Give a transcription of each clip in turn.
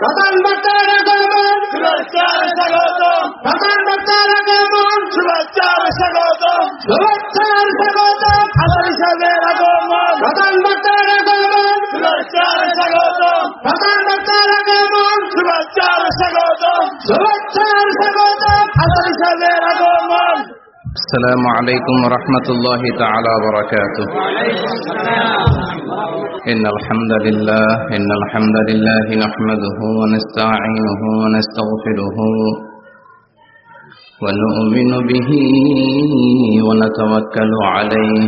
প্রধান বক্তার আগমন, শুভেচ্ছার স্বাগতম, প্রধান বক্তার আগমন, শুভেচ্ছার স্বাগতম, শুভেচ্ছার স্বাগতম, হাজার সাহেবের আগমন, প্রধান বক্তার আগমন, শুভেচ্ছার স্বাগতম, প্রধান বক্তার আগমন, শুভেচ্ছার স্বাগতম, শুভেচ্ছার স্বাগতম, হাজার সাহেবের আগমন। السلام عليكم ورحمة الله تعالى وبركاته. إن الحمد لله نحمده ونستعينه ونستغفره ونؤمن به ونتوكل عليه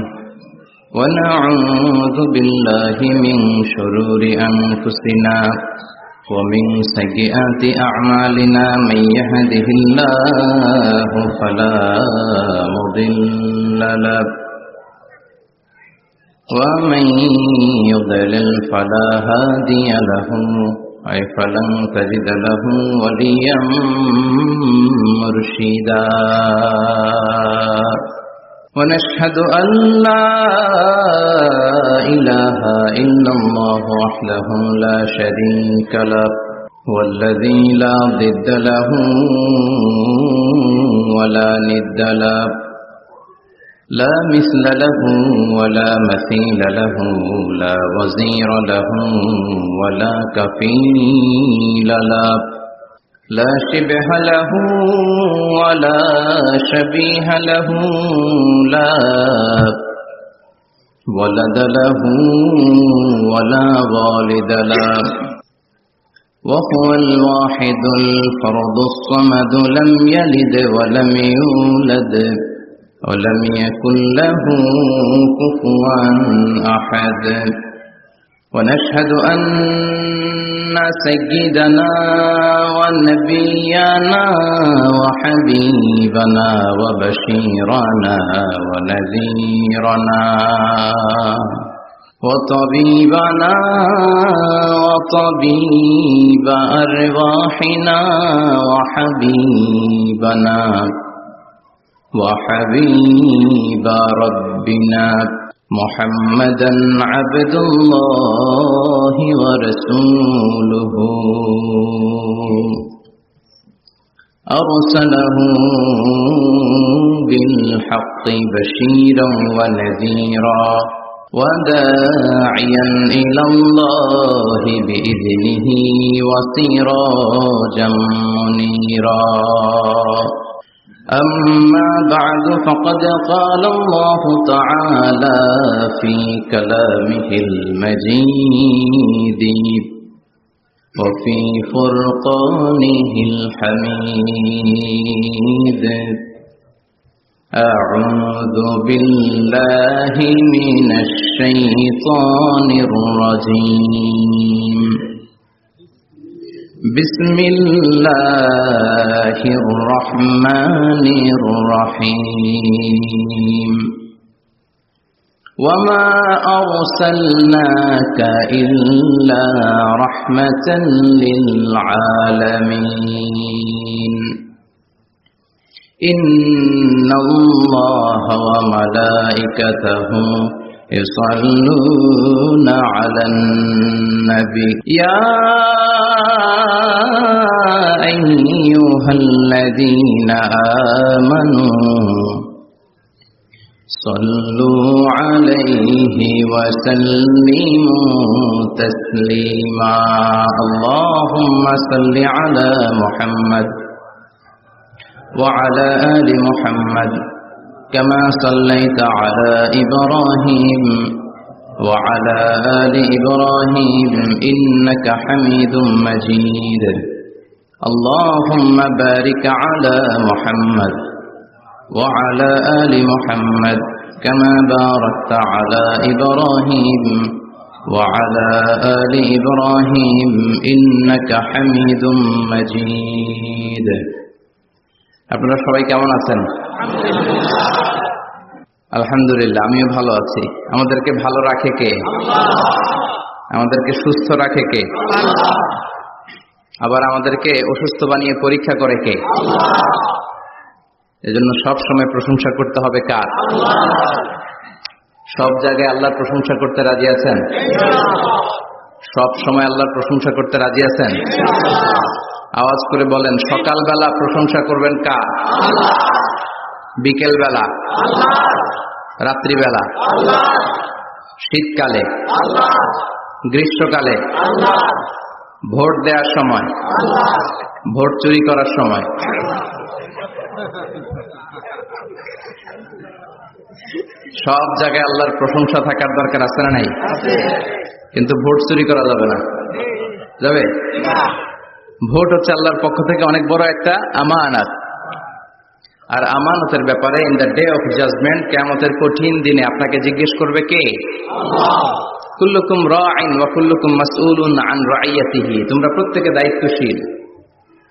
ونعوذ بالله من شرور أنفسنا ومن سيئات أعمالنا من يهده الله فلا مضل له ومن يضلل فلا هادي له أي فلن تجد له وليا مرشدا ونشهد أن لا إله إلا الله وحده لا شريك له هو الذي لا ضد له ولا ند له لا مثل له ولا مثيل له لا وزير له ولا كفيل له لا شبه له ولا شبيه له لا ولد له ولا والد له وهو الواحد الفرد الصمد لم يلد ولم يولد ولم يكن له كفوا أحد ونشهد أن سيدنا ونبينا وحبيبنا وبشيرنا ونذيرنا وطبيبنا وطبيب أرواحنا وحبيبنا وحبيب ربنا محمدا عبد الله ورسوله أرسله بالحق بشيرا ونذيرا وداعيا إلى الله بإذنه وسراجا منيرا أما بعد فقد قال الله تعالى في كلامه المجيد وفي فرقانه الحميد أعوذ بالله من الشيطان الرجيم بسم الله الرحمن الرحيم وما أرسلناك إلا رحمة للعالمين إن الله وملائكته يصلون على النبي يا أيها الذين آمنوا صلوا عليه وسلموا تسليما اللهم صل على محمد وعلى آل محمد كما صليت على إبراهيم وعلى آل إبراهيم إنك حميد مجيد اللهم بارك على محمد وعلى آل محمد كما باركت على إبراهيم وعلى آل إبراهيم إنك حميد مجيد আপনারা সবাই কেমন আছেন? আলহামদুলিল্লাহ, আমিও ভালো আছি। আমাদেরকে ভালো রাখে কে? আমাদেরকে সুস্থ রাখে কে? আবার আমাদেরকে অসুস্থ বানিয়ে পরীক্ষা করে কে? এজন্য সব সময় প্রশংসা করতে হবে কার? সব জায়গায় আল্লাহর প্রশংসা করতে রাজি আছেন? সব সময় আল্লাহর প্রশংসা করতে রাজি আছেন? আওয়াজ করে বলেন, সকালবেলা প্রশংসা করবেন কার? বিকেলবেলা? রাত্রিবেলা? শীতকালে? গ্রীষ্মকালে? ভোট দেওয়ার সময়? ভোট চুরি করার সময়? সব জায়গায় আল্লাহর প্রশংসা থাকার দরকার আছে না নাই? কিন্তু ভোট চুরি করা যাবে না। যাবে? ভোট হচ্ছে আল্লাহর পক্ষ থেকে অনেক বড় একটা আমানত। আর আমানতের ব্যাপারে in the day of judgement, কিয়ামতের কঠিন দিনে আপনাকে জিজ্ঞেস করবে কে? কুল্লুকুম রাঈন ওয়া কুল্লুকুম মাসউলুন আন রাইয়াতিহি। তোমরা প্রত্যেকে দায়িত্বশীল,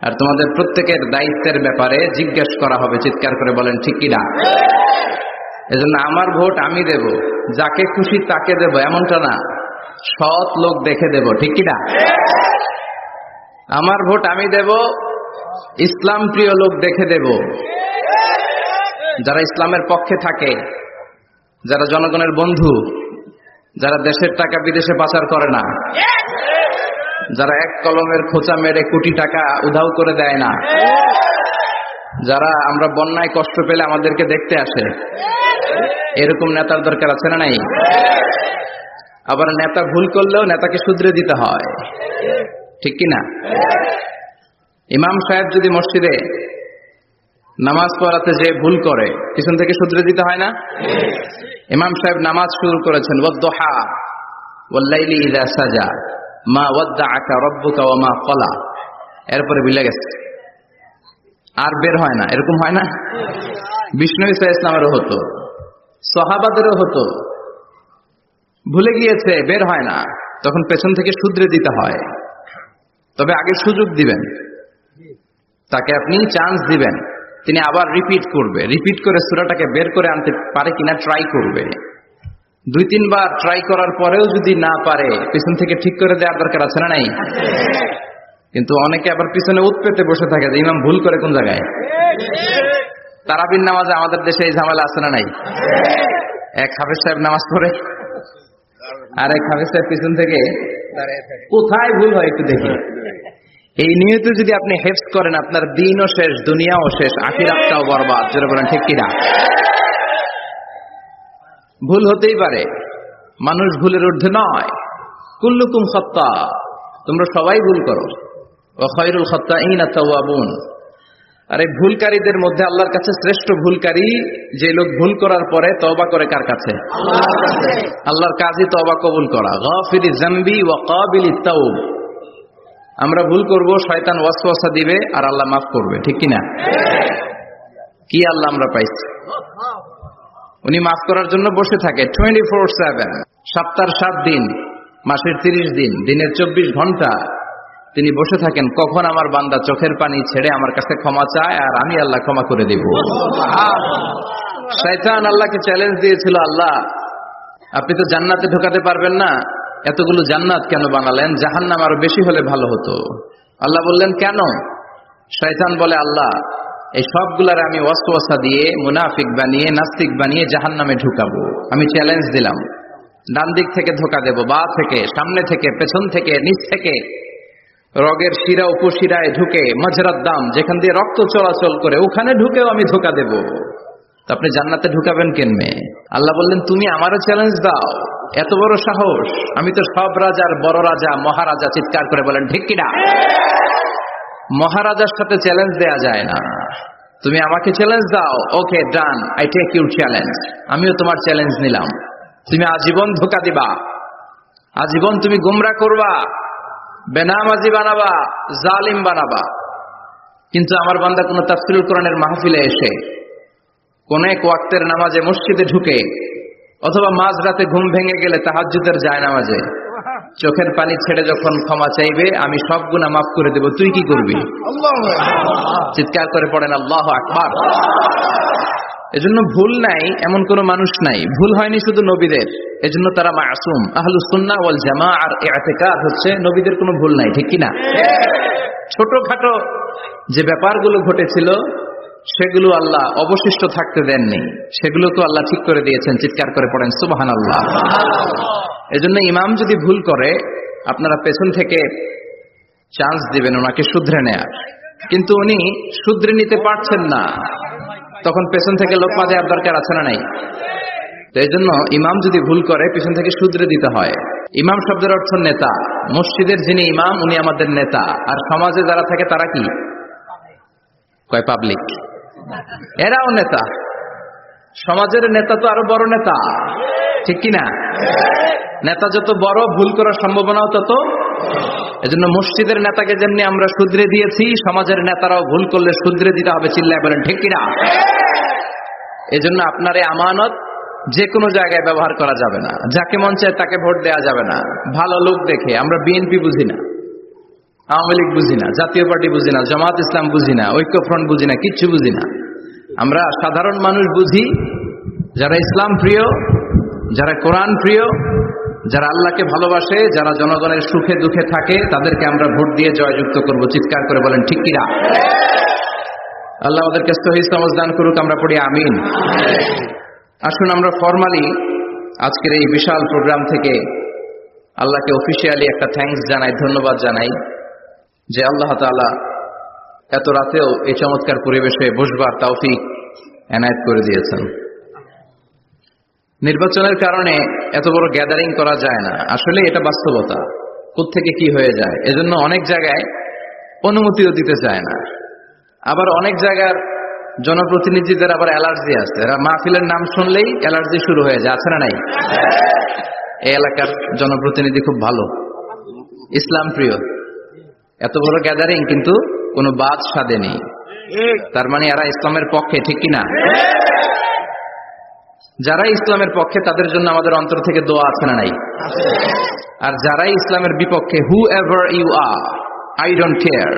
আর তোমাদের প্রত্যেকের দায়িত্বের ব্যাপারে জিজ্ঞেস করা হবে। চিৎকার করে বলেন ঠিক কি না? এজন্য আমার ভোট আমি দেব, যাকে খুশি তাকে দেব এমনটা না, সৎ লোক দেখে দেব। ঠিক কি না? আমার ভোট আমি দেব, ইসলাম প্রিয় লোক দেখে দেব, যারা ইসলামের পক্ষে থাকে, যারা জনগণের বন্ধু, যারা দেশের টাকা বিদেশে পাচার করে না, যারা এক কলমের খোঁচা মেরে কোটি টাকা উধাও করে দেয় না, যারা আমরা বন্যায় কষ্ট পেলে আমাদেরকে দেখতে আসে, এরকম নেতার দরকার আছে না নাই? আবার নেতা ভুল করলেও নেতাকে শুধরে দিতে হয়। ঠিক কিনা? ইমাম সাহেব যদি মসজিদে নামাজ পড়াতে যে ভুল করে, পিছন থেকে শুধরে দিতে হয় না? ইমাম সাহেব নামাজ শুরু করেছেন, ওয়াদ-দুহা ওয়াল-লাইলি ইযা সাজা মা ওয়াদ্দাআকা রাব্বুকা ওয়া মা ক্বালা, এরপরে ভুলে গেছে, আর বের হয় না। এরকম হয় না? বিষ্ণু ঈসা ইসলামেরও হতো, সাহাবাদেরও হতো। ভুলে গিয়েছে, বের হয় না, তখন পেছন থেকে শুধরে দিতে হয়। তবে আগে সুযোগ দিবেন, তাকে আপনি চান্স দিবেন, তিনি আবার রিপিট করবে, রিপিট করে সূরাটাকে বের করে আনতে পারে কিনা ট্রাই করবে। 2-3 বার ট্রাই করার পরেও যদি না পারে, পিছন থেকে ঠিক করে দেওয়ার দরকার আছে না নাই? কিন্তু অনেকে আবার পিছনে উৎ পেতে বসে থাকে যে ইমাম ভুল করে কোন জায়গায়। তারাবির নামাজে আমাদের দেশে এই ঝামেলা আছে না নাই? এক হাফেজ সাহেব নামাজ পড়ে, আর এক হাফেজ সাহেব পিছন থেকে কোথায় ভুল হয় একটু দেখি। এই নিয়তে যদি আপনি হেফজ করেন, আপনার দিনও শেষ, দুনিয়াও শেষ, আখিরাতটাও বরবাদ। জোরে বলেন ঠিক কিনা? ভুল হতেই পারে, মানুষ ভুলের ঊর্ধ্বে নয়। কুল্লুকুম খাত্তা, তোমরা সবাই ভুল করো। ওয়া খায়রুল খাত্তাইনা তাওয়াবুন, আর এই ভুলকারীদের মধ্যে আল্লাহর কাছে শ্রেষ্ঠ ভুলকারী যে লোক ভুল করার পরে তওবা করে কার কাছে? আল্লাহর কাছে। আল্লাহর কাজই তওবা কবুল করা। গাফিরিজ যামবি ওয়া কাবিলিত তাওব। আমরা ভুল করব, শয়তান ওয়াসওয়াসা দিবে, আর আল্লাহ মাফ করবে। ঠিক কি না? কি আল্লাহ আমরা পাইছি, উনি মাফ করার জন্য বসে থাকে 24/7, সপ্তাহের 7 দিন, মাসের 30 দিন, দিনের 24 ঘন্টা তিনি বসে থাকেন। কখন আমার বান্দা চোখের পানি ছেড়ে আমার কাছে ক্ষমা চায়, আর আমি আল্লাহ ক্ষমা করে দেব। শয়তান আল্লাহকে চ্যালেঞ্জ দিয়েছিল, আল্লাহ আপনি তো জান্নাতে ঢোকাতে পারবেন না, এতগুলো জান্নাত কেন বানালেন? জাহান্নাম আরো বেশি হলে ভালো হতো। আল্লাহ বললেন কেন? শয়তান বলে, আল্লাহ এই সবগুলার আমি ওয়াসওয়াসা দিয়ে, মুনাফিক বানিয়ে, নাস্তিক বানিয়ে জাহান্নামে ঢুকাবো। আমি চ্যালেঞ্জ দিলাম, ডান দিক থেকে ধোকা দেব, বা থেকে, সামনে থেকে, পেছন থেকে, নিচ থেকে, রগের শিরা উপশিরায় ঢুকে, মাজরাত দাম যেখান দিয়ে রক্ত চলাচল করে ওখানে ঢুকেও আমি ধোকা দেব। তো আপনি জান্নাতে ঢুকাবেন কেমনে? আল্লাহ বললেন তুমি আমারও চ্যালেঞ্জ দাও, এত বড় সাহস? আমি তো সব রাজার বড় রাজা, মহারাজা। চিৎকার করে বলেন ঠিক কিনা? মহারাজার সাথে চ্যালেঞ্জ দেয়া যায় না। তুমি আমাকে চ্যালেঞ্জ দাও, ওকে ডান, আই টেক ইউর চ্যালেঞ্জ। আমিও তোমার চ্যালেঞ্জ নিলাম। তুমি আজীবন ধোকা দিবা, আজীবন তুমি গুমরাহ করবা, বেনামাজি বানাবা, জালিম বানাবা। কিন্তু আমার বান্দা কোন তাফসীরুল কোরআনের মাহফিলে এসে, কোন এক ওয়াক্তের নামাজে মসজিদে ঢুকে, অথবা মাঝরাতে ঘুম ভেঙে গেলে তাহাজ্জুদের জায়নামাজে চোখের পানি ছেড়ে যখন ক্ষমা চাইবে, আমি সব গুনাহ মাফ করে দেব। তুই কি করবি? চিৎকার করে পড়েন আল্লাহু আকবার। এজন্য ভুল নাই এমন কোন মানুষ নাই। ভুল হয়নি শুধু নবীদের, এজন্য তারা মাসুম। আহলুস সুন্নাহ ওয়াল জামাআর ইতিকাদ হচ্ছে নবীদের কোনো ভুল নাই। ঠিক কি না? ছোটখাটো যে ব্যাপারগুলো ঘটেছিল সেগুলো আল্লাহ অবশিষ্ট থাকতে দেননি, সেগুলো তো আল্লাহ ঠিক করে দিয়েছেন। চিৎকার করে পড়েন সুবহানাল্লাহ। এজন্য ইমাম যদি ভুল করে, আপনারা পেছন থেকে চান্স দিবেন ওনাকে শুধরে নেয়ার, কিন্তু উনি শুধরে নিতে পারছেন না, তখন পেছন থেকে লোকমা দেওয়ার দরকার আছে না নাই? তো এই জন্য ইমাম যদি ভুল করে পিছন থেকে শুধরে দিতে হয়। ইমাম শব্দের অর্থ নেতা। মসজিদের যিনি ইমাম উনি আমাদের নেতা, আর সমাজে যারা থাকে তারা কি কয়? পাবলিক। এরাও নেতা। সমাজের নেতা তো আরো বড় নেতা, ঠিক কিনা? নেতা যত বড়, ভুল করার সম্ভাবনাও তত। এজন্য মসজিদের নেতাকে যেমনি আমরা শুধরে দিয়েছি, সমাজের নেতারাও ভুল করলে শুধরে দিতে হবে। চিল্লায় বলেন ঠিক কিনা? এজন্য আপনার এই আমানত যে কোনো জায়গায় ব্যবহার করা যাবে না। যাকে মন চায় তাকে ভোট দেওয়া যাবে না। ভালো লোক দেখে। আমরা বিএনপি বুঝি না, আওয়ামী লীগ বুঝি না, জাতীয় পার্টি বুঝি না, জামাত ইসলাম বুঝি না, ঐক্যফ্রন্ট বুঝি না, কিচ্ছু বুঝি না। আমরা সাধারণ মানুষ বুঝি, যারা ইসলাম প্রিয়, যারা কোরআন প্রিয়, যারা আল্লাহকে ভালোবাসে, যারা জনগণের সুখে দুঃখে থাকে, তাদেরকে আমরা ভোট দিয়ে জয়যুক্ত করব। চিৎকার করে বলেন ঠিক কিনা? আল্লাহ আমাদেরকে সহি সমঝ দান করুক। আমরা পড়ি আমিন। আসুন আমরা ফরমালি আজকের এই বিশাল প্রোগ্রাম থেকে আল্লাহকে অফিসিয়ালি একটা থ্যাঙ্কস জানাই, ধন্যবাদ জানাই যে আল্লাহ তাআলা এত রাতেও এই চমৎকার পরিবেশে বসবার তৌফিক এনায়েত করে দিয়েছেন। নির্বাচনের কারণে এত বড় গ্যাদারিং করা যায় না, আসলে এটা বাস্তবতা। কোত্থেকে কি হয়ে যায়, এজন্য অনেক জায়গায় অনুমতিও দিতে চায় না। আবার অনেক জায়গার জনপ্রতিনিধিদের আবার অ্যালার্জি আছে, এরা মাহফিলের নাম শুনলেই অ্যালার্জি শুরু হয়ে যায়, আছে না নাই? এই এলাকার জনপ্রতিনিধি খুব ভালো, ইসলাম প্রিয়, এত বড় গ্যাদারিং কিন্তু কোনো বাদ সাধেনি, তার মানে এরা ইসলামের পক্ষে, ঠিক কিনা? যারা ইসলামের পক্ষে তাদের জন্য আমাদের অন্তর থেকে দোয়া আছে না নাই? আর যারাই ইসলামের বিপক্ষে, whoever you are, I don't care,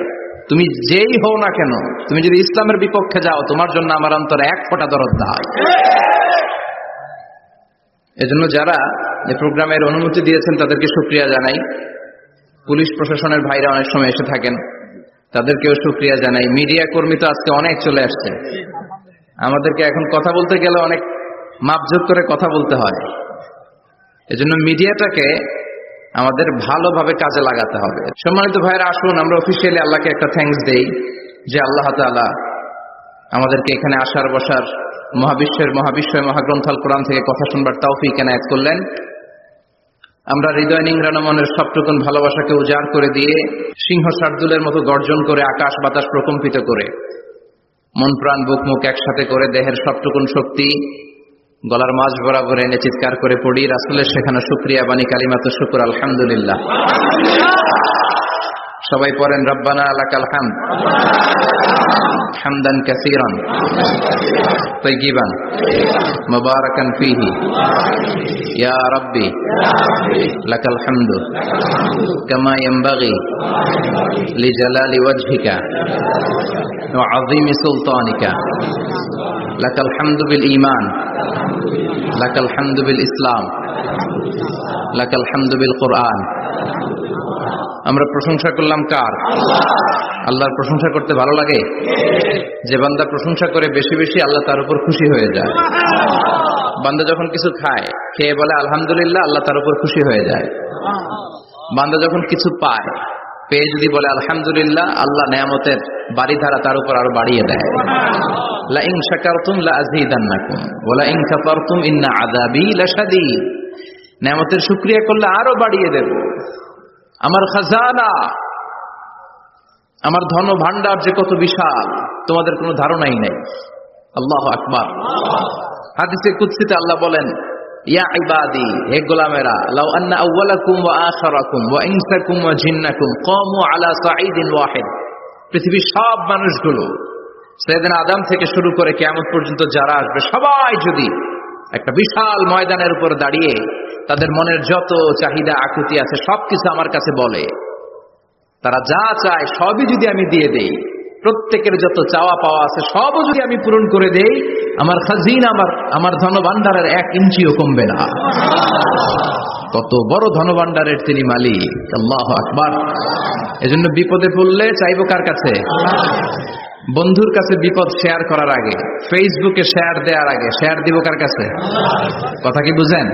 তুমি যেই হও না কেন, তুমি যদি ইসলামের বিপক্ষে যাও, তোমার জন্য আমার অন্তরে এক ফোঁটা দরদ নাই। এজন্য যারা এই প্রোগ্রামের অনুমতি দিয়েছেন তাদেরকে শুকরিয়া জানাই। পুলিশ প্রশাসনের ভাইরা অনেক সময় এসে থাকেন, তাদেরকেও শুকরিয়া জানাই। মিডিয়া কর্মী তো আজকে অনেক চলে আসছে, আমাদেরকে এখন কথা বলতে গেলে অনেক মাপজোক করে কথা বলতে হয়। এজন্য মিডিয়াটাকে আমাদের ভালোভাবে কাজে লাগাতে হবে। সম্মানিত ভাইরা, আসুন আমরা অফিসিয়ালি আল্লাহকে একটা থ্যাঙ্কস দেই যে আল্লাহ তাআলা আমাদেরকে এখানে আসার বসার, মহাবিশ্বয় মহাগ্রন্থ আল কোরআন থেকে কথা শুনবার তৌফিক এনায়েত করলেন। আমরা হৃদয় নিংড়ানো মনের সবটুকুন ভালোবাসাকে উজাড় করে দিয়ে, সিংহ শার্দুলের মতো গর্জন করে, আকাশ বাতাস প্রকম্পিত করে, মন প্রাণ বুক মুখ একসাথে করে, দেহের সবটুকুন শক্তি গলার মাঝ বরাবর এনে চিৎকার করে পড়ি রাসূলের শেখানো শুকরিয়া বাণী কালিমাতুশ শুকর, আলহামদুলিল্লাহ। সবাই পড়েন রব্বানা লাকাল হামদ হামদান কাসীরান তাইয়িবান মুবারাকান ফীহি ইয়া রাব্বি লাকাল হামদু কামা ইয়ানবাগি লিজালালি ওয়াজহিকা ওয়া আযীমি সুলতানিকা লাকাল হামদু বিল ঈমান লাকাল হামদু বিল ইসলাম লাকাল হামদু বিল কুরআন। আমরা প্রশংসা করলাম কার? আল্লাহর প্রশংসা করতে ভালো লাগে? যে বান্দা প্রশংসা করে বেশি বেশি, আল্লাহ তার উপর খুশি হয়ে যায়। বান্দা যখন কিছু খায়, খেয়ে বলে আলহামদুলিল্লাহ, আল্লাহ তার উপর খুশি হয়ে যায়। বান্দা যখন কিছু পায়, পেয়ে যদি বলে আলহামদুলিল্লাহ, আল্লাহ নেয়ামতের বাড়িধারা তার উপর আরো বাড়িয়ে দেয়। লা ইন শাকারতুম লা আযীদান্নাকুম ওয়া লা ইন কাফারতুম ইন্না আযাবী লাশাদীদ। নেয়ামতের শুকরিয়া করলে আরো বাড়িয়ে দেব। আমার খাজানা, আমার ধন ভান্ডার যে কত বিশাল, তোমাদের কোনো ধারণাই নেই। আল্লাহু আকবার। হাদিসে কুদসিতে আল্লাহ বলেন, ইয়া ইবাদি, হে গোলামেরা, লাউ আন্না আউওয়ালাকুম ওয়া আখিরাকুম ওয়া ইনসাকুম ওয়া জিন্নাকুম কামু আলা সাঈদিন ওয়াহিদ। পৃথিবীর সব মানুষগুলো, সাইয়েদনা আদম থেকে শুরু করে কিয়ামত পর্যন্ত যারা আসবে, সবাই যদি একটা বিশাল ময়দানের উপর দাঁড়িয়ে তাদের মনের যত চাহিদা আকুতি আছে সবকিছু আমার কাছে বলে, তারা যা চায় সবই যদি আমি দিয়ে দেই, প্রত্যেকের যত চাওয়া পাওয়া আছে সবও যদি আমি পূরণ করে দেই, আমার খাজিনা, আমার ধনভাণ্ডারের 1 ইঞ্চিও কমবে না। কত বড় ধনভাণ্ডারের তিনি মালিক। আল্লাহু আকবার। এজন্য বিপদে পড়লে চাইবো কার কাছে? বন্ধুর কাছে বিপদ শেয়ার করার আগে, ফেসবুকে শেয়ার দেওয়ার আগে শেয়ার দিব কার কাছে? কথা কি বুঝেন?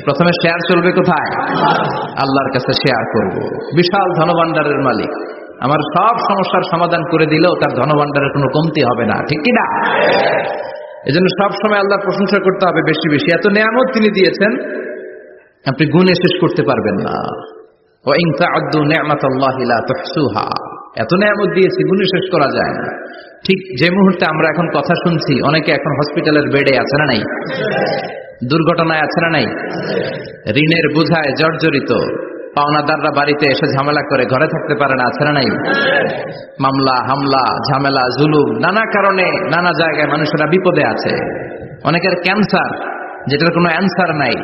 প্রথমে শেয়ার চলবে কোথায়? আল্লাহর কাছে শেয়ার করব। বিশাল ধনভাণ্ডারের মালিক আমার সব সমস্যার সমাধান করে দিলেও তার ধনভাণ্ডারের কোনো কমতি হবে না, ঠিক কি না? এজন্য সবসময় আল্লাহর প্রশংসা করতে হবে বেশি বেশি। এত নেয়ামত তিনি দিয়েছেন, আপনি গুণে শেষ করতে পারবেন না। ওয়া ইন তা'উদ্দু নি'মাতাল্লাহি লা তুহসুহা, এত নেয়ামত দিয়েছি, গুণে শেষ করা যায় না। ঠিক যে মুহূর্তে আমরা এখন কথা শুনছি, অনেকে এখন হসপিটালের বেডে আছে না নাই? দুর্ঘটনায় আছে না নাই? ঋণের বোঝায় জর্জরিত, পাওনাদাররা বাড়িতে এসে ঝামেলা করে ঘরে থাকতে পারে না, আছে না নাই? মামলা হামলা ঝামেলা জুলুম, নানা কারণে নানা জায়গায় মানুষেরা বিপদে আছে। অনেকের ক্যান্সার, যেটার কোনো অ্যান্সার নাই,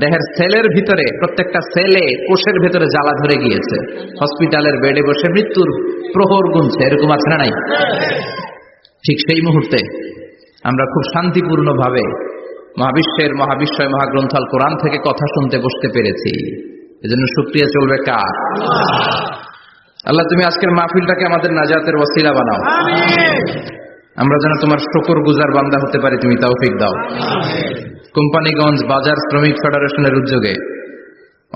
দেহের সেলের ভিতরে, প্রত্যেকটা সেলে কোষের ভেতরে জ্বালা ধরে গিয়েছে, হসপিটালের বেডে বসে মৃত্যুর প্রহর গুনছে, এরকম আছে না নাই? ঠিক সেই মুহূর্তে আমরা খুব শান্তিপূর্ণভাবে মহাবিশ্বের মহাবিশ্বয় মহাগ্রন্থ আল কোরআন থেকে কথা শুনতে বসতে পেরেছি। এজন্য শুকরিয়া চলবে কার? আল্লাহ, তুমি আজকের মাহফিলটাকে আমাদের নাজাতের ওসিলা বানাও। আমরা যেন তোমার শুকর গুজার বান্দা হতে পারি, তুমি তৌফিক দাও। কোম্পানিগঞ্জ বাজার শ্রমিক ফেডারেশনের উদ্যোগে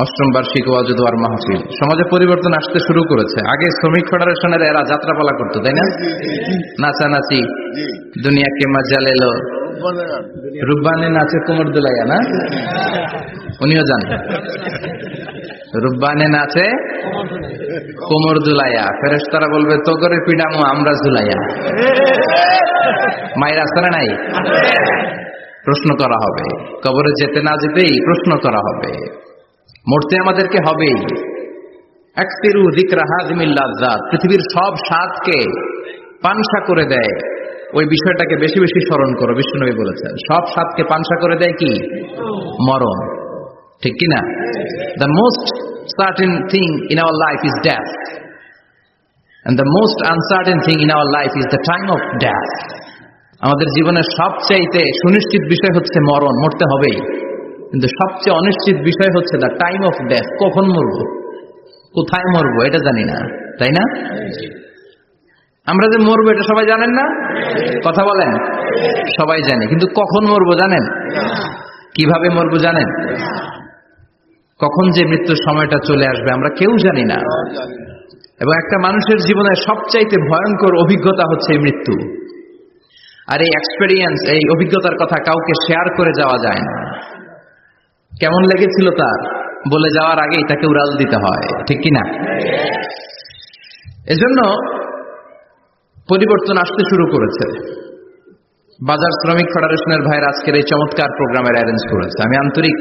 ৮ম বার্ষিক ওয়াজ ও দোয়ার মাহফিল। সমাজে পরিবর্তন আসতে শুরু করেছে। আগে শ্রমিক ফেডারেশনের এরা যাত্রাপালা করতো, তাই না? নাচানাচি, দুনিয়াকে মজা লেলো, রুব্বানি নাচে কোমর দুলাইয়া, না? উনিও জানেন রুব্বানি নাচে কোমর দুলাইয়া, ফেরেশতারা বলবে তো করে পিডামো আমরা ঝুলাইয়া। মায়ের আসরা নাই? প্রশ্ন করা হবে, কবরে যেতে না যেতেই প্রশ্ন করা হবে। মরতে আমাদেরকে হবেই। আকসিরু যিকরা হাযিমিল লাযযাত, পৃথিবীর সব স্বাদকে পানসা করে দেয় ওই বিষয়টাকে বেশি বেশি স্মরণ করো। বিষ্ণুনবী বলেছেন সব স্বাদকে পানসা করে দেয় কি? মরণ, ঠিক কি না? The most certain thing in our life is death, and the most uncertain thing in our life is the time of death. আমাদের জীবনের সবচাইতে সুনিশ্চিত বিষয় হচ্ছে মরণ, মরতে হবেই। কিন্তু সবচেয়ে অনিশ্চিত বিষয় হচ্ছে দ্য টাইম অফ ডেথ, কখন মরবো, কোথায় মরবো এটা জানি না, তাই না? আমরা যে মরবো এটা সবাই জানেন না? কথা বলেন। সবাই জানে, কিন্তু কখন মরবো জানেন? কিভাবে মরবো জানেন? কখন যে মৃত্যুর সময়টা চলে আসবে আমরা কেউ জানি না। এবং একটা মানুষের জীবনের সবচাইতে ভয়ঙ্কর অভিজ্ঞতা হচ্ছে এই মৃত্যু। আর এই এক্সপেরিয়েন্স, এই অভিজ্ঞতার কথা কাউকে শেয়ার করে যাওয়া যায় না। কেমন লেগেছিল তার বলে যাওয়ার আগেই তাকে উড়াল দিতে হয়, ঠিক কিনা? এজন্য পরিবর্তন আসতে শুরু করেছে। বাজার শ্রমিক ফেডারেশনের ভাইয়ের আজকের এই চমৎকার প্রোগ্রামের অ্যারেঞ্জ করেছে। আমি আন্তরিক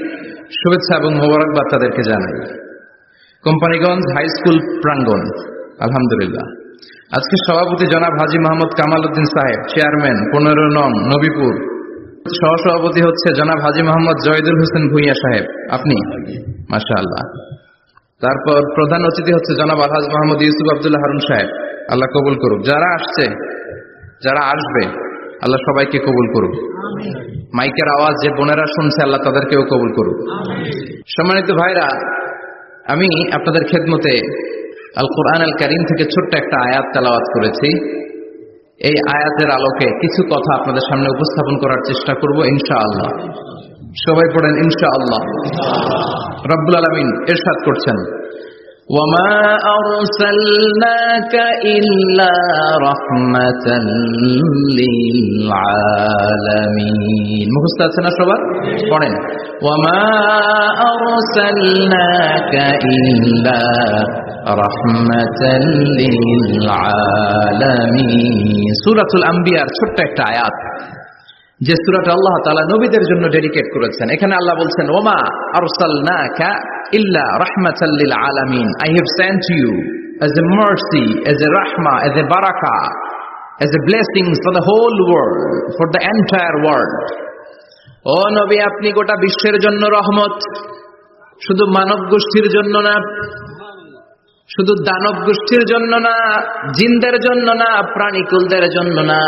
শুভেচ্ছা এবং মোবারকবাদ তাদেরকে জানাই। কোম্পানিগঞ্জ হাই স্কুল প্রাঙ্গণ, আলহামদুলিল্লাহ। আজকে সভাপতি জনাব হাজী মোহাম্মদ কামাল উদ্দিন সাহেব, চেয়ারম্যান 15 নং নবীপুর। সহসভাপতি হচ্ছে জনাব হাজী মোহাম্মদ জয়দুল হোসেন ভুইয়া সাহেব, আপনি, মাশাআল্লাহ। তারপর প্রধান অতিথি হচ্ছে জনাব আলহাজ মোহাম্মদ ইউসুফ আব্দুল্লাহ হারুন সাহেব, আল্লাহ কবুল করুক। যারা আসছে, যারা আসবে, আল্লাহ সবাইকে কবুল করুক। মাইকের আওয়াজ যে বোনেরা শুনছে, আল্লাহ তাদেরকেও কবুল করুক। সম্মানিত ভাইরা, আমি আপনাদের খেদমতে আল কোরআন আল কারীম থেকে ছোট্ট একটা আয়াত তেলাওয়াত করেছি। এই আয়াতের আলোকে কিছু কথা আপনাদের সামনে উপস্থাপন করার চেষ্টা করব ইনশাআল্লাহ। সবাই পড়েন ইনশাআল্লাহ। রব্বুল আলামিন ইরশাদ করছেন, ওয়ামা আরসালনাকা ইল্লা রাহমাতাল লিল আলামিন। মুখস্থ আছে না সবার? পড়েন, ওয়ামা আরসালনাকা ইল্লা রাহমাতাল লিল আলামিন। সূরাতুল আম্বিয়ার ছোট্ট একটা আয়াত, যে সূরাটা আল্লাহ তাআলা নবীদের জন্য ডেডিকেট করেছেন। এখানে আল্লাহ বলছেন, ওমা আরসালনাকা ইল্লা রাহমাতাল লিল আলামিন, I have sent you as a mercy, as a rahmah, as a barakah, as a blessings for the whole world, for the entire world. ও নবী, আপনি গোটা বিশ্বের জন্য রহমত, শুধু মানব গোষ্ঠীর জন্য না, শুধু দানব গোষ্ঠীর জন্য না, জিনদের জন্য না, প্রাণীকুলদের জন্য না,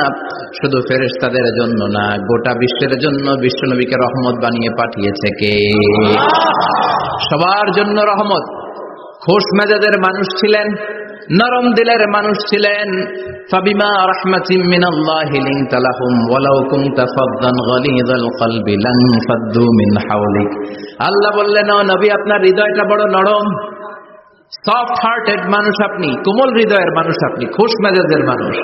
শুধু ফেরেশতাদের জন্য না, গোটা বিশ্বের জন্য বিশ্বনবীকে রহমত বানিয়ে পাঠিয়েছে কে? সবার জন্য রহমত। খোশ মেজাজের মানুষ ছিলেন, নরম দিলের মানুষ ছিলেন। ফাবিমা রাহমাতিম মিনাল্লাহি লিনতা লাহুম ওয়ালাউ কুনতা ফাদদান গালিযাল কলবি লানফাদ্দু মিন হাওলিক। আল্লাহ বললেন, ও নবী, আপনার হৃদয়টা বড় নরম, সফট হার্টেড মানুষ আপনি, কোমল হৃদয়ের মানুষ আপনি, খুশ মেজাজের মানুষ।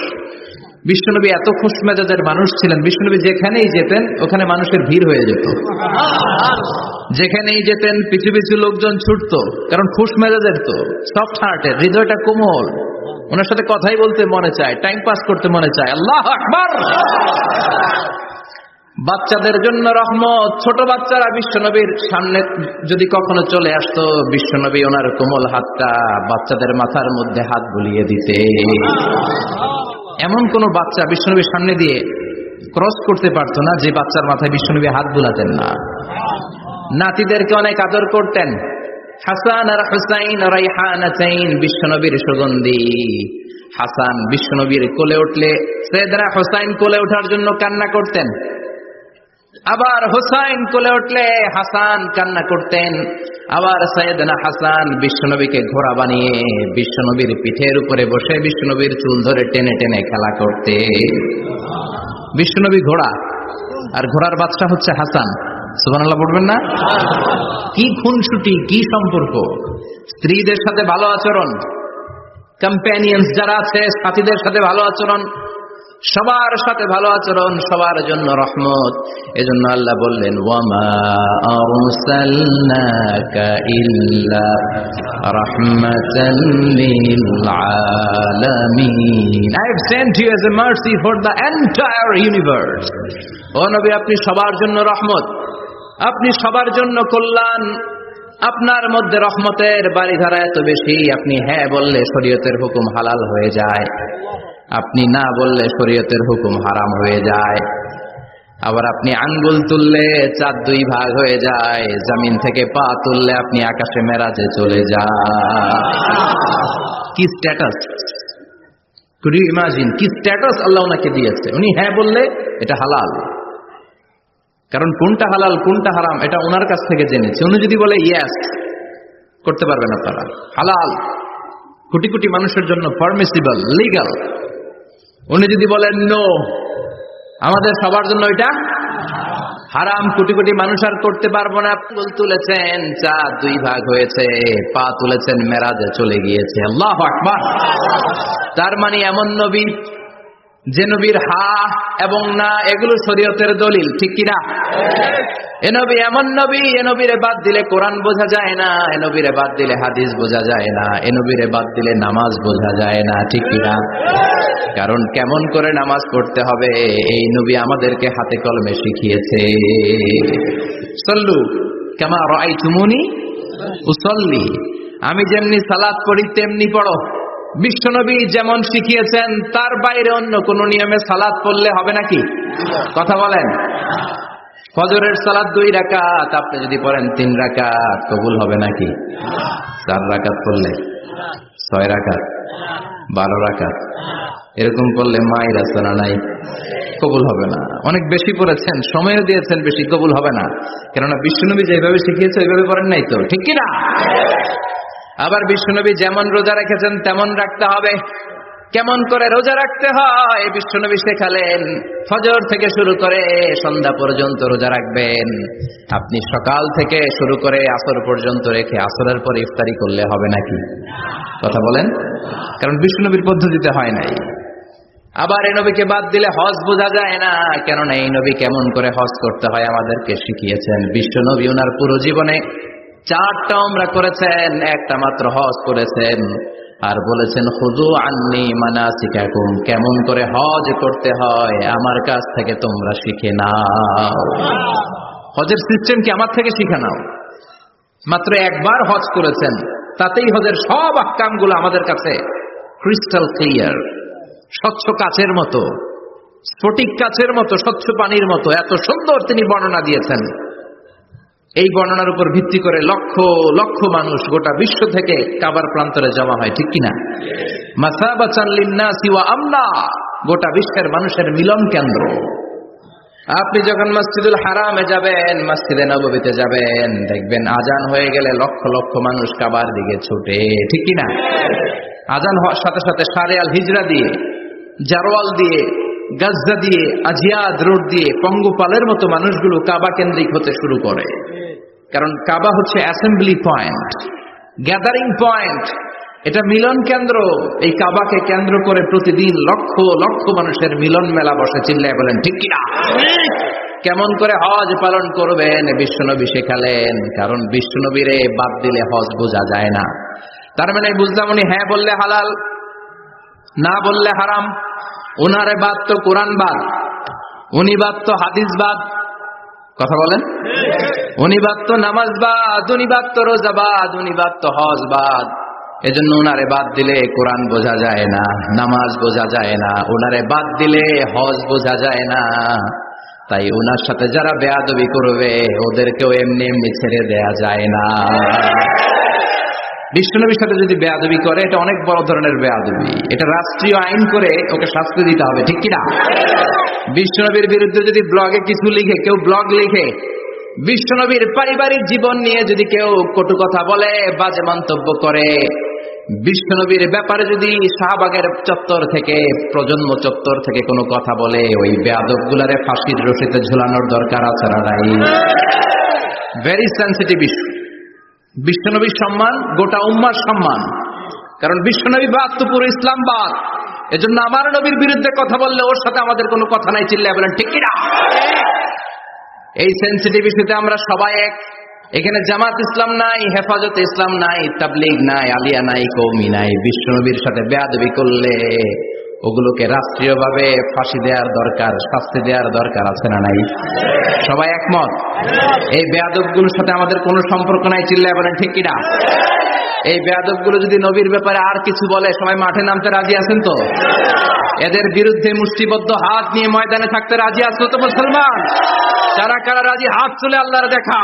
বিশ্বনবী এত খুশ মেজাজের মানুষ ছিলেন, বিশ্বনবী যেখানেই যেতেন ওখানে মানুষের ভিড় হয়ে যেত। যেখানেই যেতেন পিছু পিছু লোকজন ছুটতো, কারণ খুশ মেজাজের তো, সফট হার্টের, হৃদয়টা কোমল, ওনার সাথে কথাই বলতে মনে চায়, টাইম পাস করতে মনে চায়। আল্লাহু আকবার। বাচ্চাদের জন্য রহমত। ছোট বাচ্চারা বিশ্বনবীর সামনে যদি কখনো চলে আসতো, বিশ্বনবী ওনার কোমল হাতটা বাচ্চাদের মাথার মধ্যে হাত বুলিয়ে দিতে। এমন কোন বাচ্চা বিশ্বনবীর সামনে দিয়ে ক্রস করতে পারতো না যে বাচ্চার মাথায় বিশ্বনবী হাত বুলাতেন না। নাতিদেরকে অনেক আদর করতেন। হাসান আর হুসাইন রাইহানাতাইন, বিশ্বনবীর সুগন্ধি। হাসান বিশ্বনবীর কোলে উঠলে সাইয়েদনা হুসাইন কোলে ওঠার জন্য কান্না করতেন, আবার হুসাইন কোলে উঠলে হাসান কান্না করতেন। আবার সাইয়েদনা হাসান বিশ্বনবীকে ঘোড়া বানিয়ে বিশ্বনবীর পিঠের উপরে বসে বিশ্বনবীর চুল ধরে টেনে টেনে খেলা করতে। বিশ্বনবী ঘোড়া, আর ঘোড়ার বাদশা হচ্ছে হাসান। সুবহানাল্লাহ পড়বেন না? কি খুনসুটি, কি সম্পর্ক! স্ত্রীদের সাথে ভালো আচরণ, কম্প্যানিয়ন্স যারা আছে সাথীদের সাথে ভালো আচরণ, সবার সাথে ভালো আচরণ, সবার জন্য রহমত। এজন্য আল্লাহ বললেন, ওয়ামা আরসালনাকা ইল্লা রাহমাতাল লিল আলামিন। I have sent you as a mercy for the entire universe. ও নবী, আপনি সবার জন্য রহমত, আপনি সবার জন্য কল্যাণ। আপনার মধ্যে রহমতের বাড়িধারা এত বেশি, আপনি হ্যাঁ বললে শরীয়তের হুকুম হালাল হয়ে যায়, আপনি না বললে শরীয়তের হুকুম হারাম হয়ে যায়। আবার আপনি আঙ্গুল তুললে চাঁদ দুই ভাগ হয়ে যায়, জমিন থেকে পা তুললে আপনি আকাশে মেরাজে চলে যান। কি স্ট্যাটাস! কুড ইউ ইমাজিন কি স্ট্যাটাস আল্লাহ ওনাকে দিয়েছে। উনি হ্যাঁ বললে এটা হালাল, কারণ কোনটা হালাল কোনটা হারাম এটা ওনার কাছ থেকে জেনেছে। উনি যদি বলে ইয়েস, করতে পারবেন আপনারা, হালাল, কোটি কোটি মানুষের জন্য পারমিসিবল, লিগ্যাল। উনি যদি বলেন নো, আমাদের সবার জন্য এটা হারাম, কোটি কোটি মানুষ আর করতে পারবো না। ফুল তুলেছেন, চাঁদ দুই ভাগ হয়েছে, পা তুলেছেন, মেরাজে চলে গিয়েছে। আল্লাহু আকবার। তার মানে এমন নবী যে নবীর হা এবং না এগুলো শরীয়তের দলিল, ঠিক কিনা? এ নবী এমন নবী, এ নবীরে বাদ দিলে কোরআন বোঝা যায় না, এ নবীরে বাদ দিলে হাদিস বোঝা যায় না, এ নবীরে বাদ দিলে নামাজ বোঝা যায় না, ঠিক কিনা? কারণ কেমন করে নামাজ পড়তে হবে এই নবী আমাদেরকে হাতে কলমে শিখিয়েছে। সল্লু কামা রাআইতুমুনি উসাল্লি, আমি যেমনি সালাত পড়ি তেমনি পড়ো। বিশ্বনবী যেমন শিখিয়েছেন তার বাইরে অন্য কোন নিয়মে সালাত পড়লে হবে নাকি? কথা বলেন। ফজরের সালাত 2 রাকাত, আপনি যদি পড়েন 3 রাকাত, কবুল হবে নাকি? 4 রাকাত পড়লে, 6 রাকাত, 12 রাকাত, এরকম করলে মায়ের রাস্তা নাই, কবুল হবে না। অনেক বেশি পড়েছেন, সময়ও দিয়েছেন বেশি, কবুল হবে না। কেননা বিশ্বনবী যেভাবে শিখিয়েছে ওইভাবে পড়েন নাই তো, ঠিক কিনা? আবার বিশ্বনবী যেমন রোজা রেখেছেন তেমন রাখতে হবে। কেমন করে রোজা রাখতে হয় বিশ্বনবী শেখালেন। ফজর থেকে শুরু করে সন্ধ্যা পর্যন্ত রোজা রাখবেন। আপনি সকাল থেকে শুরু করে আসর পর্যন্ত রেখে আসরের পর ইফতারি করলে হবে নাকি? কথা বলেন। কারণ বিশ্বনবীর পদ্ধতিতে হয় নাই। আবার এই নবীকে বাদ দিলে হজ বোঝা যায় না, কেননা এই নবী কেমন করে হজ করতে হয় আমাদেরকে শিখিয়েছেন। বিশ্বনবী ওনার পুরো জীবনে 4টা উমরা করেছেন, একটা মাত্র হজ করেছেন। আর বলেছেন খুযু আন্নী মানাসিকাকুম, কেমন করে হজ করতে হয় আমার কাছ থেকে তোমরা শিখে নাও। হজের সিস্টেম কি আমার থেকে শিখে নাও। মাত্র একবার হজ করেছেন, তাতেই হজের সব আহকামগুলো আমাদের কাছে ক্রিস্টাল ক্লিয়ার, স্বচ্ছ কাচের মতো, স্ফটিক কাচের মতো, স্বচ্ছ পানির মতো এত সুন্দর তিনি বর্ণনা দিয়েছেন। এই বর্ণনার উপর ভিত্তি করে লক্ষ লক্ষ মানুষ গোটা বিশ্ব থেকে কাবার প্রান্তরে জমা হয়, ঠিক কিনা? মাসাবাতান লিন্নাসি ওয়া আমনা, গোটা বিশ্বের মানুষের মিলন কেন্দ্র। আপনি যখন মসজিদুল হারামে যাবেন, মসজিদে নববীতে যাবেন, দেখবেন আজান হয়ে গেলে লক্ষ লক্ষ মানুষ কাবার দিকে ছুটে, ঠিক কিনা? আজান হওয়ার সাথে সাথে শারে আল হিজরা দিয়ে, জারওয়াল দিয়ে, গাজ্জা দিয়ে, আজিয়াদ রোড দিয়ে পঙ্গপালের মতো মানুষগুলো কাবা কেন্দ্রিক হতে শুরু করে। কারণ কাবা হচ্ছে অ্যাসেম্বলি পয়েন্ট, গ্যাদারিং পয়েন্ট, এটা মিলন কেন্দ্র। এই কাবাকে কেন্দ্র করে প্রতিদিন লক্ষ লক্ষ মানুষের মিলন মেলা বসে। চিল্লায় বলেন ঠিক কিনা? কেমন করে হজ পালন করবেন বিশ্বনবী শেখালেন। কারণ বিশ্বনবীরে বাদ দিলে হজ বোঝা যায় না। তার মানে বুঝলাম উনি হ্যাঁ বললে হালাল, না বললে হারাম। উনারে বাদ তো কোরআন বাদ, উনি বাদ তো হাদিস বাদ। কথা বলেন? উনি বাদ তো নামাজ বাদ, উনি বাদ তো রোজা বাদ, উনি বাদ তো হজ বাদ। এজন্য উনারে বাদ দিলে কোরআন বোঝা যায় না, নামাজ বোঝা যায় না, উনারে বাদ দিলে হজ বোঝা যায় না। তাই উনার সাথে যারা বেয়াদবি করবে ওদেরকেও এমনি এমনি ছেড়ে দেয়া যায় না। বিশ্বনবীর সাথে যদি বেয়াদবি করে এটা অনেক বড় ধরনের বেয়াদবি, এটা রাষ্ট্রীয় আইন করে ওকে শাস্তি দিতে হবে, ঠিক কিনা? বিশ্বনবীর বিরুদ্ধে যদি ব্লগে কিছু লিখে, কেউ ব্লগ লিখে, বিশ্বনবীর পারিবারিক জীবন নিয়ে যদি কেউ কটু কথা বলে, বাজে মন্তব্য করে, বিশ্বনবীর ব্যাপারে যদি শাহবাগের চত্বর থেকে, প্রজন্ম চত্বর থেকে কোনো কথা বলে, ওই বেয়াদবগুলারে ফাঁসির রশিতে ঝুলানোর দরকার আছে না নাই? Very sensitive issue. বিশ্বনবীর সম্মান গোটা উম্মার সম্মান। কারণ বিশ্বনবী বাদ তো পুরো ইসলাম বাদ। এজন্য আমার নবীর বিরুদ্ধে কথা বললে ওর সাথে আমাদের কোনো কথা নাই। চিল্লায় বলেন ঠিক কিনা? এই সেন্সিটিভ ইস্যুতে আমরা সবাই এক। এখানে জামাত ইসলাম নাই, হেফাজতে ইসলাম নাই, তাবলীগ নাই, আলিয়া নাই, কওমি নাই। বিশ্বনবীর সাথে বেয়াদবি করলে ওগুলোকে রাষ্ট্রীয়ভাবে ফাঁসি দেওয়ার দরকার, শাস্তি দেওয়ার দরকার আছে না নাই? সবাই একমত? এই বেয়াদবগুলোর সাথে আমাদের কোনো সম্পর্ক নাই। চিল্লায় বলেন ঠিক কিনা? এই বেয়াদবগুলো যদি নবীর ব্যাপারে আর কিছু বলে সবাই মাঠে নামতে রাজি আছেন তো? এদের বিরুদ্ধে মুষ্টিবদ্ধ হাত নিয়ে ময়দানে থাকতে রাজি আছো তো মুসলমান? যারা কারা রাজি হাত তুলে আল্লাহর দেখা।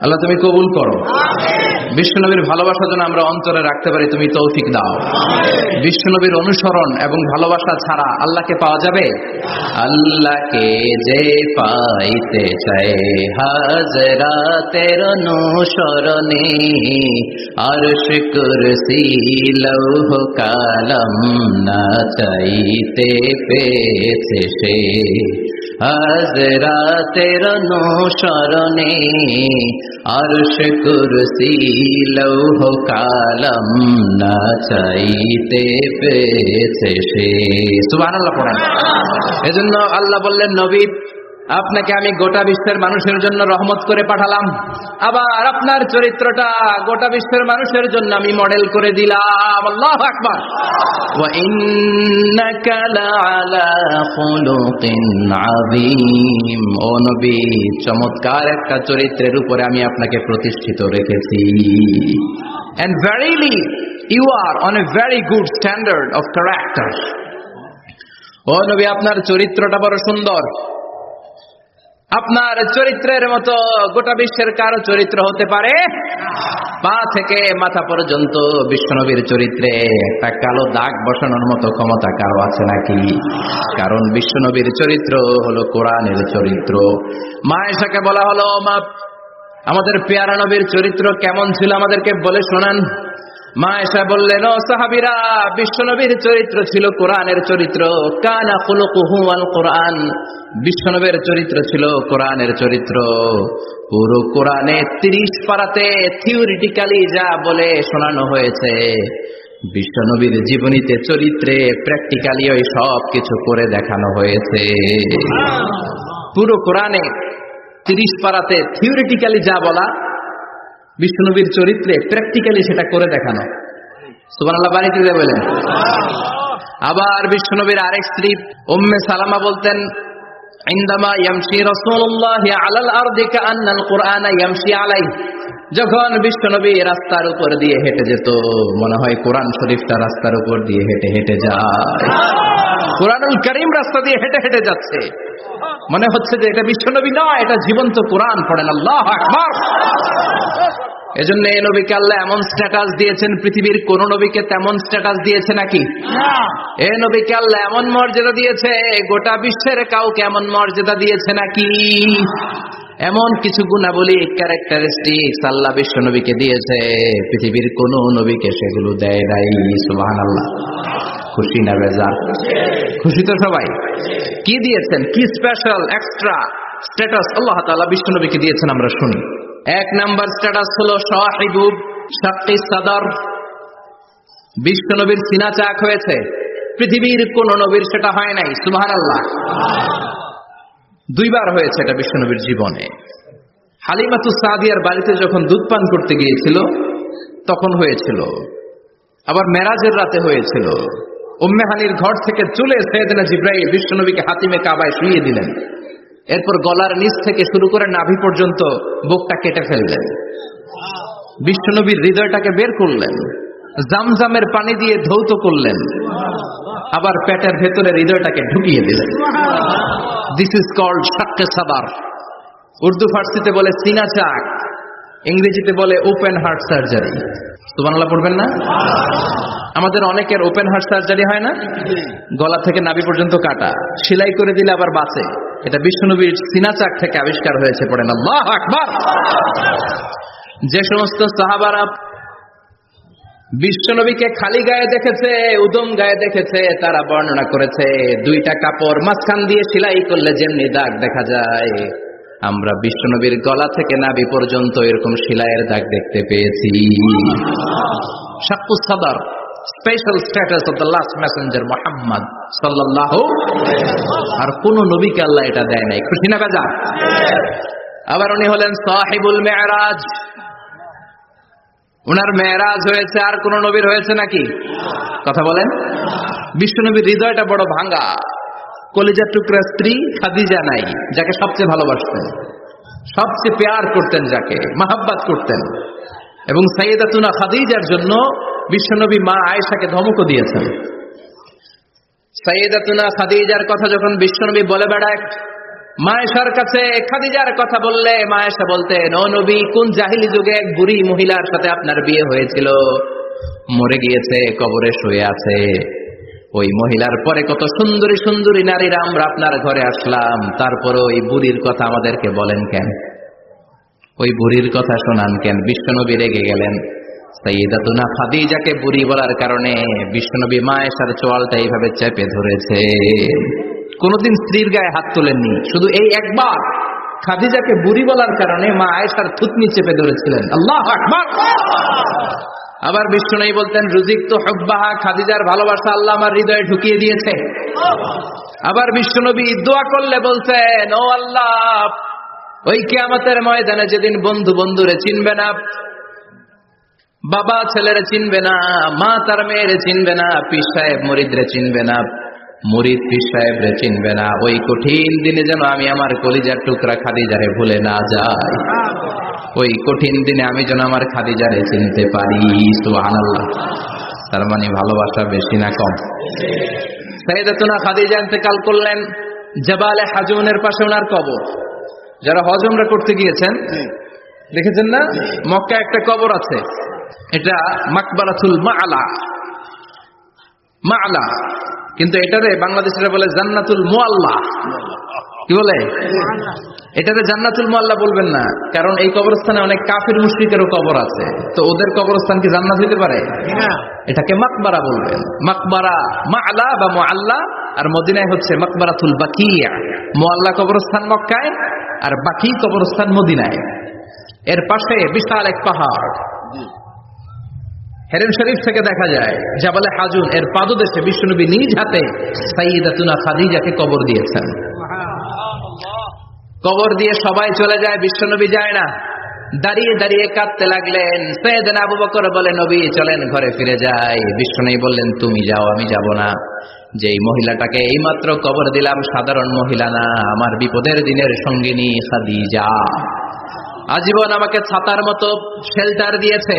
আল্লাহ তুমি কবুল করো। বিশ্বনবীর ভালোবাসা যেন আমরা অন্তরে রাখতে পারি, তুমি তৌফিক দাও। বিশ্বনবীর অনুসরণ এবং ভালোবাসা ছাড়া আল্লাহকে পাওয়া যাবে? আল্লাহকে যে পাইতে চায় হাজরাতের অনুসরণে, আরশ কুরসি লৌহ কালাম না চাইতে পেয়েছে সে। হাজরাতের অনুসরণে আরশ কুরসি লৌহ কালাম না চাইতে পেয়েছে সে। সুবহানাল্লাহ পড়েন। এজন্য আল্লাহ বললেন, নবী আপনাকে আমি গোটা বিশ্বের মানুষের জন্য রহমত করে পাঠালাম, আবার আপনার চরিত্রটা গোটা বিশ্বের মানুষের জন্য আমি মডেল করে দিলাম। আল্লাহু আকবার। ওয়া ইন্নাকা লাআলা খুলুকিন আযীম। ও নবী, চমৎকার একটা চরিত্রের উপরে আমি আপনাকে প্রতিষ্ঠিত রেখেছি। And verily you are on a very good standard of character. ও নবী, আপনার চরিত্রটা বড় সুন্দর। আপনার চরিত্রের মতো গোটা বিশ্বের কারো চরিত্র হতে পারে? পা থেকে মাথা পর্যন্ত বিশ্বনবীর চরিত্রে একটা কালো দাগ বসানোর মতো ক্ষমতা কারো আছে নাকি? কারণ বিশ্বনবীর চরিত্র হলো কোরআনের চরিত্র। মা আয়েশাকে বলা হলো, মা আমাদের পেয়ারা নবীর চরিত্র কেমন ছিল আমাদেরকে বলে শোনান। মা আয়েশা বললেন, ও সাহাবীরা, বিশ্বনবীর চরিত্র ছিল কোরআনের চরিত্র। কানা খুলুকুহু আল কোরআন। বিশ্বনবীর চরিত্র ছিল কোরআনের চরিত্র। পুরো কোরআনে 30 পারাতে থিওরিটিক্যালি যা বলে শোনানো হয়েছে, বিশ্বনবীর জীবনীতে চরিত্রে প্র্যাকটিক্যালি ওই সব কিছু করে দেখানো হয়েছে। পুরো কোরআনে 30 পারাতে থিওরিটিক্যালি যা বলা, বিশ্বনবীর চরিত্রে প্র্যাকটিক্যালি সেটা করে দেখানো। সুবহানাল্লাহ বাড়িতে দিয়ে বলেন। আবার বিশ্বনবীর আরেক স্ত্রী উম্মে সালামা বলতেন, ইনদামা ইয়ামশি রাসূলুল্লাহি আলাল আরদি কাআন্নাল কুরআনা ইয়ামশি আলাইহি। যখন বিশ্বনবী রাস্তার উপর দিয়ে হেঁটে যেত, মনে হয় কোরআন শরীফটা রাস্তার উপর দিয়ে হেঁটে হেঁটে যায়। কোরআনুল কারীম রাস্তা দিয়ে হেঁটে হেঁটে যাচ্ছে, মনে হচ্ছে যে এটা বিশ্বনবী নয়, এটা জীবন্ত কোরআন। পড়েন আল্লাহু আকবার। এজন্য এই নবীকে আল্লাহ এমন স্ট্যাটাস দিয়েছেন, পৃথিবীর কোন নবীকে তেমন স্ট্যাটাস দিয়েছে নাকি? এই নবীকে আল্লাহ এমন মর্যাদা দিয়েছে, গোটা বিশ্বের কাউকে এমন মর্যাদা দিয়েছে নাকি? এমন কিছু গুণাবলী, ক্যারেক্টারিস্টিক্স আল্লাহ বিশ্ব নবীকে দিয়েছে, পৃথিবীর কোন নবীকে সেগুলো দেয় নাই। সুবহানাল্লাহ। খুশি না বেজার? খুশি তো সবাই। কি দিয়েছেন, কি স্পেশাল এক্সট্রা স্ট্যাটাস আল্লাহ তাআলা বিশ্ব নবীকে দিয়েছেন আমরা শুনি। এক নাম্বার স্ট্যাটাস হলো সাহিবুব শাক্কি সাদর। বিশ্ব নবীর সিনা চাক হয়েছে, পৃথিবীর কোন নবীর সেটা হয় নাই। সুবহানাল্লাহ। দুইবার হয়েছে এটা বিশ্ব নবীর জীবনে। হালিমাতুস সাদিয়ার বাড়িতে যখন দুধ পান করতে গিয়েছিল তখন হয়েছিল, আবার মেরাজের রাতে হয়েছিল। উম্মে হানির ঘর থেকে চলে সাইয়েদনা জিবরাইল বিশ্ব নবীকে হাতিমে কাবায় শুইয়ে দিলেন, এরপর গলার নিচ থেকে শুরু করে নাভি পর্যন্ত বুকটা কেটে ফেললেন, বিশ্ব নবীর হৃদয়টাকে বের করলেন, জামজামের পানি দিয়ে ধৌত করলেন, আবার পেটের ভেতরে হৃদয়টাকে ঢুকিয়ে দিলেন। দিস ইজ কল্ড শাক্কে সাদার। উর্দু ফার্সিতে বলে সিনা চাক, ইংরেজিতে বলে ওপেন হার্ট সার্জারি। সুবহানাল্লাহ পড়বেন না? আমাদের অনেকের ওপেন হার্ট সার্জারি হয় না, গলা থেকে নাভি পর্যন্ত কাটা, সেলাই করে দিলে আবার বাঁচে। এটা বিশ্বনবীর সিনা চাক থেকে আবিষ্কার হয়েছে। পড়েন আল্লাহু আকবার। যে সমস্ত সাহাবারা বিশ্বনবীকে খালি গায়ে দেখেছে, উদম গায়ে দেখেছে, তারা বর্ণনা করেছে দুইটা কাপড় মাঝখান দিয়ে সেলাই করলে যেমনি দাগ দেখা যায়, আমরা বিশ্বনবীর গলা থেকে নাভি পর্যন্ত এরকম সেলাইয়ের দাগ দেখতে পেয়েছি। শাক্কুস সাদর, special status of the last Messenger Muhammad সাল্লাল্লাহু। আর কোন নবীকে আল্লাহ এটা দেয় নাই। খুশি না বেজার? আবার উনি হলেন সাহিবুল মেরাজ। উনার মেরাজ হয়েছে, আর কোন নবীর হয়েছে নাকি? কথা বলেন। বিশ্বনবীর হৃদয়টা বড় ভাঙা, কলিজার টুকরা স্ত্রী খাদিজা নাই, যাকে সবচেয়ে ভালোবাসতেন, সবচেয়ে প্যার করতেন, যাকে মাহাব্বাত করতেন। এবং সাইয়েদাতুনা খাদিজার জন্য বিশ্বনবী মা আয়েশাকে ধমকও দিয়েছেন। সাইয়েদাতুনা খাদিজার কথা যখন বিশ্বনবী বলে বেড়ায় মা আয়েশার কাছে, খাদিজার কথা বললে মা আয়েশা বলতেন, ও নবী, কোন জাহিলি যুগে এক বুড়ি মহিলার সাথে আপনার বিয়ে হয়েছিল, মরে গিয়েছে, কবরে শুয়ে আছে। ওই মহিলার পরে কত সুন্দরী সুন্দরী নারীরা আমরা আপনার ঘরে আসলাম, তারপরে ওই বুড়ির কথা আমাদেরকে বলেন কেন? ওই বুড়ির কথা শোনান কেন? বিশ্বনবী রেগে গেলেন। সাইয়েদাতুনা খাদিজাকে বুড়ি বলার কারণে বিশ্বনবী মা আয়েশার চোয়ালটা এইভাবে চেপে ধরেছে। কোনদিন স্ত্রীর গায়ে হাত তোলেননি, শুধু এই একবার খাদিজাকে বুড়ি বলার কারণে মা আয়েশার থুতনি চেপে ধরেছিলেন। আল্লাহু আকবার। আবার বিশ্বনবী বলতেন, রুজিকতু হুব্বাহা, খাদিজার ভালোবাসা আল্লাহ আমার হৃদয়ে ঢুকিয়ে দিয়েছে। আবার বিশ্বনবী দোয়া করলে বলতেন, ও আল্লাহ, ওই কিয়ামতের ময়দানে যেদিন বন্ধু বন্ধুরে চিনবে না, বাবা ছেলেরে চিনবে না, মা তার মেয়েরে চিনবে না, পীর সাহেব মুরিদরে চিনবে না, মুরিদ পীর সাহেবরে চিনবে না, ওই কঠিন দিনে যেন আমি আমার কলিজার টুকরা খাদিজারে ভুলে না যাই। ওই কঠিন দিনে আমি যেন আমার খাদিজারে চিনতে পারি। সুবহানাল্লাহ। তার মানে ভালোবাসা বেশি না কম? সাইয়েদাতুনা খাদিজা ইন্তেকাল করলেন, জাবালে হাজুনের পাশে ওনার কবর। যারা হজ উমরা করতে গিয়েছেন দেখেছেন না, মক্কায় একটা কবর আছে, এটা মাকবারাতুল মাআলা। মাআলা, কিন্তু এটারে বাংলাদেশিরা বলে জান্নাতুল মুআল্লা। কি বলে? এটাতে জান্নাতুল মুআল্লা বলবেন না, কারণ এই কবরস্থানে অনেক কাফির মুশরিকেরও কবর আছে, তো ওদের কবরস্থান কি জান্নাত হতে পারে? এটাকে মাকবারা বলবেন। মাকবারা মাআলা বা মুআল্লা, আর মদিনায় হচ্ছে মাকবারাতুল বাকিয়া। মুআল্লা কবরস্থান মক্কায়, আর বাকি কবরস্থান মদিনায়। এর পাশে বিশাল এক পাহাড়, হেরেম শরীফ থেকে দেখা যায় জাবালে হাজুন, এর পাদদেশে বিশ্বনবী নিজ হাতে সাইয়েদাতুনা খাদিজাকে কবর দিয়েছেন। কবর দিয়ে সবাই চলে যায়, বিশ্বনবী যায় না। দাঁড়িয়ে দাঁড়িয়ে কাঁদতে লাগলেন। সাইয়েদনা আবু বকর বলে, নবী চলেন ঘরে ফিরে যাই। বিশ্বনবী বললেন, তুমি যাও, আমি যাব না। যেই মহিলাটাকে এইমাত্র কবর দিলাম সাধারণ মহিলা না, আমার বিপদের দিনের সঙ্গিনী খাদিজা। আজীবন আমাকে ছাতার মতো শেল্টার দিয়েছে,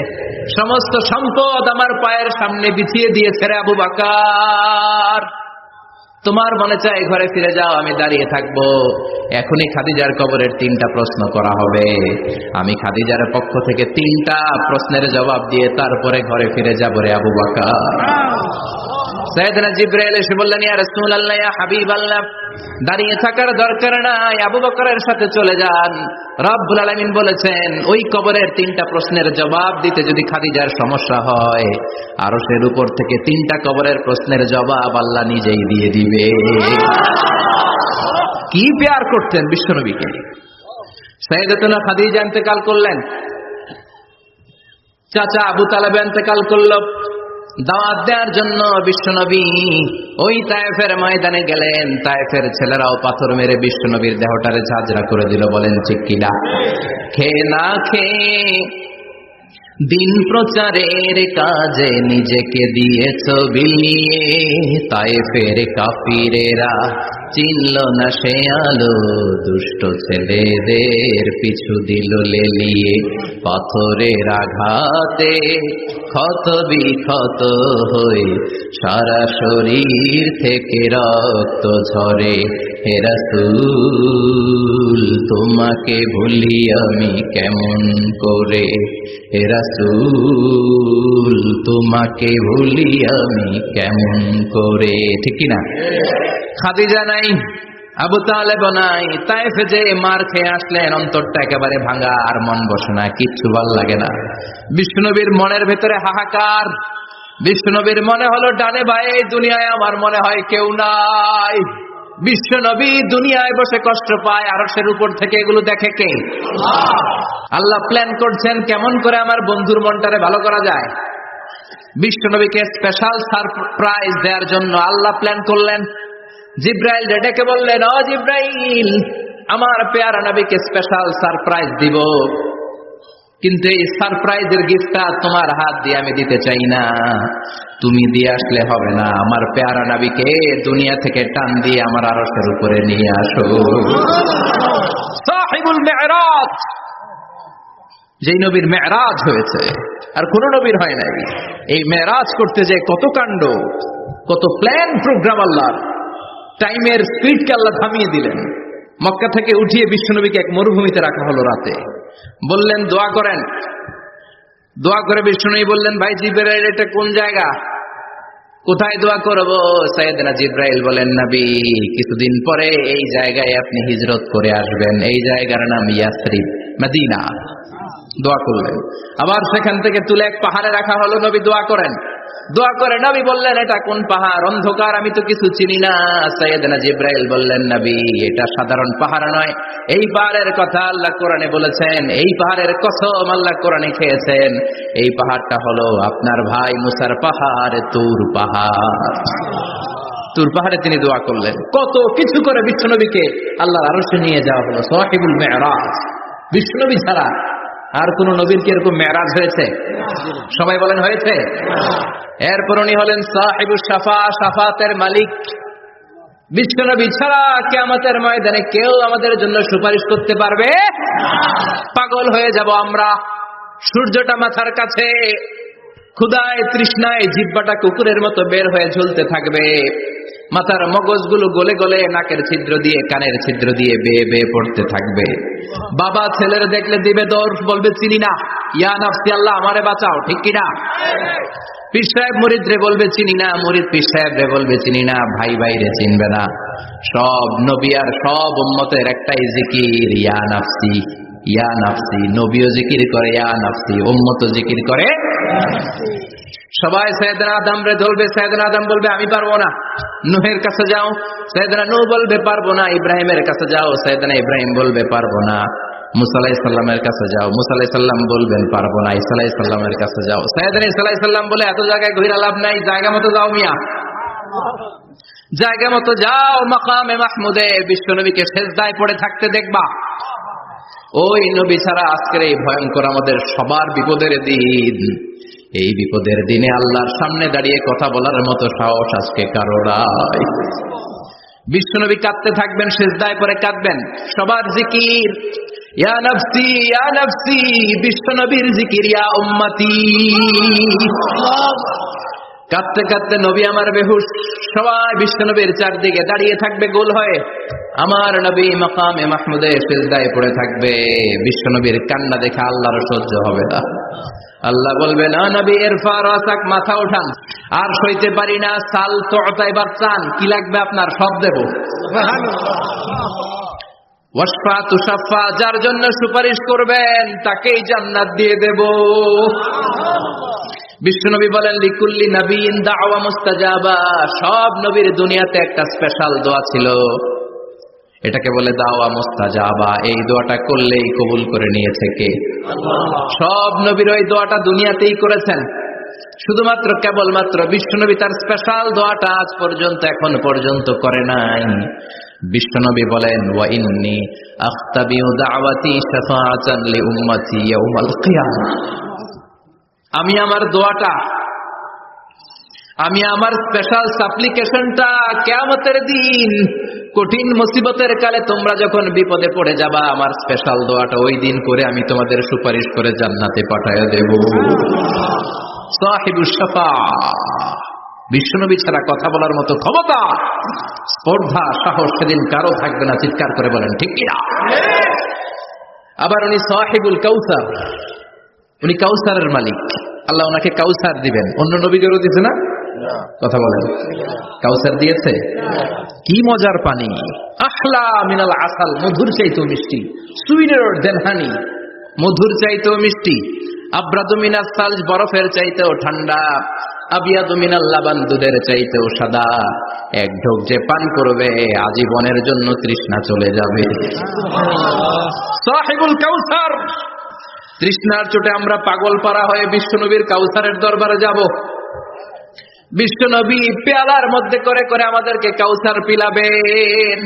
সমস্ত সম্পদ আমার পায়ের সামনে বিছিয়ে দিয়েছে রে আবু বকর। তোমার মনে চায় ঘরে ফিরে যাও, আমি দাঁড়িয়ে থাকবো। এখনই খাদিজার কবরের 3টা প্রশ্ন করা হবে। আমি খাদিজার পক্ষ থেকে 3টা প্রশ্নের জবাব দিয়ে তারপরে ঘরে ফিরে যাবো রে আবু বকর। সাইয়েদনা জিবরাইল এসে বললেন, ইয়া রাসূলুল্লাহ, ইয়া হাবিবাল্লাহ, দাঁড়িয়ে থাকার দরকার নাই, আবু বকরের সাথে চলে যান। রব্বুল আলামিন বলেছেন, ওই কবরের 3টা প্রশ্নের জবাব দিতে যদি খাদিজার সমস্যা হয়, আরশের উপর থেকে 3টা কবরের প্রশ্নের জবাব আল্লাহ নিজেই দিয়ে দিবে। কি প্যার করতেন বিশ্বনবীকে। সাইয়েদাতুনা খাদিজা ইন্তেকাল করলেন, চাচা আবু তালেব ইন্তেকাল করল। দাওয়াত দেওয়ার জন্য বিশ্বনবী ওই তায়েফের ময়দানে গেলেন। তায়েফের ছেলেরাও পাথর মেরে বিশ্বনবীর দেহটারে ঝাঁঝরা করে দিল। বলেন ঠিক কিনা? খেয়ে না খেয়ে দিন প্রচারের কাজে নিজেকে দিয়েছ বিলিয়ে, তায়েফের কাফিরেরা চিনল না সে আলো, দুষ্ট ছেলেদের পিছু দিল লেলিয়ে। পাথরের আঘাতে ক্ষত বিক্ষত হয়ে সারা শরীর থেকে রক্ত ঝরে। হে রাসূল, তোমাকে ভুলি আমি কেমন করে? হে রাসূল, তোমাকে ভুলি আমি কেমন করে? ঠিক কিনা? খাদিজা নাই, আবু তালেব নাই, তায়েফে যে মার খেয়ে আসলেন, অন্তরটা একেবারে ভাঙা, আর মন বসে না, কিচ্ছু ভাল লাগে না। বিশ্বনবীর মনের ভেতরে হাহাকার। বিশ্বনবীর মনে হলো, ডানে বায়ে দুনিয়ায় আমার মনে হয় কেউ নাই। বিশ্বনবী দুনিয়ায় বসে কষ্ট পায়, আরশের উপর থেকে এগুলো দেখে কে? আল্লাহ প্ল্যান করছেন কেমন করে আমার বন্ধুর মনটারে ভালো করা যায়। বিশ্বনবীকে স্পেশাল সারপ্রাইজ দেওয়ার জন্য আল্লাহ প্ল্যান করলেন। জিব্রাইল ডেকে বললেন, ও জিব্রাইল, আমার পেয়ারা নবীকে স্পেশাল সারপ্রাইজ দিব, কিন্তু এই সারপ্রাইজের গিফটটা তোমার হাত দিয়ে আমি দিতে চাই না, তুমি দিয়ে আসলে হবে না। আমার পেয়ারা নবীকে দুনিয়া থেকে টান দিয়ে আমার আরশের উপরে নিয়ে আসো। সাহিবুল মেরাজ, যেই নবীর মেরাজ হয়েছে আর কোন নবীর হয় নাই। এই মেরাজ করতে যে কত কাণ্ড, কত প্ল্যান প্রোগ্রাম আল্লাহর। টাইমের স্পিডকে আল্লাহ থামিয়ে দিলেন। মক্কা থেকে উঠিয়ে বিশ্বনবীকে এক মরুভূমিতে রাখা হলো রাতে। বললেন দোয়া করেন। দোয়া করে বিশ্বনবী বললেন, ভাই জিবরাইল, এটা কোন জায়গা, কোথায় দোয়া করব? সাইয়েদনা জিবরাইল বলেন, নবী, কিছুদিন পরে এই জায়গায় আপনি হিজরত করে আসবেন, এই জায়গার নাম ইয়াসরিব, মদিনা। দোয়া করলেন। আবার সেখান থেকে তুলে এক পাহাড়ে রাখা হলো। নবী দোয়া করেন। দোয়া করে নবী বললেন, এটা কোন পাহাড়? অন্ধকার, আমি তো কিছু চিনি না। সাইয়েদনা জিবরাইল বললেন, নবী, এটা সাধারণ পাহাড় নয়, এই পাহাড়ের কথা আল্লাহ কোরআনে বলেছেন, এই পাহাড়ের কসম আল্লাহ কোরআনে খেয়েছেন। এই পাহাড়টা হলো আপনার ভাই মুসার পাহাড়, তুর পাহাড়। তুর পাহাড়ে তিনি দোয়া করলেন। কত কিছু করে বিশ্বনবীকে আল্লাহর আরশে নিয়ে যাওয়া হলো। সাহিবুল মেরাজ। বিশ্বনবী ছাড়া আর কোন নবীর কি এরকম মেরাজ হয়েছে? সবাই বলেন হয়েছে। এরপর উনি হলেন সাহিবুস শাফা, শাফাতের মালিক। বিশ্বনবী ছাড়া কিয়ামতের ময়দানে কেউ আমাদের জন্য সুপারিশ করতে পারবে? পাগল হয়ে যাব আমরা। সূর্যটা মাথার কাছে, ক্ষুধায় তৃষ্ণায় জিহ্বাটা কুকুরের মতো বের হয়ে ঝুলতে থাকবে। মাথার মগজগুলো গলে গলে নাকের ছিদ্র দিয়ে, কানের ছিদ্র দিয়ে বেয়ে বেয়ে পড়তে থাকবে। বাবা ছেলের দেখলে দিবে দৌড়, বলবে চিনি না, ইয়া নাফসি, আল্লাহ আমারে বাঁচাও। ঠিক কিনা? পীর সাহেব মুরিদ রে বলবে চিনি না, মুরিদ পীর সাহেব রে বলবে চিনি না, ভাই ভাইরে চিনবে না। সব নবী আর সব উম্মতের একটাই জিকির, ইয়া নাফসি, ইয়া নাফসি। নবীও জিকির করে ইয়া নাফসি, উম্মতও জিকির করে। সবাই সাইয়েদনা আদম রে ধরবে, সাইয়েদনা আদম বলবে আমি পারবো না। নূহের কাছে যাও, সাইয়েদনা নূহ বলবে পারবো না। ইব্রাহিমের কাছে যাও, সাইয়েদনা ইব্রাহিম বলবে পারবো না। মুসা আলাইহিস সালামের কাছে যাও, মুসা আলাইহিস সালাম বলবেন পারবো না। ঈসা আলাইহিস সালামের কাছে যাও, সাইয়েদনা ঈসা আলাইহিস সালাম বলে এত জায়গায় ঘুরে লাভ নাই, জায়গা মতো যাও মিয়া, জায়গা মতো যাও। মাকামে মাহমুদে বিশ্বনবীকে সিজদায় পড়ে থাকতে দেখবা। ওই নবী ছাড়া আজকের এই ভয়ঙ্কর আমাদের সবার বিপদের দিন। এই বিপদের দিনে আল্লাহর সামনে দাঁড়িয়ে কথা বলার মতো সাহস আজকে কারো নাই। বিশ্বনবী কাঁদতে থাকবেন, সিজদায় পড়ে কাঁদবেন। সবার জিকির ইয়া নাফসি, ইয়া নাফসি। বিশ্বনবীর জিকির ইয়া উম্মতি। কাঁদতে কাঁদতে নবী আমার বেহুশ, সবাই বিশ্বনবীর চারদিকে দাঁড়িয়ে থাকবে গোল হয়ে, আমার নবী মাকামে মাহমুদে সিজদায় পড়ে থাকবে। বিশ্বনবীর কান্না দেখে আল্লাহর সহ্য হবে না। আল্লাহ বলবে, না নবী ইরফা রাসাক, মাথা ওঠান, আর সইতে পারি না, সাল তুতা, এবার চান, কি লাগবে আপনার সব দেব। ওয়াশফা তুশাফা, যার জন্য সুপারিশ করবেন তাকেই জান্নাত দিয়ে দেব। বিশ্বনবী বলেন, লিকুল্লি নবীন দাওয়া মুস্তাজাবা, সব নবীর দুনিয়াতে একটা স্পেশাল দোয়া ছিল, এটাকে বলে দাওয়া মুস্তাজাবা। এই দোয়াটা করলেই কবুল করে নিয়েছে কে? সব নবীর ওই দোয়াটা দুনিয়াতেই করেছেন, শুধুমাত্র কেবলমাত্র বিশ্বনবী তার স্পেশাল দোয়াটা আজ পর্যন্ত এখন পর্যন্ত করে নাই। বিশ্বনবী বলেন, ওয়া ইন্নী আখতাবিউ দাওয়াতি শাফাআতান লি উম্মতি ইয়াউমাল কিয়ামাহ, আমি আমার দোয়াটা, আমি আমার স্পেশাল সাপ্লিকেশনটা কিয়ামতের দিন কঠিন মুসিবতের কালে তোমরা যখন বিপদে পড়ে যাবা, আমার স্পেশাল দোয়াটা ওই দিন করে আমি তোমাদের সুপারিশ করে জান্নাতে পাঠায়া দেব। সাহিবুশ শাফাআহ, বিশ্বনবী ছাড়া কথা বলার মতো ক্ষমতা, স্পর্ধা, সাহস সেদিন কারো থাকবে না। চিৎকার করে বলেন ঠিক কিনা? আবার উনি সাহিবুল কাউসার, উনি কাউসারের মালিক, আল্লাহ ওনাকে কাউসার দিবেন। অন্য নবীদেরও দিয়েছে না? কথা বলেন, কাউসার দিয়েছে। কি মজার পানি, আহলা মিনাল আসাল, মধুর চাইতেও মিষ্টি, সুইটার দেন হানি, মধুর চাইতেও মিষ্টি, আব্রাদু মিনাস সালজ, বরফের চাইতেও ঠান্ডা, আবিয়াদু মিনাল লাবান, দুধের চাইতেও সাদা। এক ঢোক যে পান করবে আজীবনের জন্য তৃষ্ণা চলে যাবে। সাহিবুল কাউসার, তৃষ্ণার চোটে আমরা পাগল পারা হয়ে বিশ্বনবীর কাউসারের দরবারে যাব। বিশ্বনবী পেয়ালার মধ্যে করে করে আমাদেরকে কাউসার পিলাবেন।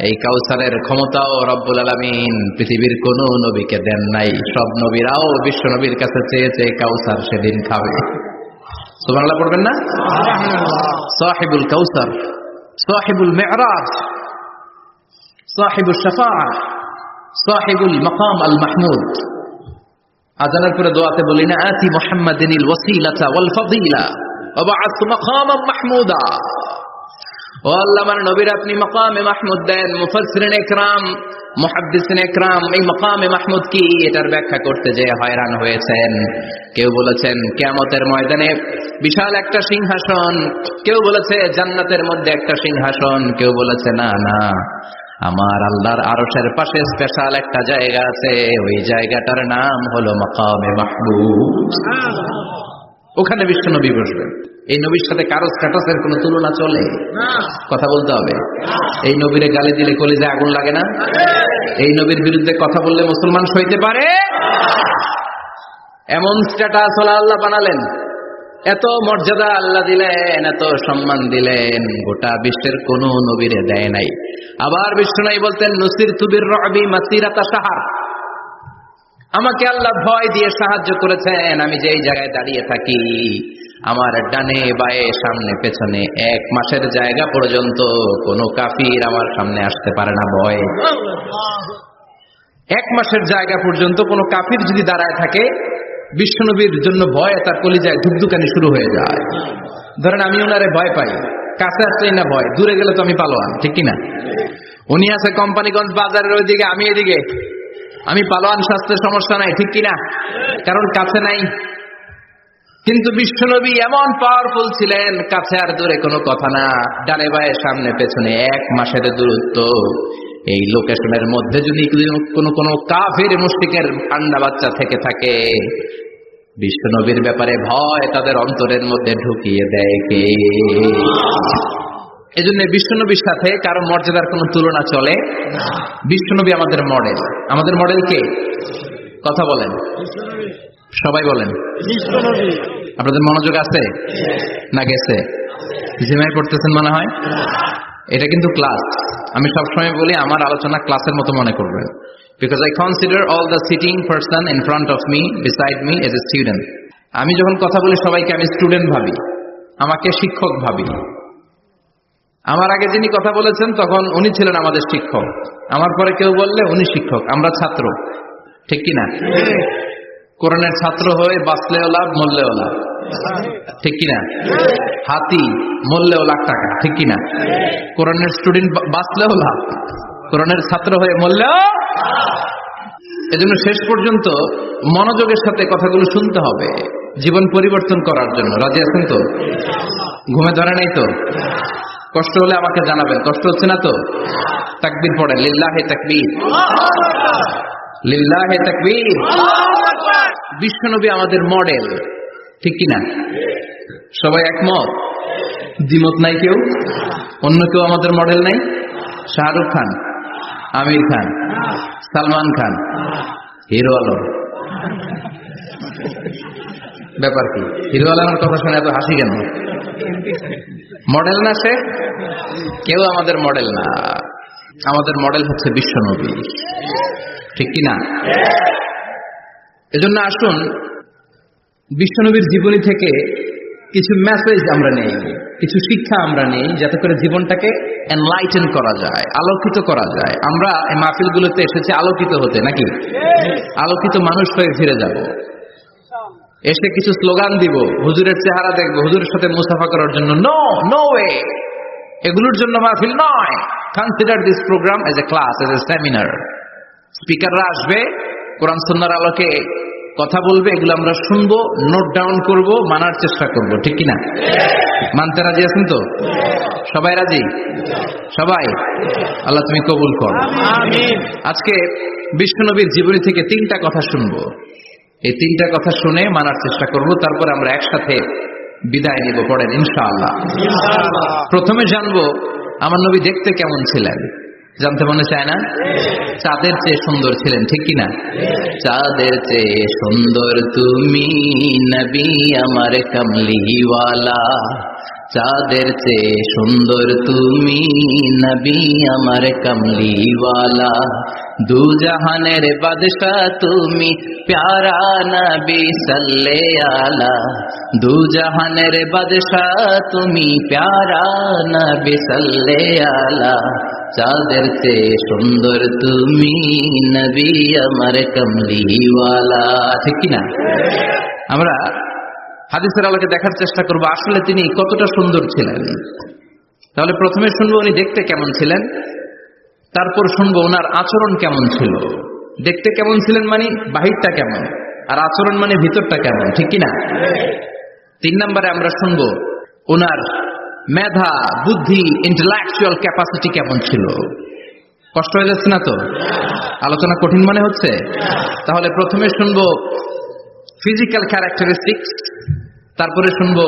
এই কাউসারের ক্ষমতাও রব্বুল আলামিন পৃথিবীর কোন নবীকে দেন নাই। সব নবীরাও বিশ্বনবীর কাছে চেয়েছে কাউসার সেদিন খাবে। সুবহানাল্লাহ পড়বেন না? সাহিবুল কাউসার, সাহিবুল মি'রাজ, সাহিবুশ শাফাআহ, সাহিবুল মাকাম আল মাহমুদ। আজানের পরে দোয়াতে বলি না, আতি মুহাম্মাদিনিল ওয়াসিলাতা ওয়াল ফাদিলা ওয়া বা'আথ মাকামান মাহমুদা। ও আল্লাহ, আমার নবীর আপনি মাকামে মাহমুদ দেন। মুফাসসিরিন ইকরাম, মুহাদ্দিসিন ইকরাম এই মাকামে মাহমুদ কি, এটার ব্যাখ্যা করতে যে হয়রান হয়েছেন। কেউ বলেছেন কিয়ামতের ময়দানে বিশাল একটা সিংহাসন, কেউ বলেছে জান্নাতের মধ্যে একটা সিংহাসন, কেউ বলেছে না না, আমার আল্লাহর আরশের পাশে স্পেশাল একটা জায়গা আছে, ওই জায়গাটার নাম হলো মাকামে মাহমুদ। ওখানে বিশ্বনবী বসবেন। এই নবীর সাথে কারো স্ট্যাটাসের কোনো তুলনা চলে? কথা বলতে হবে। এই নবীরে গালি দিলে কলিজায় আগুন লাগে না? এই নবীর বিরুদ্ধে কথা বললে মুসলমান সইতে পারে? এমন স্ট্যাটাস হলো আল্লাহ বানালেন, এত মর্যাদা আল্লাহ দিলেন, এত সম্মান দিলেন, গোটা বিশ্বের কোন নবীরে দেয় নাই। আবার বিষ্ণু বলতেন, নুসিরতু বির-রু'বি মাসিরাতা শাহর, আমাকে আল্লাহ ভয় দিয়ে সাহায্য করেছেন। আমি যেই জায়গায় দাঁড়িয়ে থাকি, আমার ডানে বায়ে সামনে পেছনে 1 মাসের জায়গা পর্যন্ত কোনো কাফির আমার সামনে আসতে পারে না ভয়। 1 মাসের জায়গা পর্যন্ত কোনো কাফির যদি দাঁড়ায় থাকে, বিশ্বনবীর জন্য ভয় তার কলিজায় ধুকধুকানি শুরু হয়ে যায়। ধরেন আমি ওনারে ভয় পাই, কাছে আসলেই না ভয়, দূরে গেলে তো আমি পালোয়ান, ঠিক কিনা? উনি আছে কোম্পানিগঞ্জ বাজারের ওইদিকে, আমি এদিকে, আমি পালোয়ান, স্বাস্থ্যের সমস্যা নাই, ঠিক কিনা? কারণ কাছে নাই। কিন্তু বিশ্বনবী এমন পাওয়ারফুল ছিলেন, কাছে আর দূরে কোনো কথা না, ডানে বায়ে সামনে পেছনে 1 মাসের দূরত্ব। এই লোকেশনের মধ্যে যদি কোনো কাফির মুশরিকের ঠান্ডা বাচ্চা থেকে থাকে, বিশ্বনবীর ব্যাপারে ভয় তাদের অন্তরের মধ্যে ঢুকিয়ে দেয় কে? এজন্য বিশ্বনবীর সাথে কারো মর্যাদার কোনো তুলনা চলে? বিশ্বনবী আমাদের মডেল। আমাদের মডেল কে? কথা বলেন, সবাই বলেন। আপনাদের মনোযোগ আছে না গেছে? জিমাই পড়তেছেন মনে হয়। এটা কিন্তু ক্লাস। আমি সবসময় বলি আমার আলোচনা ক্লাসের মতো মনে করবেন, because I consider all the sitting person in front of me, beside me as a student. আমি যখন কথা বলি সবাইকে আমি স্টুডেন্ট ভাবি, আমাকে শিক্ষক ভাবি। আমার আগে যিনি কথা বলেছেন তখন উনি ছিলেন আমাদের শিক্ষক, আমার পরে কেউ বললে উনি শিক্ষক, আমরা ছাত্র, ঠিক কিনা? কোরআনের ছাত্র হয়ে বাঁচলেও লাভ, মরলেও লাভ। ঠিক কিনা? হাতি মরলেও লাখ টাকা, ঠিক কিনা? কোরআনের স্টুডেন্ট বাঁচলেও লাভ, কোরআনের ছাত্র হয়ে মরলেও। এজন্য শেষ পর্যন্ত মনোযোগের সাথে কথাগুলো শুনতে হবে জীবন পরিবর্তন করার জন্য। রাজি আছেন তো? ঘুমে ধরে নাই তো? কষ্ট হলে আমাকে জানাবেন। কষ্ট হচ্ছে না তো? তাকবীর পড়েন, লিল্লাহে তাকবীর, লিল্লাহে তাকবীর। বিশ্বনবী আমাদের মডেল, ঠিক কিনা? সবাই একমত? দ্বিমত নাই কেউ? অন্য কেউ আমাদের মডেল নাই? শাহরুখ খান, আমির খান, সালমান খান, হিরো আলম। ব্যাপার কি? হিরো আলমের কথা শুনে এত হাসি কেন? মডেল না সে? কেউ আমাদের মডেল না। আমাদের মডেল হচ্ছে বিশ্বনবী, ঠিক কিনা? এজন্য আসুন বিশ্বনবীর জীবনী থেকে কিছু মেসেজ আমরা নেই, কিছু শিক্ষা আমরা নেই, যাতে করে জীবনটাকে এনলাইটেন করা যায়, আলোকিত করা যায়। আমরা এই মাহফিলগুলোতে এসেছি আলোকিত হতে, নাকি? আলোকিত মানুষ হয়ে ফিরে যাব। এসে কিছু স্লোগান দিব, হুজুরের চেহারা দেখবো, হুজুরের সাথে মুসাফা করার জন্য। No, no way. এগুলোর জন্য মাহফিল নয়। Consider this programme as a class, as a seminar. স্পিকাররা আসবে, কোরআন সুন্নাহর আলোকে কথা বলবে, এগুলো আমরা শুনবো, নোট ডাউন করব, মানার চেষ্টা করব, ঠিক কিনা? মানতে রাজি আছেন তো? সবাই রাজি? সবাই? আল্লাহ তুমি কবুল কর। আজকে বিশ্বনবীর জীবনী থেকে 3টা কথা শুনবো। এই 3টা কথা শুনে মানার চেষ্টা করব, তারপর আমরা একসাথে বিদায় নিব। পড়েন ইনশাআল্লাহ। প্রথমে জানবো আমার নবী দেখতে কেমন ছিলেন। জানতে মনে চায় না? চাঁদের চেয়ে সুন্দর ছিলেন, ঠিক কিনা? চাঁদের চেয়ে সুন্দর তুমি নবী আমার কামলিওয়ালা, চাঁদের চেয়ে সুন্দর তুমি নবী আমার কামলিওয়ালা, দু জাহানের বাদশা তুমি প্যারা নবী সাল্লে আলা, দু জাহানের বাদশা তুমি প্যারা নবী সাল্লে আলা, চাঁদের চেয়ে সুন্দর তুমি নবী আমার কামলিওয়ালা, ঠিক কিনা? আমরা হাদিসের আলোকে দেখার চেষ্টা করব আসলে তিনি কতটা সুন্দর ছিলেন। তাহলে প্রথমে শুনবো উনি দেখতে কেমন ছিলেন, তারপর শুনবো ওনার আচরণ কেমন ছিল। দেখতে কেমন ছিলেন মানে বাহিরটা কেমন, আর আচরণ মানে ভিতরটা কেমন, ঠিক কিনা? 3 নম্বরে আমরা শুনবো ওনার মেধা, বুদ্ধি, ইন্টেলেকচুয়াল ক্যাপাসিটি কেমন ছিল। কষ্ট হয়ে যাচ্ছে না তো? আলোচনা কঠিন মনে হচ্ছে? তাহলে প্রথমে শুনবো ফিজিক্যাল ক্যারেক্টারিস্টিক্স, তারপরে শুনবো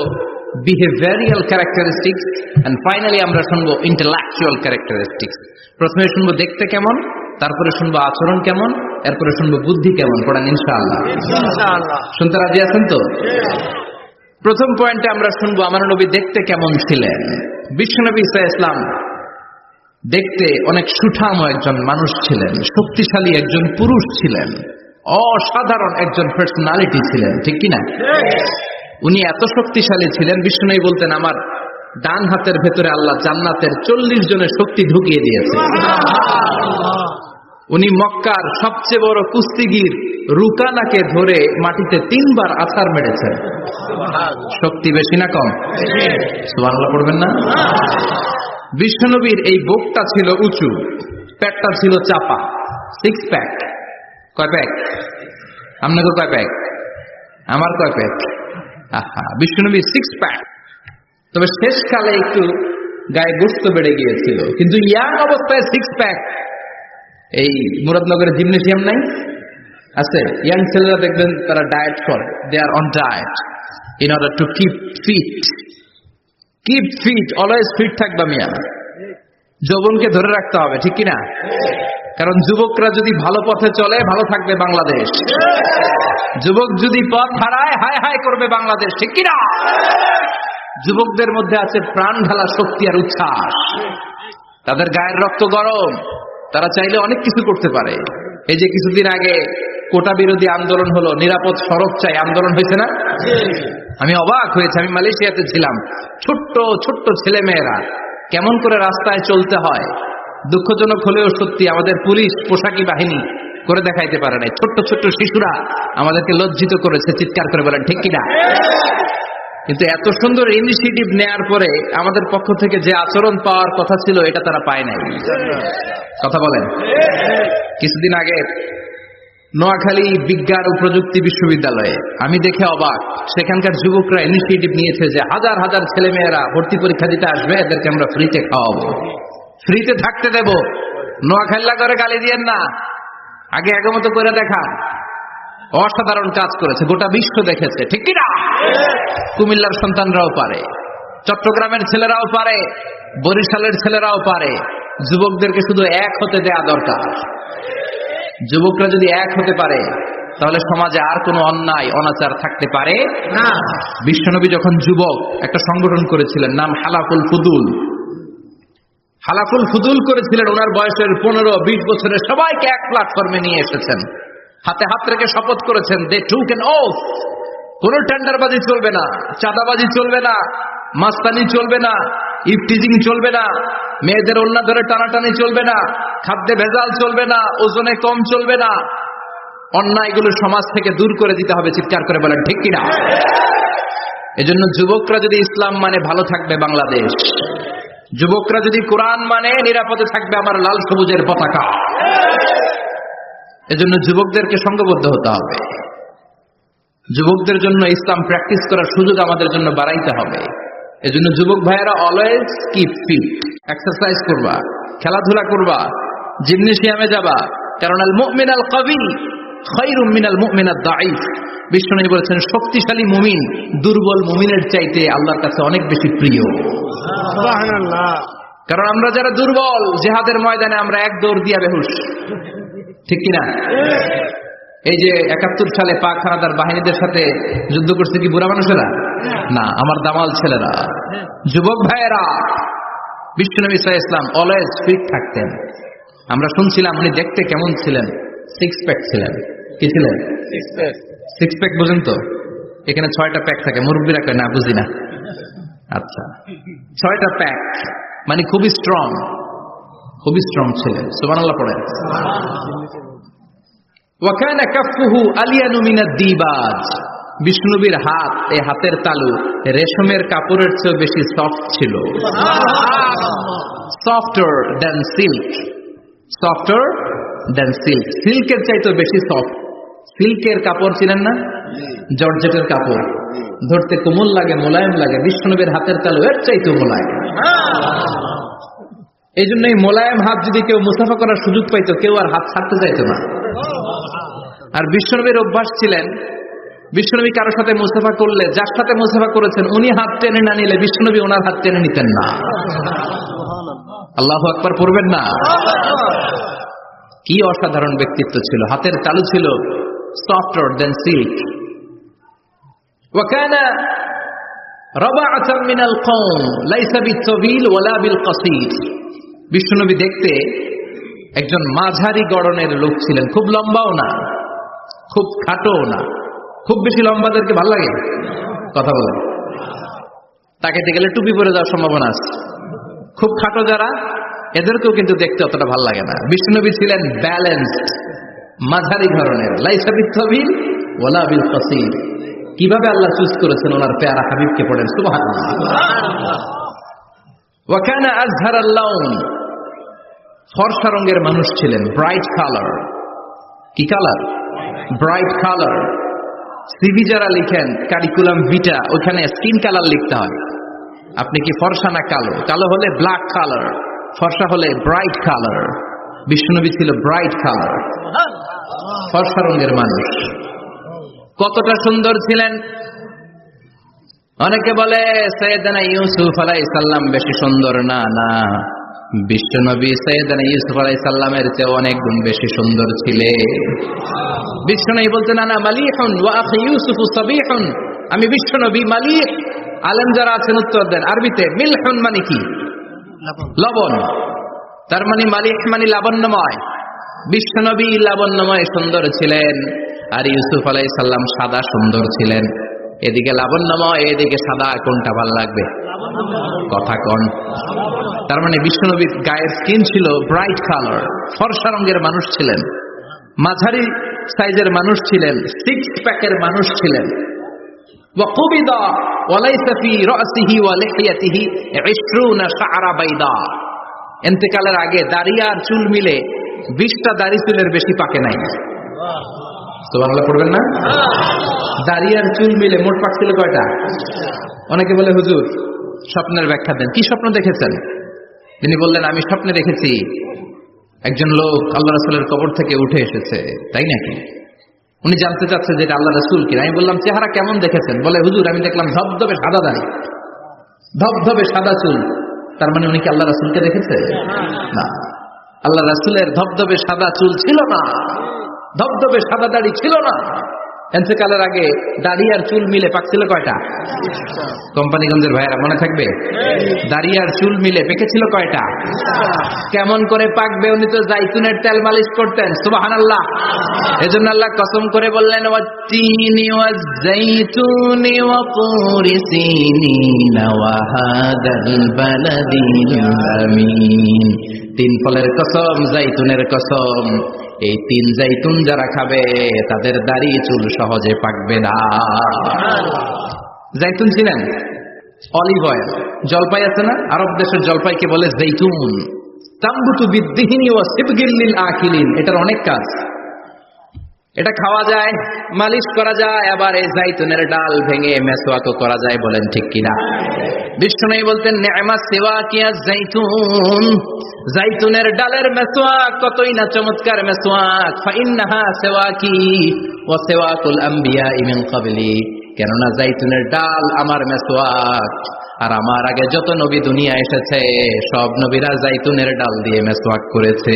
বিহেভিয়ারিয়াল ক্যারেক্টারিস্টিক্স, এন্ড ফাইনালি আমরা শুনবো ইন্টেলেকচুয়াল ক্যারেক্টারিস্টিক্স। প্রথমে শুনবো দেখতে কেমন, তারপরে শুনবো আচরণ কেমন, এরপরে শুনবো বুদ্ধি কেমন। পড়েন ইনশাআল্লাহ। শুনতে রাজি আছেন তো? প্রথম পয়েন্টে আমরা শুনবো আমার নবী দেখতে কেমন ছিলেন। বিশ্বনবী সাল্লাল্লাহু আলাইহি ওয়াসাল্লাম দেখতে অনেক সুঠাম একজন মানুষ ছিলেন, শক্তিশালী একজন পুরুষ ছিলেন, অসাধারণ একজন পার্সোনালিটি ছিলেন, ঠিক কিনা? উনি এত শক্তিশালী ছিলেন, বিশ্বনবী বলতেন আমার ডান হাতের ভেতরে আল্লাহ জান্নাতের 40 জনের শক্তি ঢুকিয়ে দিয়েছে। উনি মক্কার সবচেয়ে বড় কুস্তিগির রুকানাকে ধরে মাটিতে 3 বার আছাড় মেরেছেন। শক্তি বেশি না কম? সুবহানাল্লাহ পড়বেন না? বিশ্বনবীর এই বুকটা ছিল উঁচু, পেটটা ছিল চাপা, 6 প্যাক। কয় প্যাক? আপনাকে কয় প্যাক? আমার কয় প্যাক? বিশ্বনবীর 6 প্যাক। তবে শেষকালে একটু গায়ে গোস্ত বেড়ে গিয়েছিল, কিন্তু ইয়াং অবস্থায় 6 প্যাক। এই মুরাদনগরে জিমনেশিয়াম নাই? আছে। ইয়াং ছেলেরা দেখবেন তারা ডায়েট করে, they are on diet in order to keep fit. Keep fit, always fit থাকবা মিয়া। যৌবনকে ধরে রাখতে হবে, ঠিক কিনা? কারণ যুবকরা যদি ভালো পথে চলে ভালো থাকবে বাংলাদেশ, যুবক যদি পথ হারায় হায় হায় করবে বাংলাদেশ, ঠিক কিনা? যুবকদের মধ্যে আছে প্রাণ ঢালা শক্তি আর উচ্ছ্বাস, তাদের গায়ের রক্ত গরম, তারা চাইলে অনেক কিছু করতে পারে। এই যে কিছুদিন আগে কোটা বিরোধী আন্দোলন হলো, নিরাপদ সড়ক চাই আন্দোলন হয়েছে না? আমি অবাক হয়েছে, আমি মালয়েশিয়াতে ছিলাম, ছোট্ট ছোট্ট ছেলে মেয়েরা কেমন করে রাস্তায় চলতে হয় দুঃখজনক হলেও সত্যি, আমাদের পুলিশ পোশাকি বাহিনী করে দেখাইতে পারে নাই। ছোট্ট ছোট্ট শিশুরা আমাদেরকে লজ্জিত করেছে, চিৎকার করে বলেন ঠিক কিনা? কিন্তু এত সুন্দর ইনিশিয়েটিভ নেয়ার পরে আমাদের পক্ষ থেকে যে আচরণ পাওয়ার কথা ছিল এটা তারা পায় নাই। কথা বলেন। কিছুদিন আগে নোয়াখালী বিজ্ঞান ও প্রযুক্তি বিশ্ববিদ্যালয়ে আমি দেখে অবাক, সেখানকার যুবকরা ইনিশিয়েটিভ নিয়েছে যে হাজার হাজার ছেলেমেয়েরা ভর্তি পরীক্ষা দিতে আসবে, এদেরকে আমরা ফ্রিতে খাওয়াবো, ফ্রিতে থাকতে দেব। নোয়াখালী করে গালি দিয়েন না, আগে একমত করে দেখা। অসাধারণ কাজ করেছে, গোটা বিশ্ব দেখেছে, ঠিক কিনা? কুমিল্লার সন্তানরাও পারে, চট্টগ্রামের ছেলেরাও পারে, বরিশালের ছেলেরাও পারে। যুবকদেরকে শুধু এক হতে দেয়া দরকার। যুবকরা যদি এক হতে পারে তাহলে সমাজে আর কোনো অন্যায় অনাচার থাকতে পারে না। বিশ্বনবী যখন যুবক একটা সংগঠন করেছিলেন, নাম হালাফুল ফুদুল। হালাফুল ফুদুল করেছিলেন, ওনার বয়সের 15-20 বছরের সবাইকে এক প্ল্যাটফর্মে নিয়ে এসেছেন, হাতে হাত রেখে শপথ করেছেন, দে টুক অ্যান ওথ, কোনো টেন্ডারবাজি চলবে না, চাঁদাবাজি চলবে না, মাস্তানি চলবে না, ইফটিজিং চলবে না, মেয়েদের ওড়না ধরে টানাটানি চলবে না, খাদ্যে ভেজাল চলবে না, ওজনে কম চলবে না, অন্যায়গুলো সমাজ থেকে দূর করে দিতে হবে। চিৎকার করে বলেন ঠিক কিনা? এজন্য যুবকরা যদি ইসলাম মানে ভালো থাকবে বাংলাদেশ, যুবকরা যদি কোরআন মানে নিরাপদে থাকবে আমার লাল সবুজের পতাকা। এজন্য যুবকদেরকে সংঘবদ্ধ হতে হবে, যুবকদের জন্য ইসলাম প্র্যাকটিস করার সুযোগ আমাদের জন্য বাড়াইতে হবে। এজন্য যুবক ভাইয়েরা অলওয়েজ কিপ ফিট, এক্সারসাইজ করবা, খেলাধুলা করবা, জিমনেশিয়ামে যাবা, কারণ আল মুমিন আল কবি খায়রুম মিনাল মুমিন আদ দাঈফ। বিশ্বনবী বলেছেন শক্তিশালী মুমিন দুর্বল মুমিনের চাইতে আল্লাহর কাছে অনেক বেশি প্রিয়। সুবহানাল্লাহ। কারণ আমরা যারা দুর্বল, জিহাদের ময়দানে আমরা এক দৌড় দিয়া বেহুশ, ঠিক কিনা? এই যে 71 সালে পাক হানাদার বাহিনীদের সাথে যুদ্ধ করছে কি বুড়া মানুষেরা? না, আমার দামাল ছেলেরা, যুবক ভাইয়েরা। বিশ্বনবী সাল্লাল্লাহু আলাইহি ওয়াসাল্লাম অলওয়েজ ফিট থাকতেন। আমরা শুনছিলাম উনি দেখতে কেমন ছিলেন? 6 প্যাক ছিলেন। কি ছিলেন? 6 প্যাক। বুঝেন তো? এখানে 6টা প্যাক থাকে, মুরব্বীরা কয় না বুঝি না। আচ্ছা, 6টা প্যাক মানে খুবই স্ট্রং, খুবই স্ট্রং ছিলেন। সুবহানাল্লাহ পড়েন। ওয়াকানা কাফুহু আলিয়ানু মিনাদ দিবাজ। বিষ্ণুবীর হাত, এই হাতের তালু রেশমের কাপড়ের চেয়ে বেশি সফট ছিল। Softer than silk, softer than silk, সিল্কের চাইতে বেশি সফট। সিল্কের কাপড় ছিলেন না, জর্জেটের কাপড়, ধরতে কোমল লাগে, মোলায়েম লাগে। বিষ্ণুবীর হাতের তালু এর চাইতে মোলায়েম। এই জন্য এই মোলায়েম হাত যদি কেউ মুসাফা করার সুযোগ পাইতো, কেউ আর হাত ছাড়তে চাইতো না। আর বিশ্বনবীর অভ্যাস ছিলেন, বিশ্বনবী কারোর সাথে মুসাফা করলে, যার সাথে মুসাফা করেছেন উনি হাত টেনে না নিলে বিশ্বনবী ওনার হাত টেনে নিতেন না। আল্লাহু আকবার পড়বেন না? কি অসাধারণ ব্যক্তিত্ব ছিল, হাতের তালু ছিল সফটার দেন সিল্ক। ওয়াকানা রাবাআতান মিনাল কওম লাইসা বিতাবিল ওয়ালা বিল কাসীর। বিশ্বনবী দেখতে একজন মাঝারি গড়নের লোক ছিলেন, খুব লম্বাও না, খুব খাটোও না। খুব বেশি লম্বাদেরকে ভালো লাগে? কথা বলেন। তাকাইতে গেলে টুপি পরে যাওয়ার সম্ভাবনা আছে। খুব খাটো যারা, এদেরকেও কিন্তু দেখতে অতটা ভালো লাগে না। বিষ্ণুনবী ছিলেন ব্যালেন্সড, মাঝারি ধরনের। লাইসা বিতাবিল ওয়ালা বিল কাসীর। কিভাবে আল্লাহ চুজ করেছেন ওনার পেয়ারা হাবিবকে, পড়েন সুবহানাল্লাহ। ওয়া কানা আযহারাল লাউন, ফর্সা রঙের মানুষ ছিলেন, ব্রাইট কালার। কি কালার? Bright colour. সিভি যারা লিখেন কারিকুলাম ভিটা, ওখানে স্কিন কালার লিখতে হয়। আপনি কি ফর্সা না কালো? কালো হলে ব্ল্যাক কালার, ফর্সা হলে ব্রাইট কালার। বিষ্ণুনবী ছিল ব্রাইট কালার, ফর্সা রঙের মানুষ। কতটা সুন্দর ছিলেন! অনেকে বলে সাইয়েদনা ইউসুফ আলাইহিস সালাম বেশি সুন্দর। না না, বিশ্বনবী সাইয়েদনা ইউসুফ আলাইহিস সালামের চেয়ে অনেক গুণ বেশি সুন্দর ছিলেন। বিশ্বনবী বলতেন আনা মালিহুন ওয়া আখি ইউসুফ সাবিহুন। আমি বিশ্বনবী মালিহ। আলেম যারা আছেন উত্তর দেন আরবিতে। মিলহুন মানে কি? লবণ। তার মানে মালিহ মানে লাবণ্যময়। বিশ্বনবী লাবণ্যময় সুন্দর ছিলেন, আর ইউসুফ আলাইহিস সালাম সাদা সুন্দর ছিলেন। এদিকে লাবণ্যময়, এদিকে সাদা, কোনটা ভালো লাগবে? কথা কোন? তার মানে বিশ্বনবীর গায়ের স্কিন ছিল ব্রাইট কালার, ফর্সা রঙের মানুষ ছিলেন, মাঝারি সাইজের মানুষ ছিলেন, 6 প্যাকের মানুষ ছিলেন। ওয়া কুবিদা ওয়ালাইসা ফি রাসিহি ওয়া লিহিয়াতিহি 20 শা'রা বাইদা। ইন্তেকালের আগে দাড়ি আর চুল মিলে 20টা দাড়ি চুলের বেশি পাকে নাই। সুবহানাল্লাহ পড়বেন না? দাড়ি আর চুল মিলে মোট পাকছিল কয়টা? অনেকে বলে হুজুর স্বপ্নের ব্যাখ্যা দেন, কি স্বপ্ন দেখেছেন? তিনি বললেন আমি স্বপ্নে দেখেছি একজন লোক আল্লাহ রাসূলের কবর থেকে উঠে এসেছে। তাই নাকি? উনি জানতে চাচ্ছে যে এটা আল্লাহ রাসূল কিনা। আমি বললাম চেহারা কেমন দেখেছেন? বলে হুজুর আমি দেখলাম ধবধবে সাদা দাড়ি, ধবধবে সাদা চুল। তার মানে উনি কি আল্লাহ রাসূলকে দেখেছে? না, আল্লাহ রাসূলের ধবধবে সাদা চুল ছিল না, ধবধবে সাদা দাড়ি ছিল না। ইন্তেকালের আগে দাড়ি আর চুল মিলে পাকছিল কয়টা? কোম্পানিগঞ্জের ভাইয়েরা মনে থাকবে? দাড়ি আর চুল মিলে পেকেছিল কয়টা? কেমন করে পাকবে? উনি তো জাইতুনের তেল মালিশ করতেন। সুবহানাল্লাহ। এজন্য আল্লাহ কসম করে বললেন ওয়াত্তিনি ওয়াজ-জাইতুনি ওয়া তুরি সিনিন ওয়া হাদাল বালাদিল আমিন। তিন ফলের কসম, জাইতুনের কসম, এই তিন জাইতুন যারা খাবে তাদের দাড়ি চুল সহজে পাকবে না। জাইতুন চিনেন? Olive oil. জলপাই আছে না? আরব দেশের জলপাইকে বলে জাইতুন। তাম্বুতু বিদ্দিহিনি ওয়া সিবগিল লিল আকিলিন। এটার অনেক কাজ। এটা খাওয়া যায়, মালিশ করা যায়, আবার এই জাইতুনের ডাল ভেঙে মেসওয়াকও করা যায়। বলেন ঠিক কিনা? বিষ্ণু বলতেন নি'মা সিওয়াকিয়া জাইতুন, জাইতুনের ডালের মেসওয়াক কতই না চমৎকার মেসওয়াক। ফাইন্নাহা সিওয়াকি ওয়া সিওয়াকুল আমবিয়া মিন ক্বাবলি। কেননা জাইতুনের ডাল আমার মেসওয়াক, আর আমার আগে যত নবী দুনিয়া এসেছে সব নবীরা জাইতুনের ডাল দিয়ে মেসওয়াক করেছে।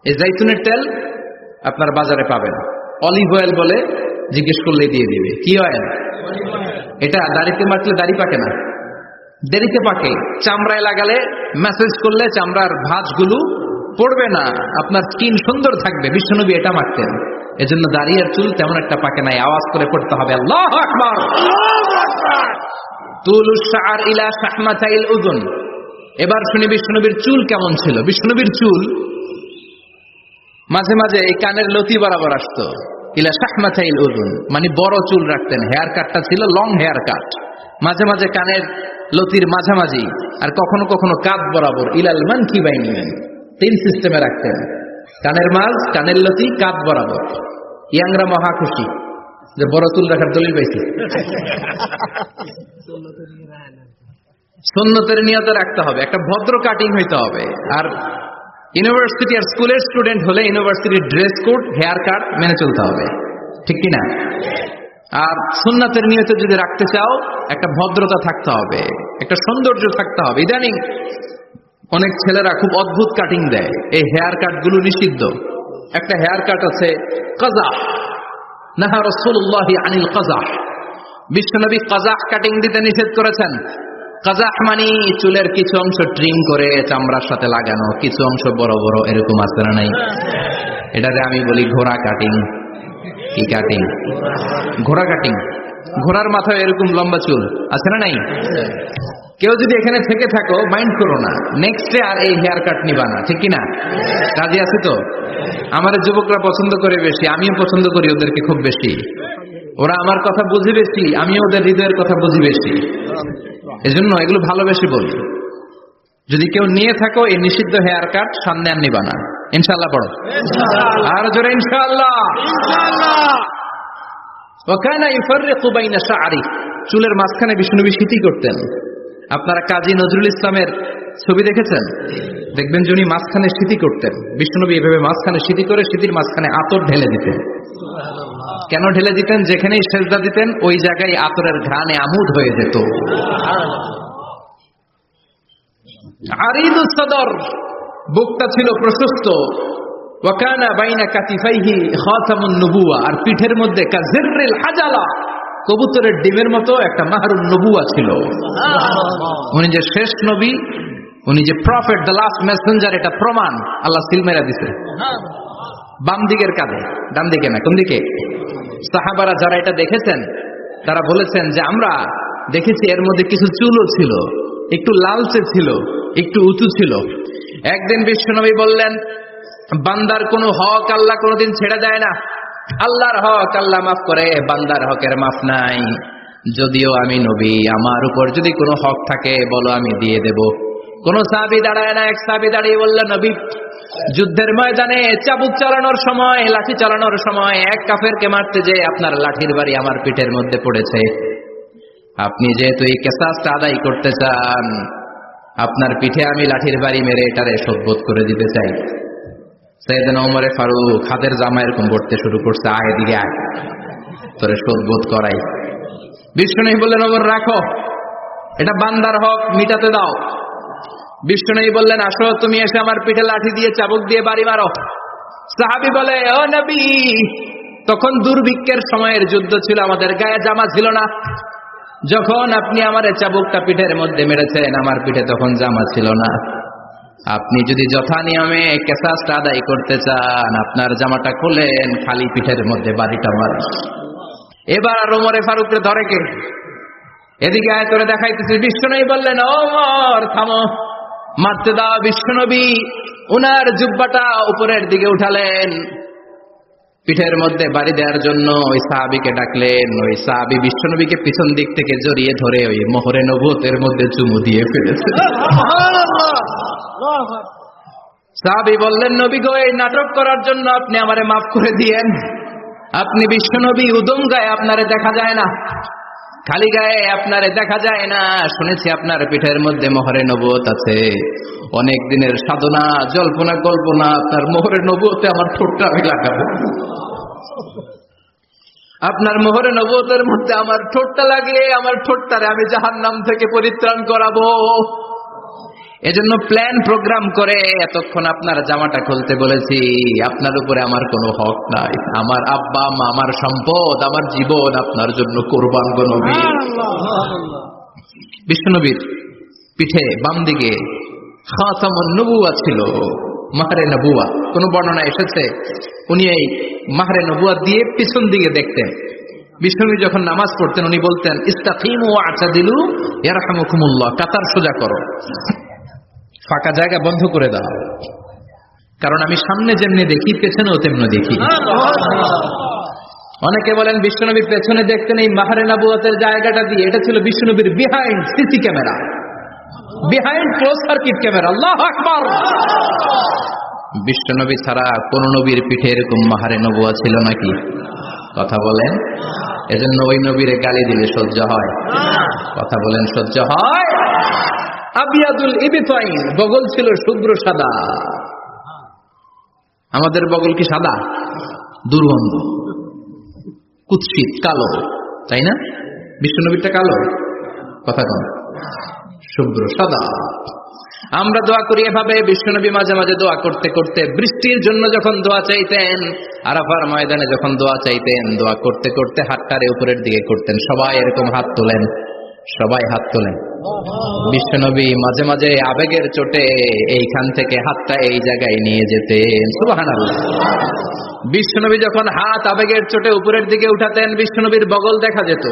এই জাইতুনের তেল আপনার বাজারে পাবেন। অলিভ অয়েল বলে জিজ্ঞেস করলে দিয়ে দিবে। কি অয়েল? এটা দাড়িতে মাখলে দাড়ি পাকে না, দেরিতে পাকে। চামড়ায় লাগালে ম্যাসেজ করলে চামড়ার ভাঁজগুলো পড়বে না, আপনার স্কিন সুন্দর থাকবে। বিশ্বনবী এটা মাখতেন। এজন্য দাড়ি আর চুল তেমন একটা পাকে নাই। আওয়াজ করে পড়তে হবে আল্লাহু আকবার। তুলুস শা'r ইলা শাহমাতাইল উযুন। এবার শুনি বিশ্বনবীর চুল কেমন ছিল। বিশ্বনবীর চুল মাঝে মাঝে এই কানের লতি বরাবর আসতো। ইলা শাহমাতাইল উযুন মানে বড় চুল রাখতেন। হেয়ার কাটটা ছিল লং হেয়ার কাট, মাঝে মাঝে কানের লতির মাঝামাঝি, আর কখনো কখনো কাঁধ বরাবর। ইলাল মানকিবাইনি, তিন সিস্টেমে রাখতেন। কানের মাঝ, কানের লতি, কাঁধ বরাবর। ইয়াংরা মহা খুশি যে বড় চুল রাখার দলিল পাইছি। সুন্নতের নিয়তে রাখতে হবে, একটা ভদ্র কাটিং হইতে হবে। আর ইউনিভার্সিটি আর স্কুলের স্টুডেন্ট হলে ইউনিভার্সিটির ড্রেস কোড, হেয়ার কাট মেনে চলতে হবে, ঠিক কিনা? আর সুন্নাতের নিয়তে যদি রাখতে চাও একটা ভদ্রতা থাকতে হবে, একটা সৌন্দর্য থাকতে হবে। ইদানিং অনেক ছেলেরা খুব অদ্ভুত কাটিং দেয়। এই হেয়ার কাট গুলো নিষিদ্ধ। একটা হেয়ার কাট আছে কাজা, নাহা রাসূলুল্লাহ আনিল কাজা। বিশ্বনবী কাজা কাটিং দিতে নিষেধ করেছেন। কাজা মানে চুলের কিছু অংশ ট্রিম করে চামড়ার সাথে লাগানো, কিছু অংশ বড় বড়, এরকম আছে না নাই? এটাতে আমি বলি ঘোড়া কাটিং। কি কাটিং? ঘোড়া কাটিং। ঘোড়ার মাথায় এরকম লম্বা চুল আছে না নাই? কেউ যদি এখানে থেকে থাকো মাইন্ড করো না, নেক্সট ডে আর এই হেয়ার কাট নিবা না, ঠিক কিনা? রাজি আছে তো? আমার যুবকরা পছন্দ করে বেশি, আমিও পছন্দ করি ওদেরকে খুব বেশি। ওরা আমার কথা বুঝে বেশি, আমিও ওদের হৃদয়ের কথা বুঝি বেশি। এজন্য এগুলো ভালোবেসে বলি। যদি কেউ নিয়ে থাকো এই নিষিদ্ধ হেয়ার কাট, সামনে আর নিবা না। ইনশাআল্লাহ পড়ো, আর জোরে ইনশাআল্লাহ। ওয়া কানা ইফাররিকু বাইনা শা'রি। চুলের মাঝখানে বিষ্ণুনবী সিটি করতেন। আপনারা কাজী নজরুল ইসলামের ছবি দেখেছেন? দেখবেন যে উনি মাঝখানে সিটি করতেন। বিষ্ণুনবী এভাবে মাঝখানে সিটি করে সিটির মাঝখানে আতর ঢেলে দিতেন। কেন ঢেলে দিতেন? যেখানেই সেজদা দিতেন ওই জায়গায় আতরের ঘ্রাণে আমোদ হয়ে যেত। আরিদুস সদর, বুকটা ছিল প্রশস্ত। ওয়া কানা বাইনা কাতিফাইহি খাতামুন নবুওয়া, আর পিঠের মধ্যে কাযিররিল হাজালা, কবুতরের ডিমের মতো একটা মাহরুন নবুওয়া ছিল। উনি যে শেষ নবী, উনি যে প্রফেট, দ্য লাস্ট মেসেঞ্জার, এটা প্রমাণ আল্লাহ সিল মেরা দিছে। বাম দিকের কাঁধে, ডান দিকে না। কোন দিকে? সাহাবারা যারা এটা দেখেছেন তারা বলেছেন যে আমরা দেখেছি এর মধ্যে কিছু চুলও ছিল, একটু লালচে ছিল, একটু উঁচু ছিল। একদিন বিশ্বনবী বললেন, বান্দার কোনো হক আল্লাহ কোনোদিন ছেড়ে দেয় না। আল্লাহর হক আল্লাহ মাফ করে, বান্দার হকের মাফ নাই। যদিও আমি নবী, আমার উপর যদি কোনো হক থাকে বলো, আমি দিয়ে দেব। কোন সাহাবী দাঁড়ায় না। এক সাহাবী দাঁড়িয়ে বললেন, নবী, যুদ্ধের ময়দানে চাবুক চালানোর সময়, লাঠি চালানোর সময় এক কাফেরকে মারতে যে আপনার লাঠির বাড়ি আমার পিঠের মধ্যে পড়েছে। আপনি যেহেতু এই কিসাসটা আদায় করতে চান, আপনার পিঠে আমি লাঠির বাড়ি মেরে এটারে শোধবোধ করে দিতে চাই। সাইয়েদনা ওমর ফারুক হাতের জামা এরকম করতে শুরু করছে, আয় এদিকে আয়, তোরে শোধবোধ করাই। বিষ্ণুনবী বললেন, ওমর রাখো, এটা বান্দার হক, মিটাতে দাও। বিষ্ণুনবী বললেন, আসো, তুমি এসে আমার পিঠে লাঠি দিয়ে চাবুক দিয়ে বাড়ি মারো। সাহাবী বলে, ও নবী, তখন দুর্ভিক্ষের সময়ের যুদ্ধ ছিল, আমাদের গায়ে জামা ছিল না। যখন আপনি আমার চাবুকটা পিঠের মধ্যে মেরেছেন, আমার পিঠে তখন জামা ছিল না। আপনি যদি যথা নিয়মে কিসাসটা আদায় করতে চান, আপনার জামাটা খুলেন, খালি পিঠের মধ্যে বাড়িটা মারেন। এবার আর ওমরে ফারুককে ধরে কে? এদিকে আয়, তোরে দেখাইতেছি। বিষ্ণুনবী বললেন, ওমর থামো, মারতে দাও। বিষ্ণুনবী উনার জুব্বাটা উপরের দিকে উঠালেন, পিঠের মধ্যে বাড়ি দেওয়ার জন্য ওই সাহাবীকে ডাকলেন। ওই সাহাবী বিষ্ণুনবীকে পিছন দিক থেকে জড়িয়ে ধরে ওই মোহরে নবুয়তের মধ্যে চুমু দিয়ে ফেলেছে। সাহাবী বললেন, নবী গো, এই নাটক করার জন্য আপনি আমারে মাফ করে দিয়েন। আপনি বিশ্বনবী, উদম গায়ে আপনারে দেখা যায় না, খালি গায়ে আপনারে দেখা যায় না। শুনেছি আপনার পিঠের মধ্যে মোহরে নবুয়ত আছে। অনেক দিনের সাধনা, জল্পনা কল্পনা, আপনার মোহরে নবুয়তে আমার ঠোঁটটা আমি লাগাবো। আপনার মোহরে নবুয়তের মধ্যে আমার ঠোঁটটা লাগিয়ে আমার ঠোঁটটারে আমি জাহান্নাম থেকে পরিত্রাণ করাবো। এজন্য প্ল্যান প্রোগ্রাম করে এতক্ষণ আপনার জামাটা খুলতে বলেছি। আপনার উপরে আমার কোনো হক নাই। আমার আব্বা মা, আমার সম্পদ, আমার জীবন আপনার জন্য কোরবান গো নবী। বিশ্বনবীর পিঠে বাম দিকে খাতামুন নবুওয়া ছিল, মাহরে নবুওয়া। কোন বর্ণনা এসেছে উনি এই মাহরে নবুওয়া দিয়ে পিছন দিকে দেখতেন। বিশ্বনবী যখন নামাজ পড়তেন উনি বলতেন, ইস্তাকিমু ওয়া আ'তাদিলু ইয়ারহামুকুমুল্লাহ, কাতার সোজা করো, ফাঁকা জায়গা বন্ধ করে দাও, কারণ আমি সামনে যেমনি দেখি পেছনেও তেমনি দেখি। অনেকে বলেন বিশ্বনবী পেছনে দেখতেন এই মাহরে নবুয়তের জায়গাটা দিয়ে। এটা ছিল বিশ্বনবীর behind CC camera, behind close circuit camera. আল্লাহু আকবার। বিশ্বনবী ছাড়া কোন নবীর পিঠে এরকম মাহরে নবুয়া ছিল নাকি? কথা বলেন। এজন্য ওই নবীরে গালি দিলে সহ্য হয়? কথা বলেন, সহ্য হয়? আবিয়াদুল ইবতাইন, বগল ছিল শুভ্র সাদা। আমাদের বগল কি সাদা? দুর্গন্ধ, কুৎসিত, কালো, তাই না? বিশ্বনবীরটা কালো? কথা কম, শুভ্র সাদা। আমরা দোয়া করি এভাবে। বিশ্বনবী মাঝে মাঝে দোয়া করতে করতে, বৃষ্টির জন্য যখন দোয়া চাইতেন, আরাফার ময়দানে যখন দোয়া চাইতেন, দোয়া করতে করতে হাতটারে উপরের দিকে করতেন। সবাই এরকম হাত তোলেন, সবাই হাত তোলেন। বিশ্বনবী মাঝে মাঝে আবেগের চোটে এইখান থেকে হাতটা এই জায়গায় নিয়ে যেতেন। সুবহানাল্লাহ। বিশ্বনবী যখন হাত আবেগের চোটে উপরের দিকে উঠাতেন, বিশ্বনবীর বগল দেখা যেত।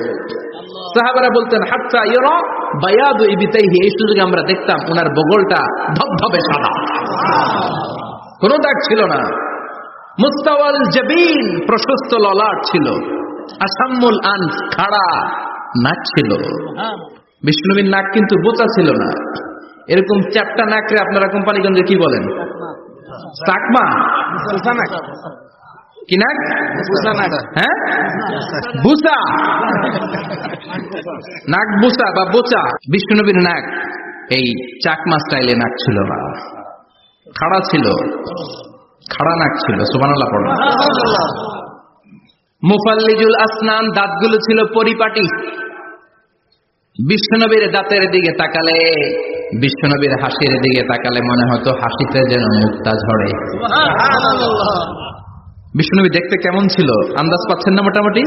সাহাবারা বলতেন, হাত্তা ইরা বায়াদু ইবতাইহি, এই সুযোগে আমরা দেখতাম ওনার বগলটা ধবধবে সাদা, কোনো দাগ ছিল না। মুস্তাওয়াল জাবিন, প্রশস্ত ললাট ছিল। আসাম্মুল আনফ, খাড়া নাক ছিল। বিষ্ণুবীর নাক কিন্তু বোচা ছিল না। এরকম চারটা নাকরে আপনারা কোম্পানিগঞ্জে কি বলেন? চাকমা? কি নাক? হ্যাঁ, বুসা। নাক বুসা বা বোচা। বিষ্ণুনবীর নাক এই চাকমা স্টাইলে নাক ছিল না, খাড়া ছিল, খাড়া নাক ছিল। সুবহানাল্লাহ পড়ো। মুফাল্লিজুল আসনান, দাঁতগুলো ছিল পরিপাটি। বিশ্বনবীর দাঁতের দিকে তাকালে, বিশ্বনবীর হাসির দিকে তাকালে মনে হতো হাসিতে যেন মুক্তা ঝরে। বিশ্বনবী দেখতে কেমন ছিল আন্দাজ পাচ্ছেন না মোটামুটি?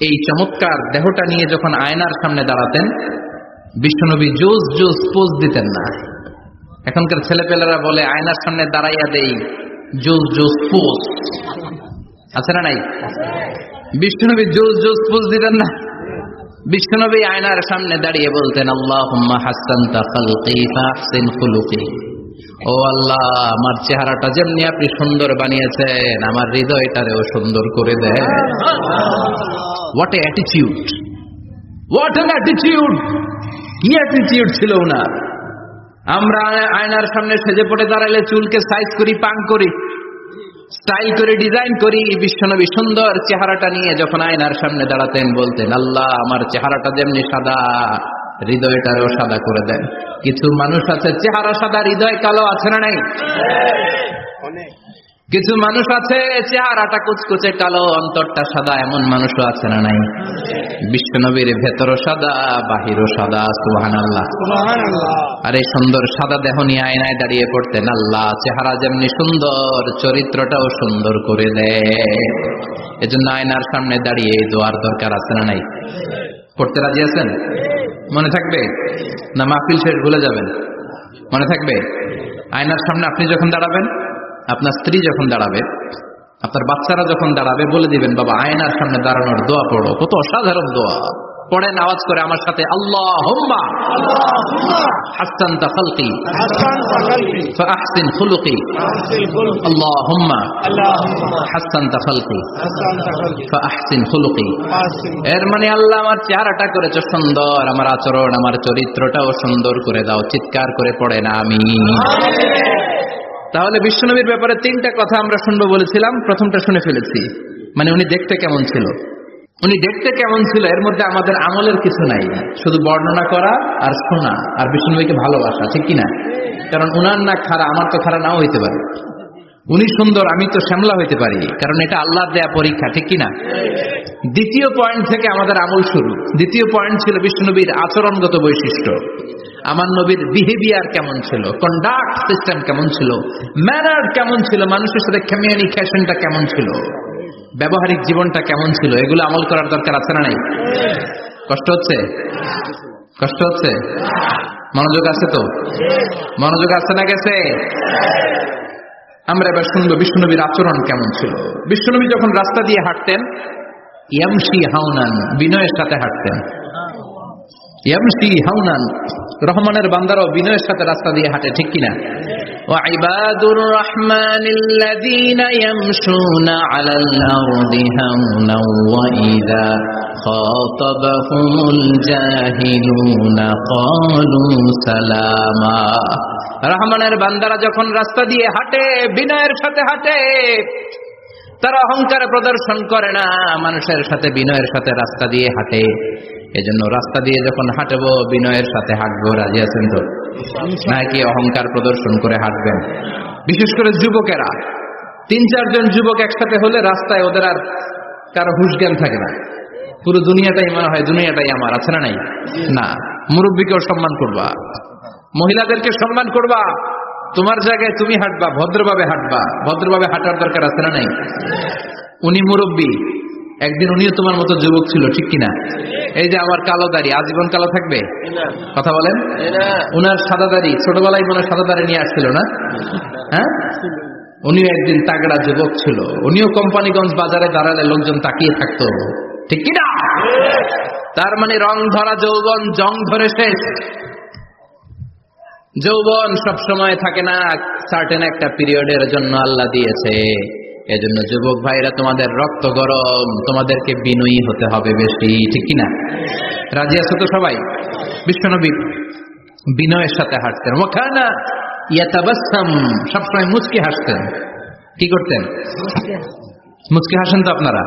এই চমৎকার দেহটা নিয়ে যখন আয়নার সামনে দাঁড়াতেন, বিশ্বনবী জোস জোস পোজ দিতেন না। এখনকার ছেলেপেলেরা বলে আয়নার সামনে দাঁড়াইয়া দেই জোস জোস পোজ, আছে না নাই? বিশ্বনবী জোস জোস পোজ দিতেন না। বিশ্বনবী আয়নার সামনে দাঁড়িয়ে বলতেন, আল্লাহুম্মা হাসানতা খালকি ফাহসিন খুলুকি। ও আল্লাহ, আমার চেহারাটা যেমনি আপনি সুন্দর বানিয়েছেন, আমার হৃদয়টারেও সুন্দর করে দেন। What a attitude! What an attitude! কি অ্যাটিটিউড ছিল ওনার! আমরা আয়নার সামনে সেজে পড়ে দাঁড়াইলে চুলকে সাইজ করি, পাং করি, স্টাইল করে ডিজাইন করি। বিশ্বনবী সুন্দর চেহারাটা নিয়ে যখন আয়নার সামনে দাঁড়াতেন বলতেন, আল্লাহ আমার চেহারাটা যেমনি সাদা, হৃদয়টারও সাদা করে দেন। কিছু মানুষ আছে চেহারা সাদা, হৃদয় কালো, আছে না নাই? কিছু মানুষ আছে চেহারাটা কুচকুচে কালো, অন্তরটা সাদা, এমন মানুষও আছে না নাই? বিশ্বনবীর ভেতরও সাদা, বাহিরও সাদা। সুবহানাল্লাহ। আর এই সুন্দর সাদা দেহ নিয়ে আয়নায় দাঁড়িয়ে পড়তেন, আল্লাহ চেহারা যেমনি সুন্দর, চরিত্রটাও সুন্দর করে দেয়। এজন্য আয়নার সামনে দাঁড়িয়ে এই দোয়ার দরকার আছে না নাই? পড়তে রাজি আছেন? মনে থাকবে না মাহফিল শেষ ভুলে যাবেন? মনে থাকবে? আয়নার সামনে আপনি যখন দাঁড়াবেন, আপনার স্ত্রী যখন দাঁড়াবে, আপনার বাচ্চারা যখন দাঁড়াবে, বলে দিবেন, বাবা আয়নার সামনে দাঁড়ানোর দোয়া পড়ো। কত অসাধারণ দোয়া! পড়েন আওয়াজ করে আমার সাথে, আল্লাহুম্মা হাসানতা খালকি ফাআহসিন খুলুকি, আল্লাহুম্মা হাসানতা খালকি ফাআহসিন খুলুকি। এর মানে আল্লাহ আমার চেহারাটা করেছো সুন্দর, আমার আচরণ, আমার চরিত্রটাও সুন্দর করে দাও। চিৎকার করে পড়েন আমিন। তাহলে বিশ্বনবীর ব্যাপারে তিনটা কথা আমরা শুনবো বলেছিলাম, প্রথমটা শুনে ফেলেছি। মানে উনি দেখতে কেমন ছিল, উনি দেখতে কেমন ছিল, এর মধ্যে আমাদের আমলের কিছু নাই, শুধু বর্ণনা করা আর শোনা আর বিশ্বনবীকে ভালোবাসা, ঠিক কিনা? কারণ উনার না খাড়া, আমার তো খাড়া নাও হইতে পারে। উনি সুন্দর, আমি তো শ্যামলা হইতে পারি, কারণ এটা আল্লাহর দেয়া পরীক্ষা, ঠিক কিনা? দ্বিতীয় পয়েন্ট থেকে আমাদের আমল শুরু। দ্বিতীয় পয়েন্ট ছিল বিশ্বনবীর আচরণগত বৈশিষ্ট্য। আমার নবীর বিহেভিয়ার কেমন ছিল, কন্ডাক্ট সিস্টেম কেমন ছিল, ম্যানার কেমন ছিল, মানুষের সাথে কমিউনিকেশনটা কেমন ছিল, ব্যবহারিক জীবনটা কেমন ছিল, এগুলো আমল করার দরকার আছে না নাই? কষ্ট হচ্ছে? কষ্ট হচ্ছে? মনোযোগ আছে তো? মনোযোগ আছে না গেছে? আমরা এবার শুনবো বিশ্বনবীর আচরণ কেমন ছিল। বিশ্বনবী যখন রাস্তা দিয়ে হাঁটতেন, ইয়ামশি হাউনান, বিনয়ের সাথে হাঁটতেন। ইয়ামশি হাউনান, রহমানের বান্দারাও বিনয়ের সাথে রাস্তা দিয়ে হাঁটে, ঠিক কিনা? ওয়া ইবাদুর রহমানিল্লাযীনা ইয়ামশুনা আলাল আরদি হাওনা ওয়া ইযা খাতাবাহুমুল জাহিলুনা ক্বালু সালামা। রহমানের বান্দারা যখন রাস্তা দিয়ে হাঁটে, বিনয়ের সাথে হাঁটে, তারা অহংকার প্রদর্শন করে না, মানুষের সাথে বিনয়ের সাথে রাস্তা দিয়ে হাঁটে। এজন্য রাস্তা দিয়ে যখন হাঁটবো, বিনয়ের সাথে হাঁটবো। রাজি আছেন তো? নাকি অহংকার প্রদর্শন করে হাঁটবেন? বিশেষ করে যুবকেরা, 3-4 জন যুবক একসাথে হলে রাস্তায় ওদের আর কারো হুঁশ জ্ঞান থাকে না, পুরো দুনিয়াটাই মনে হয় দুনিয়াটাই আমার, আছে না নাই? না, মুরব্বীকেও সম্মান করবা, মহিলাদেরকে সম্মান করবা, তোমার জায়গায় তুমি হাঁটবা, ভদ্রভাবে হাঁটবা। ভদ্রভাবে হাঁটার দরকার আছে না নাই? উনি মুরব্বী, একদিন উনিও তোমার মতো যুবক ছিল, ঠিক কিনা? এই যে আমার কালো দাড়ি, আজীবন কালো থাকবে? কথা বলেন। উনার সাদা দাড়ি, ছোটবেলায় মনে সাদা দাড়ি নিয়ে আসছিল না? হ্যাঁ, উনিও একদিন তাগড়া যুবক ছিল। উনিও কোম্পানিগঞ্জ বাজারে দাঁড়ালে লোকজন তাকিয়ে থাকতো, ঠিক কিনা? তার মানে রং ধরা যৌবন জং ধরে শেষ। যৌবন সব সময় থাকে না, সার্টেন একটা পিরিয়ডের জন্য আল্লাহ দিয়েছে। এজন্য যুবক ভাইরা, তোমাদের রক্ত গরম, তোমাদেরকে বিনয়ী হতে হবে বেশি, ঠিক কিনা? রাজি আছো তো সবাই? বিশ্বনবী বিনয়ের সাথে হাঁটতেন। ওয়াকানা ইয়াতাবাসসাম, সবসময় মুচকি হাসতেন। কি করতেন? মুচকি হাসেন তো আপনারা?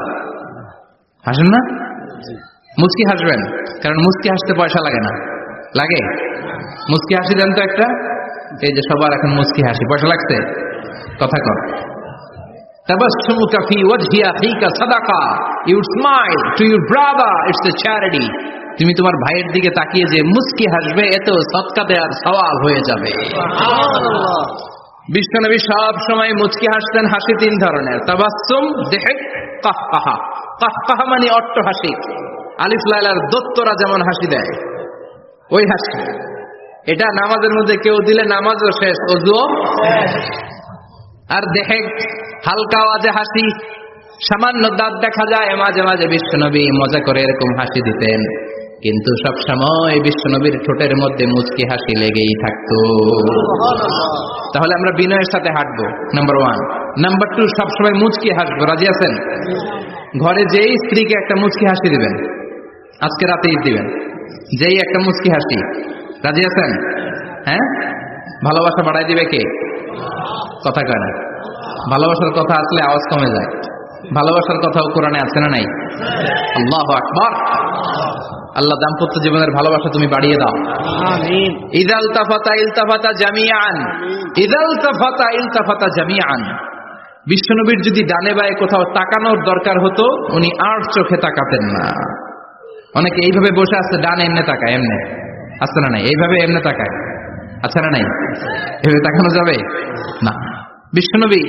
হাসেন না? মুচকি হাসবেন, কারণ মুচকি হাসতে পয়সা লাগে না। লাগে? মুচকি হাসি দেন তো একটা। এই যে সবার এখন মুচকি হাসি, পয়সা লাগছে? কথা কর। তাবাসসুমুকা ফি ওয়াজহি আখিকা সাদাকা, you smile to your brother, it's a charity. তুমি তোমার ভাইয়ের দিকে তাকিয়ে যে মুচকি হাসবে, এতে সদকা দেওয়ার সওয়াব হয়ে যাবে। সুবহানাল্লাহ। বিশ্বনবী সব সময় মুচকি হাসতেন। হাসি 3 ধরনের, তাবাসসুম, যিহক, কাহকাহা। কাহকাহা মানে অট্ট হাসি, আলিফ লাইলার দত্তরা যেমন হাসি দেয় ওই হাসি। এটা নামাজের মধ্যে কেউ দিলে নামাজও শেষ, ওযুও শেষ। আর দেখে হালকা আওয়াজে হাসি, সামান্য দাঁত দেখা যায় মাঝে মাঝে। বিশ্বনবী মজা করে এরকম হাসি দিতেন, কিন্তু সব সময় বিশ্বনবীর ঠোঁটের মধ্যে মুচকি হাসি লেগেই থাকতো। তাহলে আমরা বিনয়ের সাথে হাঁটবো, নাম্বার 1। নাম্বার 2, সবসময় মুচকি হাসবো। রাজি আছেন? ঘরে যেই স্ত্রীকে একটা মুচকি হাসি দিবেন, আজকে রাতে ঈদ দিবেন, যেই একটা মুস্কি হাসি, রাজি আছেন? হ্যাঁ, ভালোবাসা বাড়াই দিবে কে? কথা কয় না। ভালোবাসার কথা আসলে আওয়াজ কমে যায়। ভালোবাসার কথাও কোরআনে আছে না নাই? আল্লাহু আকবার। আল্লাহ দাম্পত্য জীবনের ভালোবাসা তুমি বাড়িয়ে দাও। আমিন। ইদাল তাফাতা ইলতাফাতা জামিআন, ইদাল তাফাতা ইলতাফাতা জামিআন। বিশ্বনবীর যদি ডানে বায়ে কোথাও তাকানোর দরকার হতো, উনি আর চোখে তাকাতেন না। অনেকে এইভাবে বসে আছে, ডানে এমনে তাকায়, এমনে আছে না নাই? এইভাবে এমনে তাকায়, আছে না নাই? এভাবে তাকানো যাবে না। বিশ্বনবী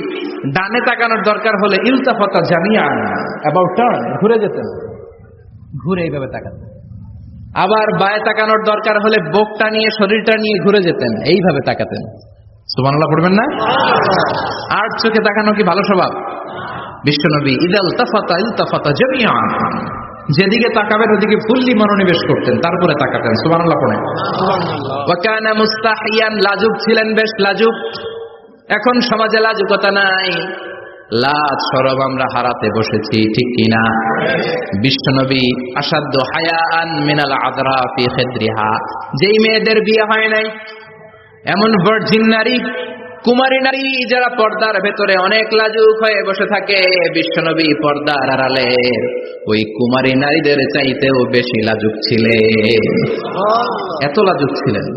ডানে তাকানোর দরকার হলে ইলতাফাতা জামিআন, অ্যাবাউট টার্ন, ঘুরে যেতেন, ঘুরে এইভাবে তাকাতেন। আবার বায়ে তাকানোর দরকার হলে বুকটা নিয়ে, শরীরটা নিয়ে ঘুরে যেতেন, এইভাবে তাকাতেন। সুবহানাল্লাহ পড়বেন না? আর চোখে তাকানো কি ভালো স্বভাব? বিশ্বনবী ইদাল তাফাতা ইলতাফাতা জামিআন, যেদিকে তাকাবেন ওদিকে ফুল্লি মনোনিবেশ করতেন, তারপরে তাকাতেন। সুবহানাল্লাহ পড়েন। ওয়া কানা মুস্তাহিয়ান, লাজুক ছিলেন, বেশ লাজুক। এখন সমাজে লাজুকতা নাই, লাজ শরম আমরা হারাতে বসেছি, ঠিক কিনা? বিশ্বনবী আসাদ্দ হায়াআন মিনাল আযরা ফি খিদরিহা, যেই মেয়েদের বিয়ে হয় নাই, এমন ভার্জিন নারী, কুমারী নারী যারা পর্দার ভেতরে অনেক লাজুক হয়ে বসে থাকে, বিশ্বনবী পর্দার আড়ালে ওই কুমারী নারীদের চাইতেও বেশি লাজুক ছিলেন। এত লাজুক ছিলেন,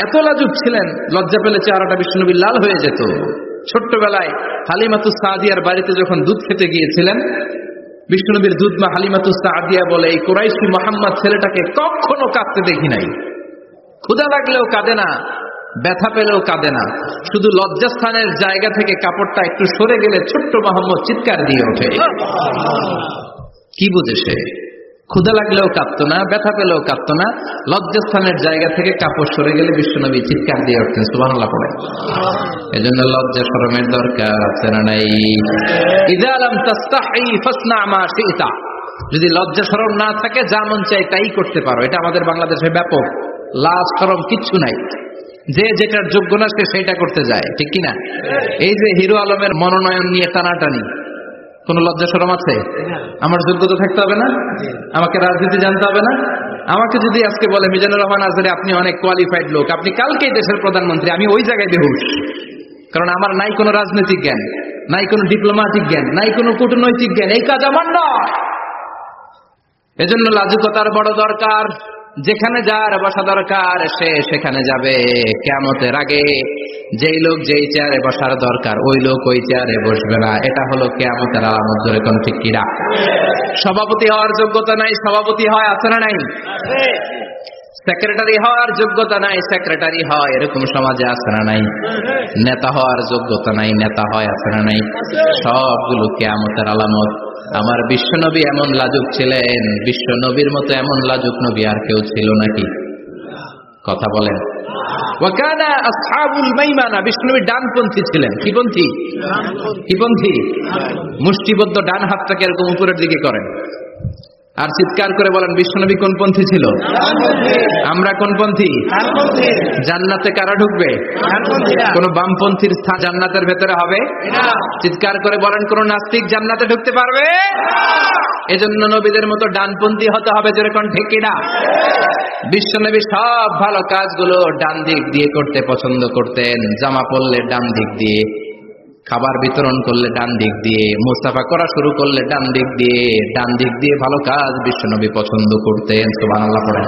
এত লাজুক ছিলেন, লজ্জা পেলে চেহারাটা বিশ্বনবী লাল হয়ে যেত। ছোট্টবেলায় হালিমাতুস সাদিয়ার বাড়িতে যখন দুধ খেতে গিয়েছিলেন, বিশ্বনবীর দুধমা হালিমাতুস সাদিয়া বলে, এই কুরাইশি মুহাম্মদ ছেলেটাকে কখনো কাঁদতে দেখি নাই। ক্ষুধা লাগলেও কাঁদে না, ব্যথা পেলেও কাঁদে না, শুধু লজ্জাস্থানের জায়গা থেকে কাপড়টা একটু সরে গেলে ছোট্ট মোহাম্মদ চিৎকার দিয়ে ওঠে। কি বুঝে সে? ক্ষুধা লাগলেও কাঁদতো না, ব্যথা পেলেও কাঁদতো না, লজ্জাস্থানের জায়গা থেকে কাপড় সরে গেলে বিশ্বনবী চিৎকার দিয়ে উঠতেন। সুবহানাল্লাহ পড়ে। এজন্য লজ্জা শরমের দরকার আছে না নাই? ইযা লাম তাস্তাহি ফাসনা মা শি'তা, যদি লজ্জা শরম না থাকে, যা মন চায় তাই করতে পারো। এটা আমাদের বাংলাদেশে ব্যাপক। লাজ শরম কিচ্ছু নাই, যে যেটার যোগ্য না সে সেটা করতে যায়, ঠিক কিনা? এই যে হিরো আলমের মনোনয়ন নিয়ে টানাটানি, কোন লজ্জা শরম আছে? আমার যোগ্যতা থাকতে হবে না? আমাকে রাজনীতি জানতে হবে না? আমাকে যদি আজকে বলে মিজানুর রহমান আজহারি আপনি অনেক কোয়ালিফাইড লোক, আপনি কালকেই দেশের প্রধানমন্ত্রী, আমি ওই জায়গায় বেহুশ, কারণ আমার নাই কোনো রাজনৈতিক জ্ঞান, নাই কোনো ডিপ্লোম্যাটিক জ্ঞান, নাই কোনো কূটনৈতিক জ্ঞান, এই কাজ আমার নয়। এজন্য লাজুকতার বড় দরকার। যেখানে যার বসা দরকার সে সেখানে যাবে। কিয়ামতের আগে যেই লোক যেই চেয়ারে বসার দরকার ওই লোক ওই চেয়ারে বসবে না। এটা হলো কিয়ামতের আলামত। ধরে কোন ঠিক কিনা? সভাপতি হওয়ার যোগ্যতা নাই, সভাপতি হয়, আছে না নাই? সেক্রেটারি হওয়ার যোগ্যতা নাই, সেক্রেটারি হয়, এরকম সমাজে আছে না নাই? নেতা হওয়ার যোগ্যতা নাই, নেতা হয়, আছে না নাই? সবগুলো কিয়ামতের আলামত। আমার বিশ্বনবী এমন লাজুক ছিলেন, বিশ্বনবীর মতো এমন লাজুক নবী আর কেউ ছিল নাকি? কথা বলেন। ওয়াকানা আসহাবুল মাইমানা, বিশ্বনবী ডানপন্থী ছিলেন। কি পন্থী? কি পন্থী? মুষ্টিবদ্ধ ডান হাতটাকে এরকম উপরের দিকে করেন আর চিৎকার করে বলেন, বিশ্বনবী কোন পন্থী ছিল? আমরা কোন পন্থী? জান্নাতে কারা ঢুকবে? কোন বামপন্থীর স্থান জান্নাতের ভেতরে হবে? চিৎকার করে বলেন, কোন নাস্তিক জান্নাতে ঢুকতে পারবে? এজন্য নবীদের মতো ডানপন্থী হতে হবে। জোরে কোন ঠিক কিনা? বিশ্বনবী সব ভালো কাজগুলো ডান দিক দিয়ে করতে পছন্দ করতেন। জামা পরলে ডান দিক দিয়ে, খাবার বিতরণ করলে ডান দিক দিয়ে, মুস্তাফা করা শুরু করলে ডান দিক দিয়ে, ডান দিক দিয়ে ভালো কাজ বিশ্বনবী পছন্দ করতেন। সুবহানাল্লাহ পড়েন।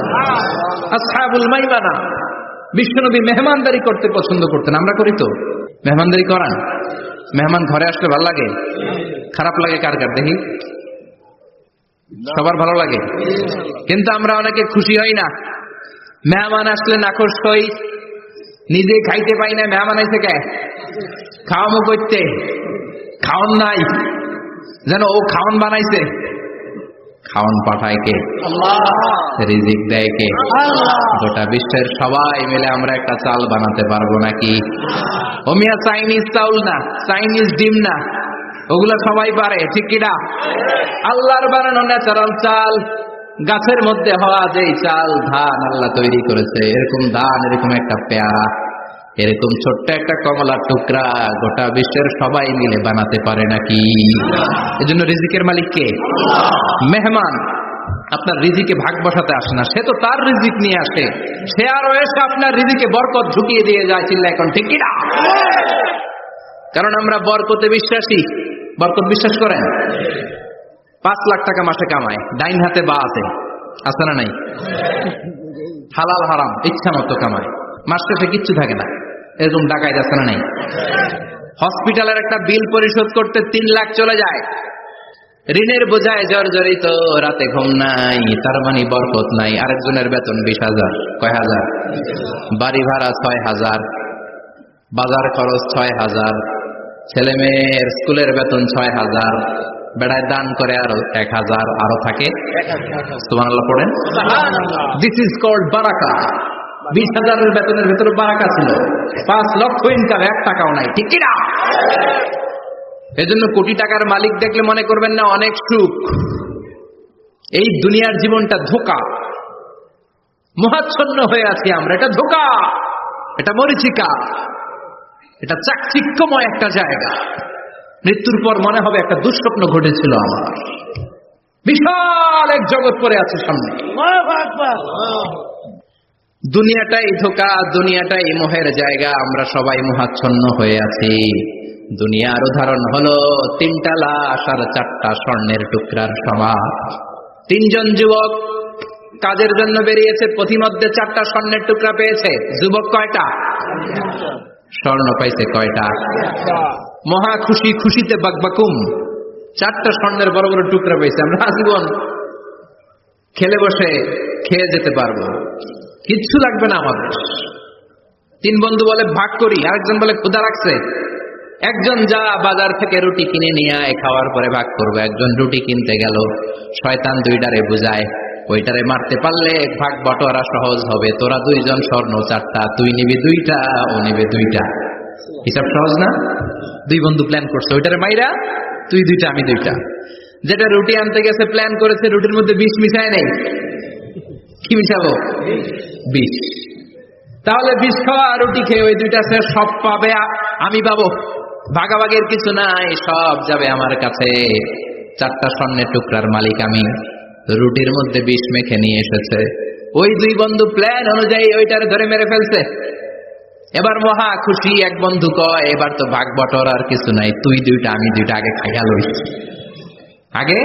আসহাবুল মাইমানা, বিশ্বনবী মেহমানদারি করতে পছন্দ করতেন। আমরা করি তো? মেহমানদারি করান? মেহমান ঘরে আসলে ভালো লাগে? খারাপ লাগে কার কার দেখি? সবার ভালো লাগে, কিন্তু আমরা অনেকে খুশি হই না। মেহমান আসলে নাখোশ হই, নিজে খাইতে পাই না। মেহমান আইছে কে? খাওয়ামো করতে, খাওয়ান নাই, যেন ও খাওয়ান বানাইছে। খাওয়ান পাঠায় কে? রিজিক দেয় কে? গোটা বিশ্বের সবাই মিলে আমরা একটা চাল বানাতে পারবো নাকি? ও মিয়া চাইনিজ চাউল না, চাইনিজ ডিম না, ওগুলো সবাই পারে, ঠিক কিনা? আল্লাহর বানানো ন্যাচারাল চাল, গাছের মধ্যে হওয়া যেই চাল, ধান আল্লাহ তৈরি করেছে, এরকম ধান, এরকম একটা পেয়ারা, এরকম ছোট্ট একটা কমলার টুকরা গোটা বিশ্বের সবাই মিলে বানাতে পারে নাকি? এজন্য রিজিকের মালিক কে? মেহমান। আপনার রিজিকে ভাগ বসাতে আসে না, সে তো তার রিজিক নিয়ে আসে, সে আরো এসে আপনার রিজিকে বরকত ঢুকিয়ে দিয়ে যায়। চিল্লা এখন ঠিক কিনা? কারণ আমরা বরকতে বিশ্বাসী। বরকত বিশ্বাস করেন? 5 লাখ টাকা মাসে কামায়, ডাইন হাতে বা হাতে, আছে না নাই? হালাল হারাম ইচ্ছা মতো কামায়, মাস শেষে কিচ্ছু থাকে না, এরকম ডাকায় যাচ্ছে না নাই? হসপিটালের একটা বিল পরিশোধ করতে 3 লাখ চলে যায়, ঋণের বোঝায় জর্জরিত, রাতে ঘুম নাই, তার মানে বরকত নাই। আরেকজনের বেতন 20,000, কয় হাজার? বাড়ি ভাড়া 6,000, বাজার খরচ 6,000, ছেলে মেয়ের স্কুলের বেতন 6,000, বেড়ায় দান করে আরো 1,000, আরো থাকে। সুবহানাল্লাহ পড়েন। দিস ইজ কল্ড বারাকা। 20,000 বেতনের ভেতরে বারাকা ছিল। 5 লক্ষ ইনকাম, 1 টাকাও নাই, ঠিক কিনা? এজন্য কোটি টাকার মালিক দেখলে মনে করবেন না অনেক সুখ। এই দুনিয়ার জীবনটা ধোঁকা, মহাচ্ছন্ন হয়ে আছি আমরা। এটা ধোঁকা, এটা মরিচিকা, এটা চাকচিক্যময় একটা জায়গা। মৃত্যুর পর মনে হবে একটা দুঃস্বপ্ন ঘটেছিল আমার, বিশাল এক জগৎ পড়ে আছে সামনে। দুনিয়াটাই ধোঁকা, দুনিয়াটাই মোহের জায়গা, আমরা সবাই মোহাচ্ছন্ন হয়ে আছি। দুনিয়ার উদাহরণ হলো 3টা লাশ আর 4টা স্বর্ণের টুকরার সমান। 3 জন যুবক কাজের জন্য বেরিয়েছে, পথিমধ্যে 4টা স্বর্ণের টুকরা পেয়েছে। যুবক কয়টা? স্বর্ণ পাইছে কয়টা? মহা খুশি, খুশিতে বাকবাকুম, 4টা স্বর্ণের বড় বড় টুকরা পেয়েছে। আমরা আজীবন খেলে বসে খেয়ে যেতে পারবো, কিচ্ছু লাগবে না আমাদের। 3 বন্ধু বলে ভাগ করি, আরেকজন বলে ক্ষুধা রাখছে। একজন যা বাজার থেকে রুটি কিনে নিয়ে আয়, খাওয়ার পরে ভাগ করবো। একজন রুটি কিনতে গেল, শয়তান 2টারে বুঝায়, ওইটারে মারতে পারলে ভাগ বটোয়ারা সহজ হবে। তোরা 2 জন স্বর্ণ 4টা, তুই নিবি 2টা, ও নিবে 2টা। হিসাব সহজ না? 2 বন্ধু প্ল্যান করছে, ওইটারে মাইরা তুই 2টা, আমি 2টা। যেটা রুটি আনতে গেছে প্ল্যান করেছে, রুটির মধ্যে বিষ মিশায় নেই। কি মিশাবো? বিষ। তাহলে বিষ খাওয়া রুটি খেয়ে ওই 2টা সে সব পাবে, আমি পাবো। ভাগাভাগির কিছু নাই, সব যাবে আমার কাছে। 4টা স্বর্ণের টুকরার মালিক আমি। রুটির মধ্যে বিষ মেখে নিয়ে এসেছে। ওই 2 বন্ধু প্ল্যান অনুযায়ী ওইটার ধরে মেরে ফেলছে। এবার মহা খুশি। এক বন্ধু কয়, এবার তো ভাগ বটর আর কিছু নাই, তুই 2টা, আমি 2টা, আগে খাইয়া লই। আগে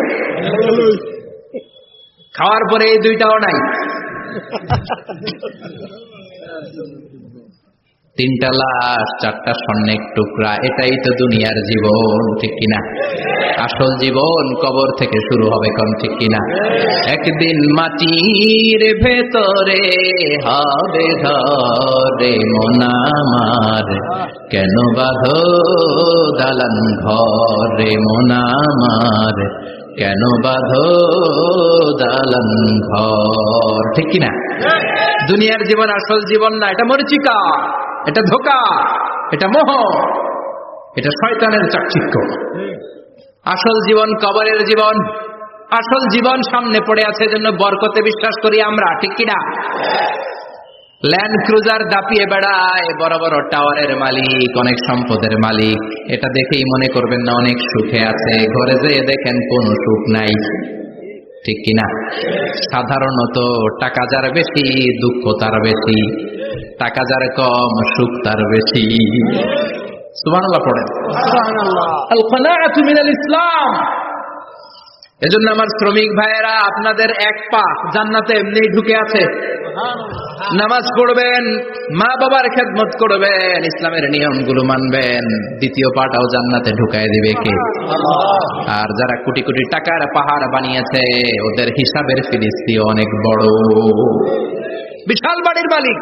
খাওয়ার পরে এই 2টাও নাই। 3টা লাশ, 4টা স্বর্ণের টুকরা, এটাই তো দুনিয়ার জীবন, ঠিক কিনা? আসল জীবন কবর থেকে শুরু হবে, কোন ঠিক কিনা? একদিন মাটির ভেতরে হবে ঘরে মন আমার, কেন বাঁধো দালান ঘরে মন আমার, কেন বাঁধো দালান ঘর, ঠিক কিনা? দুনিয়ার জীবন আসল জীবন না, এটা মরিচিকা, এটা ধোঁকা, এটা মোহ, এটা শয়তানের চাকচিক্য। আসল জীবন কবরের জীবন। আসল জীবন সামনে পড়ে আছে, জন্য বরকতে বিশ্বাস করি আমরা, ঠিক কিনা? ল্যান্ড ক্রুজার দাপিয়ে বেড়ায়, বড় বড় টাওয়ারের মালিক, অনেক সম্পদের মালিক। এটা দেখেই মনে করবেন না অনেক সুখে আছে, ঘরে যেয়ে দেখেন কোনো সুখ নাই, ঠিক কিনা? সাধারণত টাকা যার বেশি, দুঃখ তার বেশি। টাকা যার কম, সুখ তার বেশি। সুবহানাল্লাহ পড়েন। আল কানাআতু মিনাল ইসলাম। এজন্য আমার শ্রমিক ভাইয়েরা, আপনাদের 1 পা জান্নাতে এমনি ঢুকে আছে। নামাজ পড়বেন, মা বাবার খেদমত করবেন, ইসলামের নিয়মগুলো মানবেন, 2য় পাটাও জান্নাতে ঢুকায় দিবে কে? আর যারা কোটি কোটি টাকার পাহাড় বানিয়েছে, ওদের হিসাবের ফিরিস্তি অনেক বড়। বিশাল বাড়ির মালিক,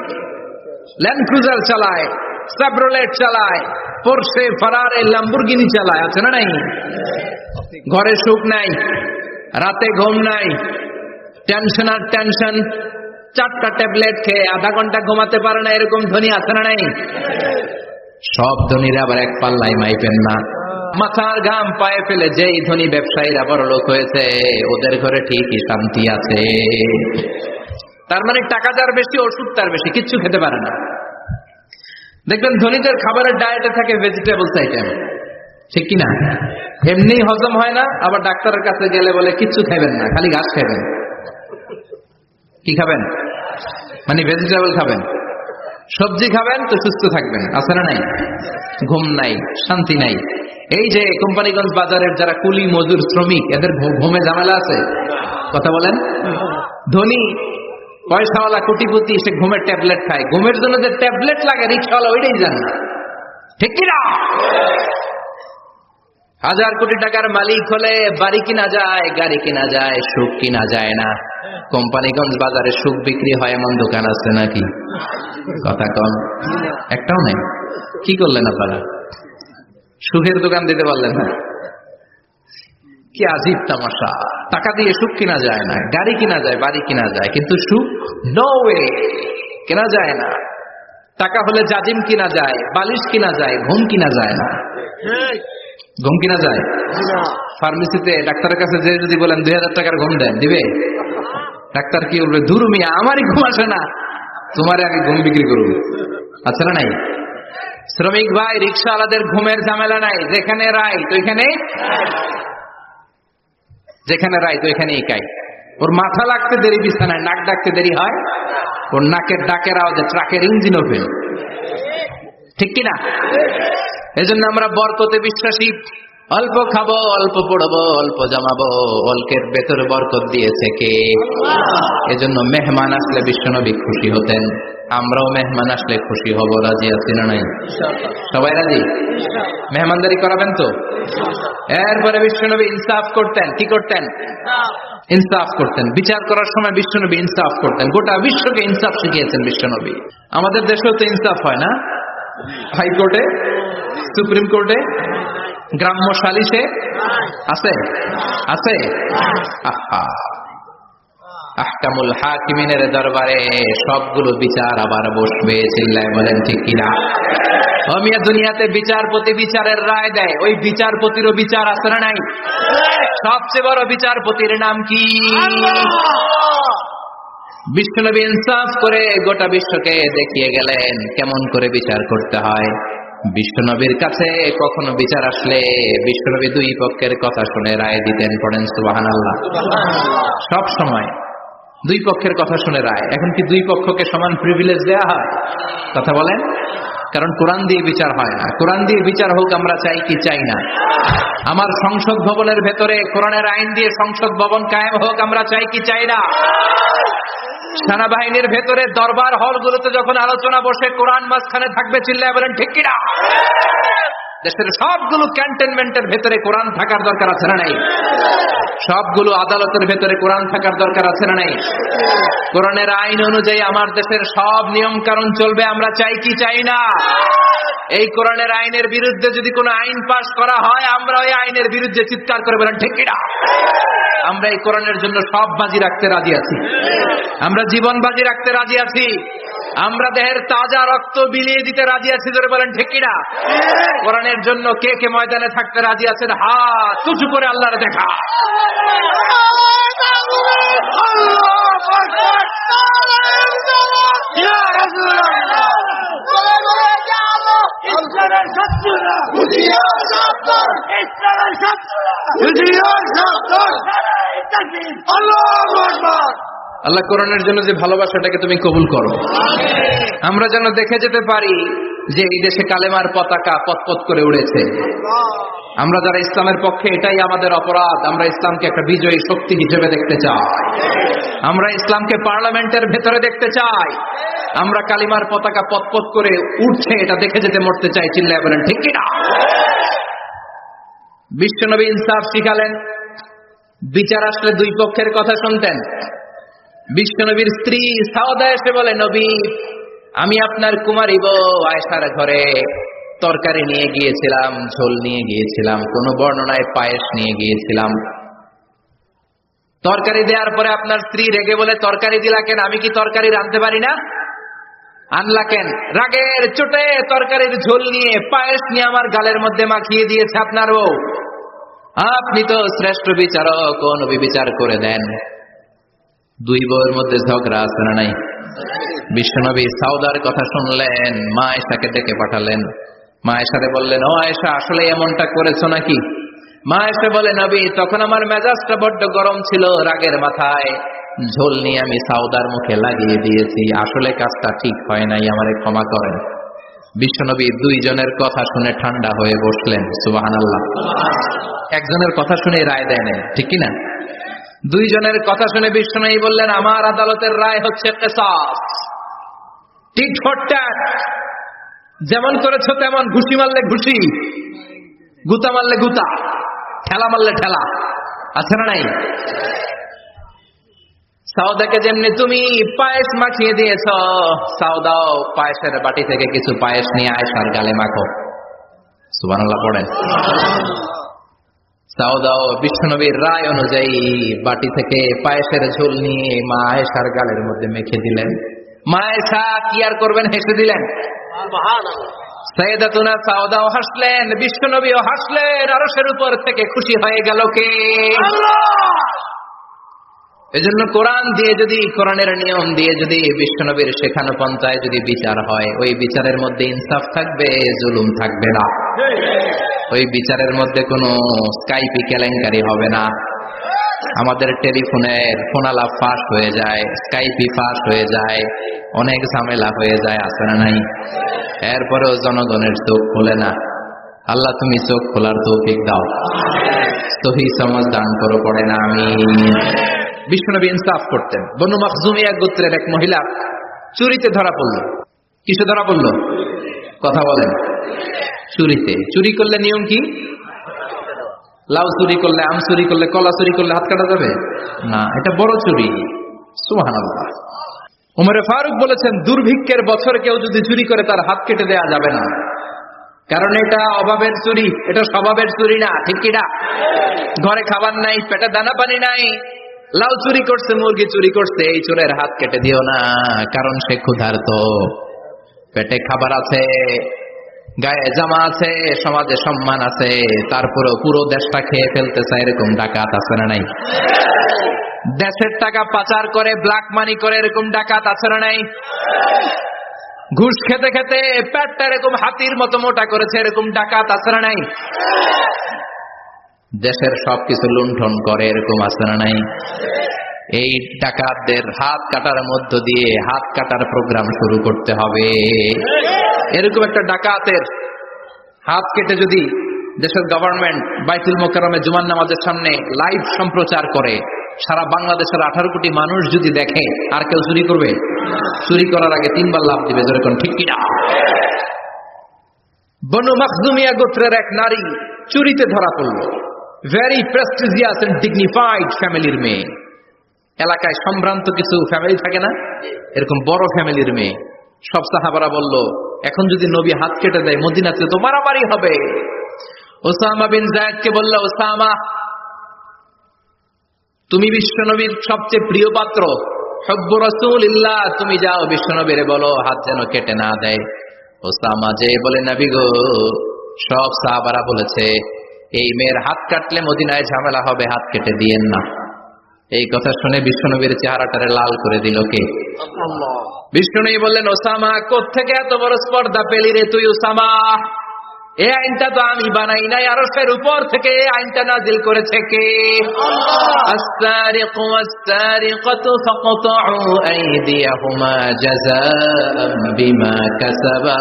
ল্যান্ড ক্রুজার চালায়, সাবরোলেট চালায়, পোরশে, ফারারে, ল্যাম্বরগিনি চালায়, আছে না নাই? ঘরে সুখ নাই, রাতে ঘুম নাই, টেনশন আর টেনশন। 4টা ট্যাবলেট খেয়ে আধা ঘন্টা ঘুমাতে পারে না, এরকম ধনী আছে না নাই? সব ধনীরা আবার এক পাল্লাই মাইপেন না। মাথার ঘাম পায়ে ফেলে যেই ধনী ব্যবসায়ীরা বড় লোক হয়েছে, ওদের ঘরে ঠিকই শান্তি আছে। তার মানে টাকা যার বেশি, ওষুধ তার বেশি, কিচ্ছু খেতে পারে না। দেখবেন ধনীদের খাবারের ডায়েটে থাকে ভেজিটেবলস আইটেম, ঠিক কিনা? এমনি হজম হয় না, আবার ডাক্তারের কাছে গেলে বলে কিচ্ছু খাবেন না, খালি ঘাস খাবেন। কি খাবেন? মানে ভেজিটেবল খাবেন, সবজি খাবেন তো সুস্থ থাকবেন, আছে না নাই? ঘুম নাই, শান্তি নাই। এই যে কোম্পানিগঞ্জ বাজারের যারা কুলি মজুর শ্রমিক, এদের ঘুমে ঝামেলা আছে? কথা বলেন। ধনী পয়সাওয়ালা কোটিপতি সে ঘুমের ট্যাবলেট খায়, ঘুমের জন্য যে ট্যাবলেট লাগে রিক্সাওয়ালা ওইটাই জানে না, ঠিক কিনা? 1000 কোটি টাকার মালিক হলে বাড়ি কিনা যায়, গাড়ি কিনা যায়, সুখ কিনা যায় না। কোম্পানিগঞ্জ বাজারে সুখ বিক্রি হয় এমন দোকান আছে নাকি? কথা কম, একটাও নেই। কি করলেন আপনারা? সুখের দোকান দিতে পারলেন না? কি আজীব তামাশা। টাকা দিয়ে সুখ কিনা যায় না, গাড়ি কিনা যায়, বাড়ি কিনা যায়, কিন্তু সুখ নো ওয়ে, কেনা যায় না। টাকা হলে জাজিম কিনা যায়, বালিশ কিনা যায়, ঘুম কিনা যায় না। ঘুম কিনা যায়? ফার্মেসিতে ডাক্তারের কাছে যে যদি বলেন 2000 টাকার ঘুম দেন, দিবে? ডাক্তার কি বলবে? দূর মিয়া, আমারই ঘুম আসে না, তোমারে আগে ঘুম বিক্রি করব। আচ্ছা না নাই? শ্রমিক ভাই, রিক্সাওয়ালাদের ঘুমের ঝামেলা নাই, যেখানে রায় তো এখানে, যেখানে রায় তো এখানেই কাই। ওর মাথা লাগতে দেরি বিছানায়, নাক ডাকতে দেরি হয়, ওর নাকের ডাকের আওয়াজে ট্রাকের ইঞ্জিন ওপেন, ঠিক কিনা? এজন্য আমরা বরকতে বিশ্বাসী। অল্প খাবো, অল্প পড়বো, অল্প জমাবো, অল্পের ভেতর বরকত দিয়েছে কে? এজন্য মেহমান আসলে বিশ্বনবী খুশি হতেন, আমরাও মেহমান আসলে খুশি হব। রাজি আছি না নাই? সবাই রাজি? মেহমানদারি করাবেন তো? এরপরে বিশ্বনবী ইনসাফ করতেন। কি করতেন? ইনসাফ করতেন। বিচার করার সময় বিশ্বনবী ইনসাফ করতেন। গোটা বিশ্বকে ইনসাফ শিখিয়েছেন বিশ্বনবী। আমাদের দেশেও তো ইনসাফ হয় না? হাইকোর্টে, সুপ্রিম কোর্টে, গ্রাম্য সালিশে আছে? আছে? আহকামুল হাকিমিনের দরবারে সবগুলো বিচার আবার বসবে। চিল্লায় বলেন ঠিক কিনা? মিয়া, দুনিয়াতে বিচারপতি বিচারের রায় দেয়, ওই বিচারপতিরও বিচার আছে না নাই? সবচেয়ে বড় বিচারপতির নাম কি? বিশ্বনবী ইনসাফ করে গোটা বিশ্বকে দেখিয়ে গেলেন কেমন করে বিচার করতে হয়। বিশ্বনবীর কাছে কখনো বিচার আসলে বিশ্বনবী দুই পক্ষের কথা শুনে রায় দিতেন। পড়েন সুবহানাল্লাহ। সব সময় দুই পক্ষের কথা শুনে রায়। এখন কি দুই পক্ষকে সমান প্রিভিলেজ দেয়া হয়? কথা বলেন। কারণ কোরআন দিয়ে বিচার হয় না। কোরআন দিয়ে বিচার হোক আমরা চাই কি চাই না? আমার সংসদ ভবনের ভেতরে কোরআনের আইন দিয়ে সংসদ ভবন কায়েম হোক আমরা চাই কি চাই না? সেনাবাহিনীর ভেতরে দরবার হলগুলোতে যখন আলোচনা বসে কোরআন মাঝখানে থাকবে। চিল্লায় বলেন ঠিক কিনা? দেশের সবগুলো ক্যান্টনমেন্টের ভেতরে কোরআন থাকার দরকার আছে না নাই? সবগুলো আদালতের ভেতরে কোরআন থাকার দরকার আছে না নাই? কোরআনের আইন অনুযায়ী আমার দেশের সব নিয়ম কানুন চলবে আমরা চাই কি চাই না? এই কোরআনের আইনের বিরুদ্ধে যদি কোনো আইন পাশ করা হয় আমরা ওই আইনের বিরুদ্ধে চিৎকার করে বলেন ঠিক কিনা? আমরা এই কোরআনের জন্য সব বাজি রাখতে রাজি আছি, আমরা জীবন বাজি রাখতে রাজি আছি, আমরা দেহের তাজা রক্ত বিলিয়ে দিতে রাজি আছি। ধরে বলেন ঠিক কিনা? কোরআনের জন্য কে কে ময়দানে থাকতে রাজি আছেন? হাত উঁচু করে আল্লাহর দেখা। আল্লাহ কোরআনের জন্য যে ভালোবাসাটাকে তুমি কবুল করো। আমরা যেন দেখে যেতে পারি যে এই দেশে কালেমার পতাকা পতপত করে উড়েছে। আমরা যারা ইসলামের পক্ষে, এটাই আমাদের অপরাধ। আমরা ইসলামকে একটা বিজয়ী শক্তি হিসেবে দেখতে চাই। আমরা ইসলামকে পার্লামেন্টের ভেতরে দেখতে চাই। আমরা কালিমার পতাকা পতপত করে উঠছে এটা দেখে যেতে মরতে চাই। চিল্লায় বলেন ঠিক কিনা? বিশ্বনবী ইনসাফ শিখালেন। বিচার আসলে দুই পক্ষের কথা শুনতেন। বিশ্বনবীর স্ত্রী সাওদা এসে বলে, নবী, আমি আপনার কুমারী বউ আয়েশার ঘরে তরকারি নিয়ে গিয়েছিলাম, ঝোল নিয়ে গিয়েছিলাম, কোন বর্ণনায় পায়েস নিয়ে গিয়েছিলাম। তরকারি দেওয়ার পরে আপনার স্ত্রী রেগে বলে, তরকারি দিলা কেন? আমি কি তরকারি রাঁধতে পারি না? আনলা কেন? রাগের চোটে তরকারির ঝোল নিয়ে পায়েস নিয়ে আমার গালের মধ্যে মাখিয়ে দিয়েছে আপনার বউ। আপনি তো শ্রেষ্ঠ বিচারক, ও নবী বিচার করে দেন। দুই বউয়ের মধ্যে ঝগড়া আছে না নাই? বিশ্বনবী সাউদার কথা শুনলেন, মা আয়েশাকে ডেকে পাঠালেন। মা আয়েশারে বললেন, ও আয়েশা, আসলে এমনটা করেছো নাকি? মা আয়েশা বলে, নবী, তখন আমার মেজাজটা বড্ড গরম ছিল, রাগের মাথায় ঝোল নিয়ে আমি সাউদার মুখে লাগিয়ে দিয়েছি, আসলে কাজটা ঠিক হয় নাই, আমারে ক্ষমা করেন। বিশ্বনবী দুইজনের কথা শুনে ঠান্ডা হয়ে বসলেন। সুবহানাল্লাহ। একজনের কথা শুনে রায় দেয় নাই, ঠিক কিনা? দুইজনের কথা শুনে বিশ্বনবী বললেন, আমার আদালতের রায় হচ্ছে কিসাস, টিট ফর ট্যাট। যেমন করেছো তেমন, ঘুষি মারলে ঘুষি, গুতা মারলে গুতা, ঠেলা মারলে ঠেলা, আছে না নাই? সাউদাকে যেমনি তুমি পায়েস মাখিয়ে দিয়েছ, সাউদাও পায়েসের বাটি থেকে কিছু পায়েস নিয়ে আয়েশার গালে মাখো। সুবহানাল্লাহ পড়েন। সাউদাও বিশ্বনবীর রায় অনুযায়ী বাটি থেকে পায়েসের ঝোল নিয়ে মা আয়েশার গালের মধ্যে মেখে দিলেন। মা আয়েশা কি আর করবেন, হেসে দিলেন। সাইয়েদাতুনা সাউদাও হাসলেন, বিশ্বনবীও হাসলেন। আরশের উপর থেকে খুশি হয়ে গেল কে? আল্লাহ। এজন্য কোরআন দিয়ে যদি, কোরআনের নিয়ম দিয়ে যদি বিশ্বনবীর শেখানো পন্থায় যদি বিচার হয়, ওই বিচারের মধ্যে ইনসাফ থাকবে, জুলুম থাকবে না। ওই বিচারের মধ্যে কোনো স্কাইপি কেলেঙ্কারি হবে না। আমাদের টেলিফোনের ফোনালাপ ফাঁস হয়ে যায়, স্কাইপি ফাঁস হয়ে যায়, অনেক ঝামেলা হয়ে যায়, আছে না নাই? এরপরেও জনগণের চোখ খোলে না। আল্লাহ তুমি চোখ খোলার তৌফিক দাও, সহি সমাজ দান করো, পড়ে না আমি। বিশ্বনবী ইনসাফ করতেন। বনু মাখজুমিয়া গোত্রের এক মহিলা চুরিতে ধরা পড়ল। কিসে ধরা পড়ল? কথা বলেন। চুরিতে। চুরি করলে নিয়ম কি? লাউ চুরি করলে, আম চুরি করলে, কলা চুরি করলে হাত কাটা যাবে না, এটা বড় চুরি। সুবহানাল্লাহ। ওমরে ফারুক বলেছেন, দুর্ভিক্ষের বছর কেউ যদি চুরি করে তার হাত কেটে দেয়া যাবে না, কারণ এটা অভাবের চুরি, এটা স্বভাবের চুরি না, ঠিক কিনা? ঘরে খাবার নাই, পেটে দানা পানি নাই, লাউ চুরি করছে, মুরগি চুরি করছে, এই চোরের হাত কেটে দিও না, কারণ সে ক্ষুধার্ত, পেটে খাবার আছে, গায়ে জামা আছে, সমাজে সম্মান আছে, তারপরেও পুরো দেশটা খেয়ে ফেলতে চায়, এরকম ডাকাত আছে না নাই? দেশের টাকা পাচার করে, ব্ল্যাক মানি করে, এরকম ডাকাত আছে না নাই? ঘুষ খেতে খেতে পেটটা এরকম হাতির মতো মোটা করেছে, এরকম ডাকাত আছে না নাই? দেশের সবকিছু লুণ্ঠন করে, এরকম আছে না নাই? এই ডাকাতদের হাত কাটার মধ্য দিয়ে হাত কাটার প্রোগ্রাম শুরু করতে হবে। এরকম একটা ডাকাতের হাত কেটে যদি দেশের গভর্নমেন্ট বাইতুল মোকাররমে জুমার নামাজের সামনে লাইভ সম্প্রচার করে, সারা বাংলাদেশের 18 কোটি মানুষ যদি দেখে, আর কেউ চুরি করবে? চুরি করার আগে 3 বার লাভ দিবে, যেরকম, ঠিক কিনা? বনু মাখজুমিয়া গোত্রের এক নারী চুরিতে ধরা পড়ল। ভেরি প্রেস্টিজিয়াস এন্ড ডিগনিফাইড ফ্যামিলির মেয়ে। এলাকায় সম্ভ্রান্ত কিছু ফ্যামিলি থাকে না, এরকম বড় ফ্যামিলির মেয়ে। সব সাহাবারা বলল, এখন যদি নবী হাত কেটে দেয় মদিনাতে তো মারামারি হবে। ওসামা বিন যায়েদকে বলল, ওসামা তুমি বিশ্বনবীর সবচেয়ে প্রিয় পাত্র, হুব্বু রাসূলিল্লাহ, তুমি যাও বিশ্বনবীর বলো হাত যেন কেটে না দেয়। ওসামা যে বলে, নবী গো, সব সাহাবারা বলেছে এই মেয়ের হাত কাটলে মদিনায় ঝামেলা হবে, হাত কেটে দিয়েন না। এই কথা শুনে বিশ্বনবীর চেহারাটারে লাল করে দিল কে? আল্লাহ। বিশ্বনবী বললেন, ওসামা কোত্থেকে এত বড় স্পর্ধা পেলি রে তুই ওসামা? এই আইনটা তো আমি বানাই নাই, আরশের উপর থেকে এই আইনটা নাজিল করেছে কে? আল্লাহ। আস-সারিকু ওয়াস-সারিকাতু ফাকতাউ আইদিয়াহুমা জাযাআন বিমা কাসাবা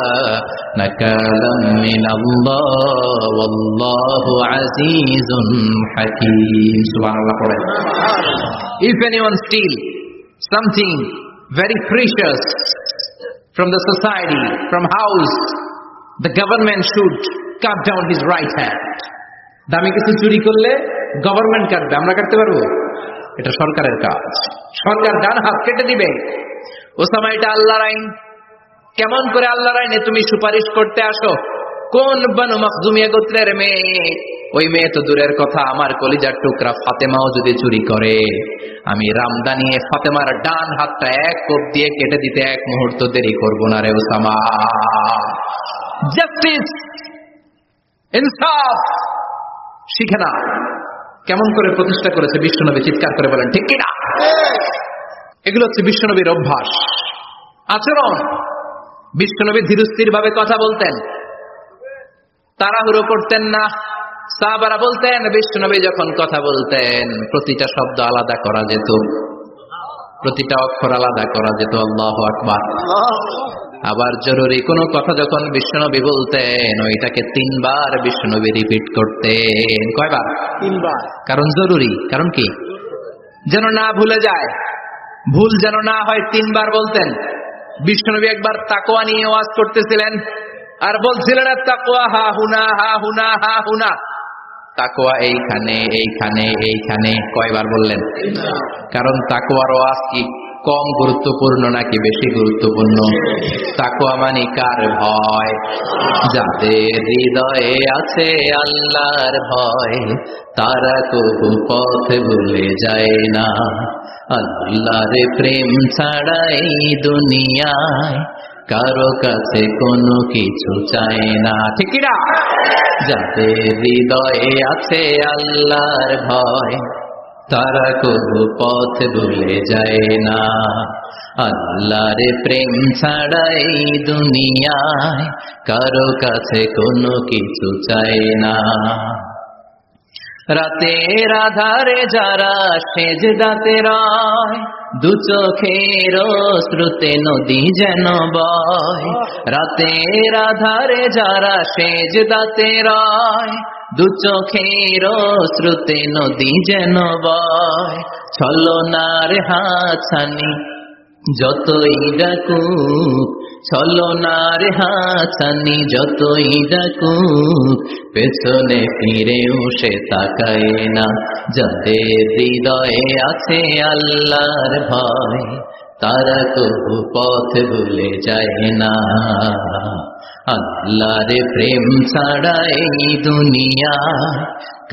নাকালাম মিনাল্লাহ ওয়াল্লাহু আজিজুন হাকীম। সুবহানাল্লাহ পড়েন। If anyone steal something very precious from the society, from house, the government should cut down his right hand. দামি কিছু চুরি করলে গভর্নমেন্ট কাটবে, আমরা কাটতে পারবো? এটা সরকারের কাজ, সরকার ডান হাত কেটে দিবে। ওসামা, এটা আল্লাহর আইন। কেমন করে আল্লাহর আইনে তুমি সুপারিশ করতে আসো? কোন বনু মাখজুমিয়া গোত্রের মেয়ে? ওই মেয়ে তো দূরের কথা, আমার কলিজার টুকরা ফাতেমাও যদি চুরি করে, আমি রামদানিয়ে ফাতেমার ডান হাতটা এক কোপ দিয়ে কেটে দিতে এক মুহূর্ত দেরি করবো না রে ওসামা। জাস্টিস, ইনসাফ শিখে না। কেমন করে প্রতিষ্ঠা করেছে বিশ্বনবী, চিৎকার করে বলেন, ঠিক কিনা? এগুলো হচ্ছে বিশ্বনবীর অভ্যাস, আচরণ। বিশ্বনবী ধীরস্থির ভাবে কথা বলতেন, তাড়াহুড়ো করতেন না। সাহাবারা বলতেন, বিশ্বনবী যখন কথা বলতেন প্রতিটা শব্দ আলাদা করা যেত। প্রতিটা অক্ষর আলাদা করা যেত। আল্লাহু আকবার। আবার জরুরি কোনো কথা যখন বিশ্বনবী বলতেন ওইটাকে 3 বার বিশ্বনবী রিপিট করতেন। কয়বার? 3 বার। কারণ জরুরি। কারণ কি? যেন না ভুলে যায়, ভুল যেন না হয় 3 বার বলতেন। বিশ্বনবী একবার তাকওয়া নিয়ে ওয়াজ করতেছিলেন আর বলছিলেন তাকওয়া হা হুনা হা হুনা হা হুনা, তাকওয়া এইখানে এইখানে এইখানে। কয়বার বললেন? কারণ তাকওয়ার ওয়াজ কি কম গুরুত্বপূর্ণ নাকি বেশি গুরুত্বপূর্ণ? তাকওয়া মানে কার ভয়? যাদের হৃদয়ে আছে আল্লাহর ভয় তারা কবু পথ ভুলে যায় না। আল্লাহর প্রেম ছাড়া এই দুনিয়ায় কারো কাছে কোনো কিছু চায় না। ঠিক কি না? যাদের হৃদয়ে আছে আল্লাহর ভয় তারা কবু পথ ভুলে যায় না। আল্লাহর প্রেম ছাড়া এই দুনিয়ায় কারো কাছে কোনো কিছু চায় না। রাতের আধারে যারা সেজদাতে রয় দু চোখের শ্রুতে নদী যেন বয়। রাতের আধারে যারা সেজদাতে রয় দু চোখের শ্রুতে নদী যেন বয়। ছলনার হাতছানি যতই ডাকুক, ছলনার হাতছানি যতই ডাকুক, পেছনে ফিরেও সে তাকায় না। যাদের হৃদয়ে আছে আল্লাহর ভয় তারা কবু পথ ভুলে যায় না। আল্লাহর প্রেম ছাড়া এই দুনিয়া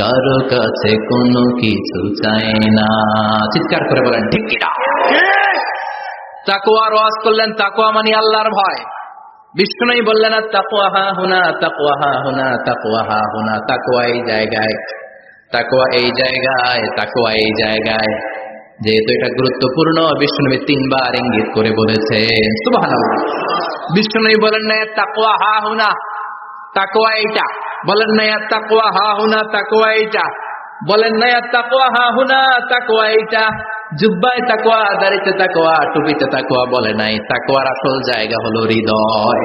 কারো কাছে কোনো কিছু চায় না। চিৎকার করে বলেন ঠিক কি না? তাকওয়ার ওয়াজ করলেন, তাকওয়া মানে আল্লাহর ভয়। বিষ্ণুই বললেন তাকওয়া হা হুনা, তাকওয়া হা হুনা, তাকওয়া হা হুনা। তাকওয়া এই জায়গায়, তাকওয়া এই জায়গায়, তাকওয়া এই জায়গায়। যেহেতু এটা গুরুত্বপূর্ণ বিষ্ণুনবী 3 বার ইঙ্গিত করে বলেছেন। সুবহানাল্লাহ। বিষ্ণুনবী বলেন না তাকওয়া হা হুনা, তাকওয়া এইটা। বলেন না তাকওয়া হা হুনা, তাকওয়া এইটা। বলেন না তাকওয়া হা হুনা, তাকওয়া এইটা। জুব্বায় তাকওয়া, দাড়িতে তাকওয়া, টুপিতে তাকওয়া বলে নাই। তাকওয়ার আসল জায়গা হলো হৃদয়।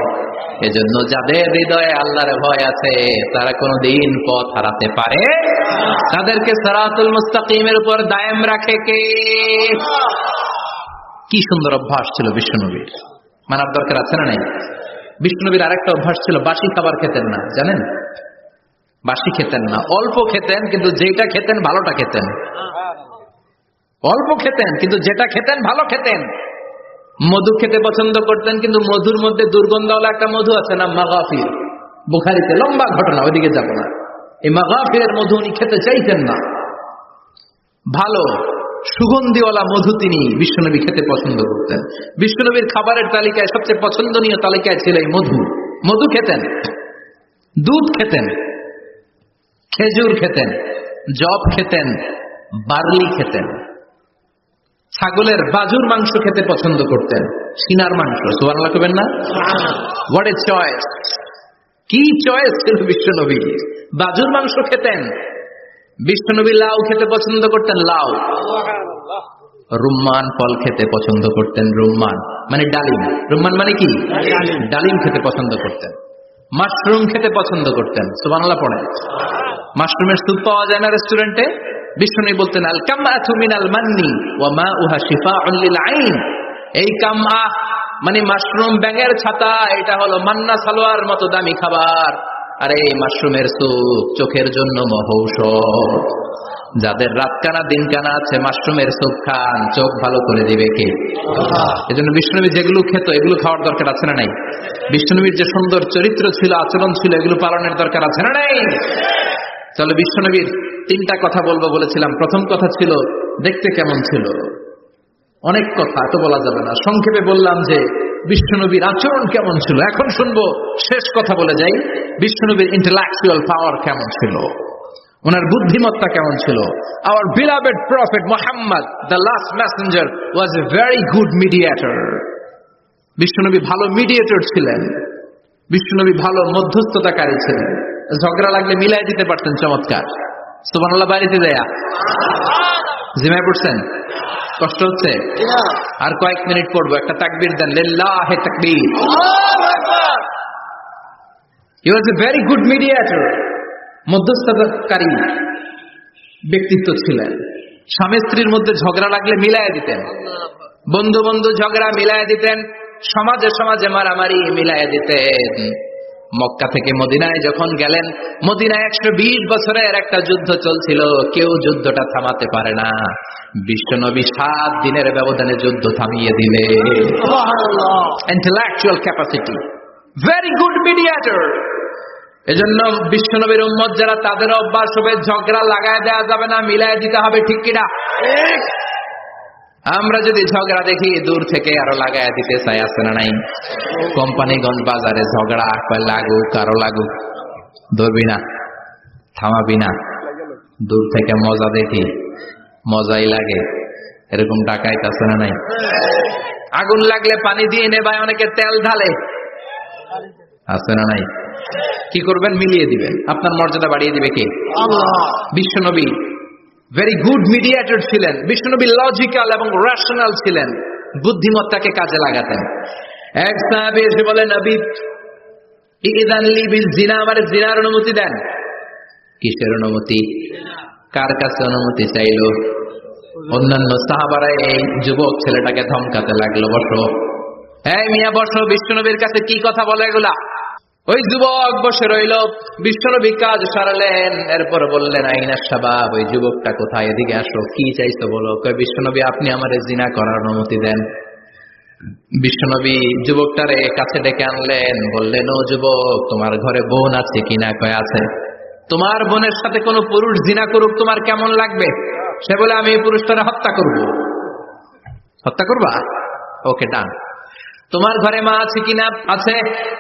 এজন্য যাদের হৃদয়ে আল্লাহর ভয় আছে তারা কোনোদিন পথ হারাতে পারে। তাদেরকে সিরাতুল মুস্তাকিমের উপর দায়েম রাখে কে? কি সুন্দর অভ্যাস ছিল বিশ্বনবীর, মানার দরকার আছে না নাই? বিশ্বনবীর আরেকটা অভ্যাস ছিল, বাসি খাবার খেতেন না। জানেন? বাসি খেতেন না, অল্প খেতেন, কিন্তু যেটা খেতেন ভালোটা খেতেন। অল্প খেতেন কিন্তু যেটা খেতেন ভালো খেতেন। মধু খেতে পছন্দ করতেন, কিন্তু মধুর মধ্যে দুর্গন্ধওয়ালা একটা মধু আছে না, মাগাফির। বুখারীতে লম্বা ঘটনা, ওইদিকে যাব না। এই মাগাফিরের মধু উনি খেতে চাইতেন না। ভালো সুগন্ধিওয়ালা মধু তিনি বিশ্বনবী খেতে পছন্দ করতেন। বিশ্বনবীর খাবারের তালিকায় সবচেয়ে পছন্দনীয় তালিকায় ছিল এই মধু। মধু খেতেন, দুধ খেতেন, খেজুর খেতেন, জব খেতেন, বার্লি খেতেন, ছাগলের বাজুর মাংস খেতে পছন্দ করতেন, সিনার মাংস। সুবহানাল্লাহ কইবেন না? What a choice! কি চয়েস ছিল বিশ্বনবীর! বাজুর মাংস খেতেন। বিশ্বনবী লাউ খেতে পছন্দ করতেন, লাউ। রুম্মান ফল খেতে পছন্দ করতেন, রুম্মান মানে ডালিম। রুম্মান মানে কি? ডালিম খেতে পছন্দ করতেন। মাশরুম খেতে পছন্দ করতেন। সুবহানাল্লাহ পড়েন। মাশরুমের স্যুপ পাওয়া যায় না রেস্টুরেন্টে? বিষ্ণুনবী বলতেন আল কামআতু মিনাল মান্নি ওয়া মাউহা শিফাউন লিল আইন। এই কামআ মানে মাশরুম, ব্যাঙের ছাতা, এটা হলো মান্না সালোয়ার মতো দামি খাবার। আর এই মাশরুমের স্যুপ চোখের জন্য মহৌষধ। যাদের রাতকানা দিনকানা আছে মাশরুমের স্যুপ খান, চোখ ভালো করে দিবে কে? এজন্য বিষ্ণুনবী যেগুলো খেত এগুলো খাওয়ার দরকার আছে না নাই? বিষ্ণুনবীর যে সুন্দর চরিত্র ছিল, আচরণ ছিল, এগুলো পালনের দরকার আছে না নাই? চলো বিশ্বনবীর 3টা কথা বলবো বলেছিলাম। প্রথম কথা ছিল দেখতে কেমন ছিল। অনেক কথা তো বলা যাবে না, সংক্ষেপে বললাম যে বিশ্বনবীর আচরণ কেমন ছিল। এখন শুনবো, শেষ কথা বলে যাই, বিশ্বনবীর ইন্টেলেকচুয়াল পাওয়ার কেমন ছিল, ওনার বুদ্ধিমত্তা কেমন ছিল। Our beloved prophet Muhammad, the last messenger, was a very good mediator. বিশ্বনবী ভালো মিডিয়েটর ছিলেন। বিশ্বনবী ভালো মধ্যস্থতাকারী ছিলেন। ঝগড়া লাগলে মিলাই দিতে পারতেন চমৎকার। সুবহানাল্লাহ। বাড়িতে দেয়া জিমায় পড়ছেন? কষ্ট হচ্ছে? আর কয়েক মিনিট পড়বো, একটা তাকবীর দেন, লিল্লাহি তাকবীর। হি ওয়াজ এ ভেরি গুড মিডিয়েটর, মধ্যস্থতাকারী ব্যক্তিত্ব ছিলেন। স্বামী স্ত্রীর মধ্যে ঝগড়া লাগলে মিলাইয়া দিতেন, বন্ধু বন্ধু ঝগড়া মিলাইয়া দিতেন, সমাজে সমাজে মারামারি মিলাইয়া দিতেন। মক্কা থেকে মদিনায় যখন গেলেন, মদিনায় 120 বছরের একটা যুদ্ধ চলছিল, কেউ যুদ্ধটা থামাতে পারে না। বিশ্বনবী 7 দিনের ব্যবধানে যুদ্ধ থামিয়ে দিলে। Intellectual capacity, very good mediator. এজন্য বিশ্বনবীর উম্মত যারা, তাদের অভ্যাস হবে ঝগড়া লাগায় দেওয়া যাবে না, মিলায় দিতে হবে, ঠিক কিনা? আমরা যদি ঝগড়া দেখি দূর থেকে আরো লাগায় দিতে চাই, আছে না নাই? কোম্পানিগঞ্জ বাজারে ঝগড়া, লাগুক আরো লাগুক, ধরবি না, থামাবি না, দূর থেকে মজা দেখি, মজাই লাগে, এরকম ডাকাইত আছে না নাই? আগুন লাগলে পানি দিয়ে নেবায়, অনেকে তেল ঢালে, আছে না নাই? কি করবেন? মিলিয়ে দিবেন, আপনার মর্যাদা বাড়িয়ে দিবে কে? আল্লাহ। বিশ্বনবী ভেরি গুড মিডিয়েটর ছিলেন। বিশ্বনবী লজিক্যাল এবং রেশনাল ছিলেন, বুদ্ধিমত্তাকে কাজে লাগাতেন। এক সাহাবী এসে বলেন, নবী ইদান লি বিল জিনা, আমার জিনার অনুমতি দেন। কিসের অনুমতি? কার কাছে অনুমতি চাইলো? অন্যান্য সাহাবারা এই যুবক ছেলেটাকে ধমকাতে লাগলো, বসো, এই মিয়া বসো, বিশ্বনবীর কাছে কি কথা বলে এগুলা? ওই যুবক বসে রইল, বিশ্বনবী কাজ সারালেন, এরপর বললেন, আইনা শাবাব, ওই যুবকটা কোথায়, এদিকে আসো, কি চাইছো বলো। কয়, বিশ্বনবী আপনি আমারে জিনা করার অনুমতি দেন। বিশ্বনবী যুবকটারে কাছে ডেকে আনলেন, বললেন, ও যুবক, তোমার ঘরে বোন আছে কিনা? কয়, আছে। তোমার বোনের সাথে কোনো পুরুষ জিনা করুক, তোমার কেমন লাগবে? সে বলে, আমি এই পুরুষটারে হত্যা করব। হত্যা করবা? ওকে, ডান। তোমার ঘরে মা আছে কিনা? আছে।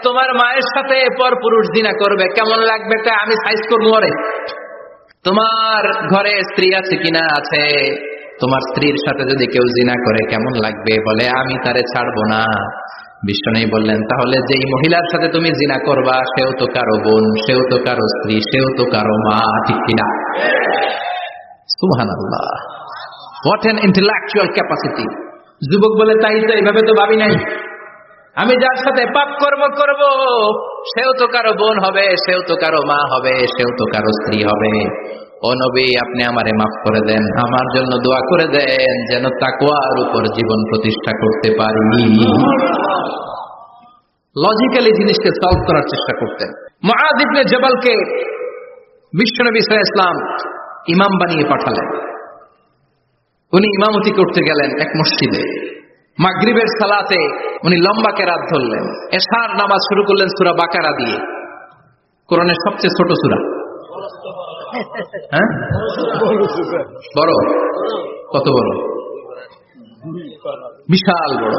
তোমার মায়ের সাথে পর পুরুষ জিনা করবে, কেমন লাগবে? আমি সাইজ করবো। ওরে, তোমার ঘরে স্ত্রী আছে কিনা? আছে। তোমার স্ত্রীর সাথে যদি কেউ জিনা করে কেমন লাগবে? বলে, আমি তারে ছাড়বো না। বিশ্বনবী বললেন, তাহলে যেই মহিলার সাথে তুমি জিনা করবা, সেও তো কারো বোন, সেও তো কারো স্ত্রী, সেও তো কারো মা, ঠিক কিনা? সুবহানাল্লাহ, হোয়াট এন ইন্টেলেকচুয়াল ক্যাপাসিটি। যুবক বলে, তাই তো, এইভাবে তো ভাবি নাই। আমি যার সাথে পাপ কর্ম করব, সেও তো কারো বোন হবে, সেও তো কারো মা হবে, সেও তো কারো স্ত্রী হবে। ও নবী, আপনি আমারে মাফ করে দেন, আমার জন্য দোয়া করে দেন, যেন তাকওয়ার উপর জীবন প্রতিষ্ঠা করতে পারি। লজিক্যালি জিনিসকে সলভ করার চেষ্টা করতেন। মুআয ইবনে জবালকে বিশ্বনবী সাল্লাল্লাহু আলাইহি ওয়াসাল্লাম ইমাম বানিয়ে পাঠালেন। উনি ইমামতি করতে গেলেন এক মসজিদে। মাগরিবের সালাতে উনি লম্বা কেরাত ধরলেন। এশার নামাজ শুরু করলেন সূরা বাকারা দিয়ে, কোরআনের সবচেয়ে ছোট সূরা। হ্যাঁ, বড়? কত বড়? বিশাল বড়।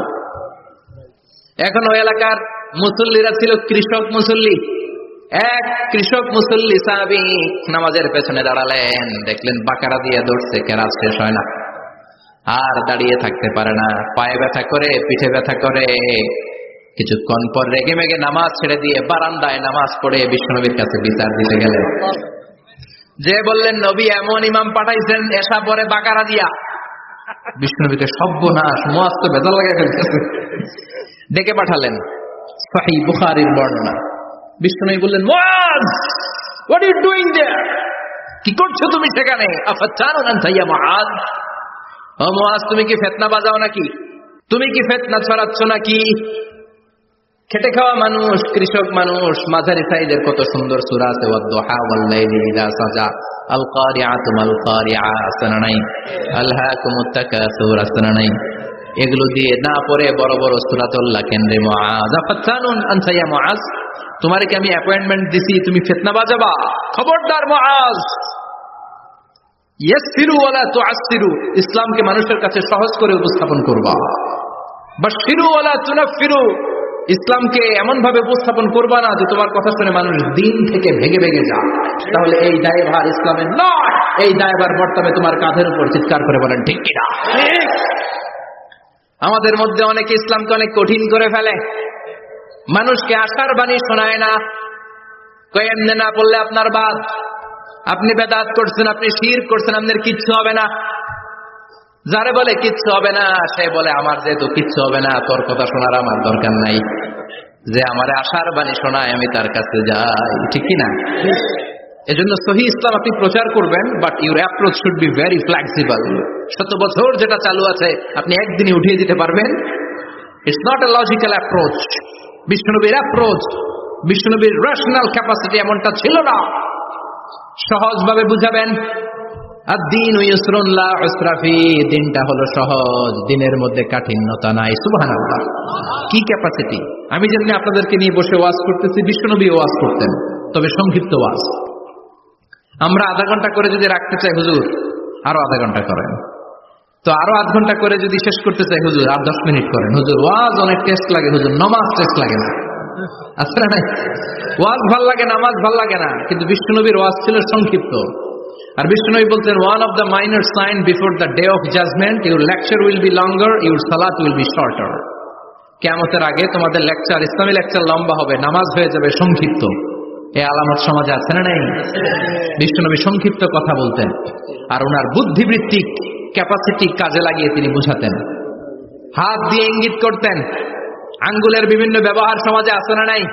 এখন ওই এলাকার মুসল্লিরা ছিল কৃষক মুসল্লি। এক কৃষক মুসল্লি সাহাবী নামাজের পেছনে দাঁড়ালেন, দেখলেন বাকারা দিয়ে দৌড়ছে, কেরাত শেষ হয় না, আর দাঁড়িয়ে থাকতে পারে না, পায়ে ব্যথা করে, পিঠে ব্যথা করে। কিছুক্ষণ পর রেগে মেগে নামাজ ছেড়ে দিয়ে বারান্দায় নামাজ পড়ে বিশ্বনবীর কাছে বিচার দিতে গেলেন। যে বললেন, নবী এমন ইমাম পাঠাইছেন এসা পরে বাকারা দিয়া। বিশ্বনবীকে সর্বনাশ, মুআয তো বেজাল লাগে ফেলতেছে, ডেকে পাঠালেন। সহিহ বুখারীর বর্ণনা। বিশ্বনবী বললেন, মুআয, হোয়াট আর ইউ ডুইং দেয়ার? কি করছো তুমি সেখানে? আফাতানুন আনতা ইয়া মুআয? ও মুআয, তুমি কি ফিতনা বাজাও নাকি? তুমি কি ফিতনা ছড়াচ্ছ নাকি? খেটে খাওয়া মানুষ, কৃষক মানুষ, মাঝারি সাইজের কত সুন্দর সূরা আছে, ওয়াদ-দুহা ওয়াল-লাইলি ইযা সাজা, আল কারিআতু মাল কারিআ, আসনা নাই, আলহাকুমুত তাকাসুর, আসনা নাই। এগুলো দিয়ে না পড়ে বড় বড় সূরাতুল্লাহ কেন্দ্রে মুআয, আফাতানুন আনতা ইয়া মুআয, তোমারে কি আমি অ্যাপয়েন্টমেন্ট দিছি তুমি ফিতনা বাজাবা? খবরদার মুআয। ইয়াসসিরু ওয়ালা তুআসসিরু, ইসলামকে মানুষের কাছে সহজ করে উপস্থাপন করবা। বাশশিরু ওয়ালা তুনাফফিরু, ইসলামকে এমন ভাবে উপস্থাপন করবা না যে তোমার কথা শুনে মানুষ দিন থেকে ভেগে ভেগে যায়। তাহলে এই দায়ভার ইসলামের নয়, এই দায়ভার বর্তমানে তোমার কাঁধের উপর। চিৎকার করে বলেন ঠিক কিনা? আমাদের মধ্যে অনেকে ইসলামকে অনেক কঠিন করে ফেলে, মানুষকে আশার বাণী শোনায় না। কই এমনি না বললে আপনার বাদ, আপনি বেদাত করছেন, আপনি শিরক করছেন, আপনার কিচ্ছু হবে না। যারে বলে কিচ্ছু হবে না, সে বলে আমার যেহেতু কিচ্ছু হবে না, তোর কথা শোনার আমার দরকার নাই। যে আমারে আশার বাণী শোনায় আমি তার কাছে যাই, ঠিক কিনা? এজন্য সহি ইসলাম আপনি প্রচার করবেন, but your approach should be very flexible. 100 বছর যেটা চালু আছে আপনি একদিনে উঠিয়ে দিতে পারবেন? It's not a logical approach. বিষ্ণুনবীর অ্যাপ্রোচ, বিষ্ণুনবীর রেশনাল ক্যাপাসিটি এমনটা ছিল না। সহজভাবে বুঝাবেন। আদ-দীনু ইউসরুন লা উসরা ফি, দিনটা হলো সহজ, দিনের মধ্যে কাঠিন্যতা নাই। সুবহানাল্লাহ, কি ক্যাপাসিটি! আমি যেমনি আপনাদেরকে নিয়ে বসে ওয়াজ করতেছি, বিশ্বনবী ওয়াজ করতেন, তবে সংক্ষিপ্ত ওয়াজ। আমরা আধা ঘন্টা করে যদি রাখতে চাই, হুজুর আরো আধা ঘন্টা করেন। তো আরো আধ ঘন্টা করে যদি শেষ করতে চাই, হুজুর আর 10 মিনিট করেন। হুজুর ওয়াজ অনেক টেস্ট লাগে, হুজুর নামাজ টেস্ট লাগে না। আসলে না, ওয়াজ ভাল লাগে, নামাজ ভাল লাগে না, কিন্তু বিশ্বনবীর ওয়াজ ছিল সংক্ষিপ্ত। আর বিষ্ণুনবী বলতেন, one of the minor sign before the day of judgement, your lecture will be longer, your সালাত উইল বি শর্টার। কিয়ামতের আগে তোমাদের লেকচার, ইসলামী লেকচার লম্বা হবে, নামাজ হয়ে যাবে সংক্ষিপ্ত। এই আলামত সমাজে আছে না নাই? বিষ্ণুনবী সংক্ষিপ্ত কথা বলতেন, আর ওনার বুদ্ধিবৃত্তিক ক্যাপাসিটি কাজে লাগিয়ে তিনি বুঝাতেন। হাত দিয়ে ইঙ্গিত করতেন, আঙ্গুলের বিভিন্ন ব্যবহার সমাজে আছে না নাই?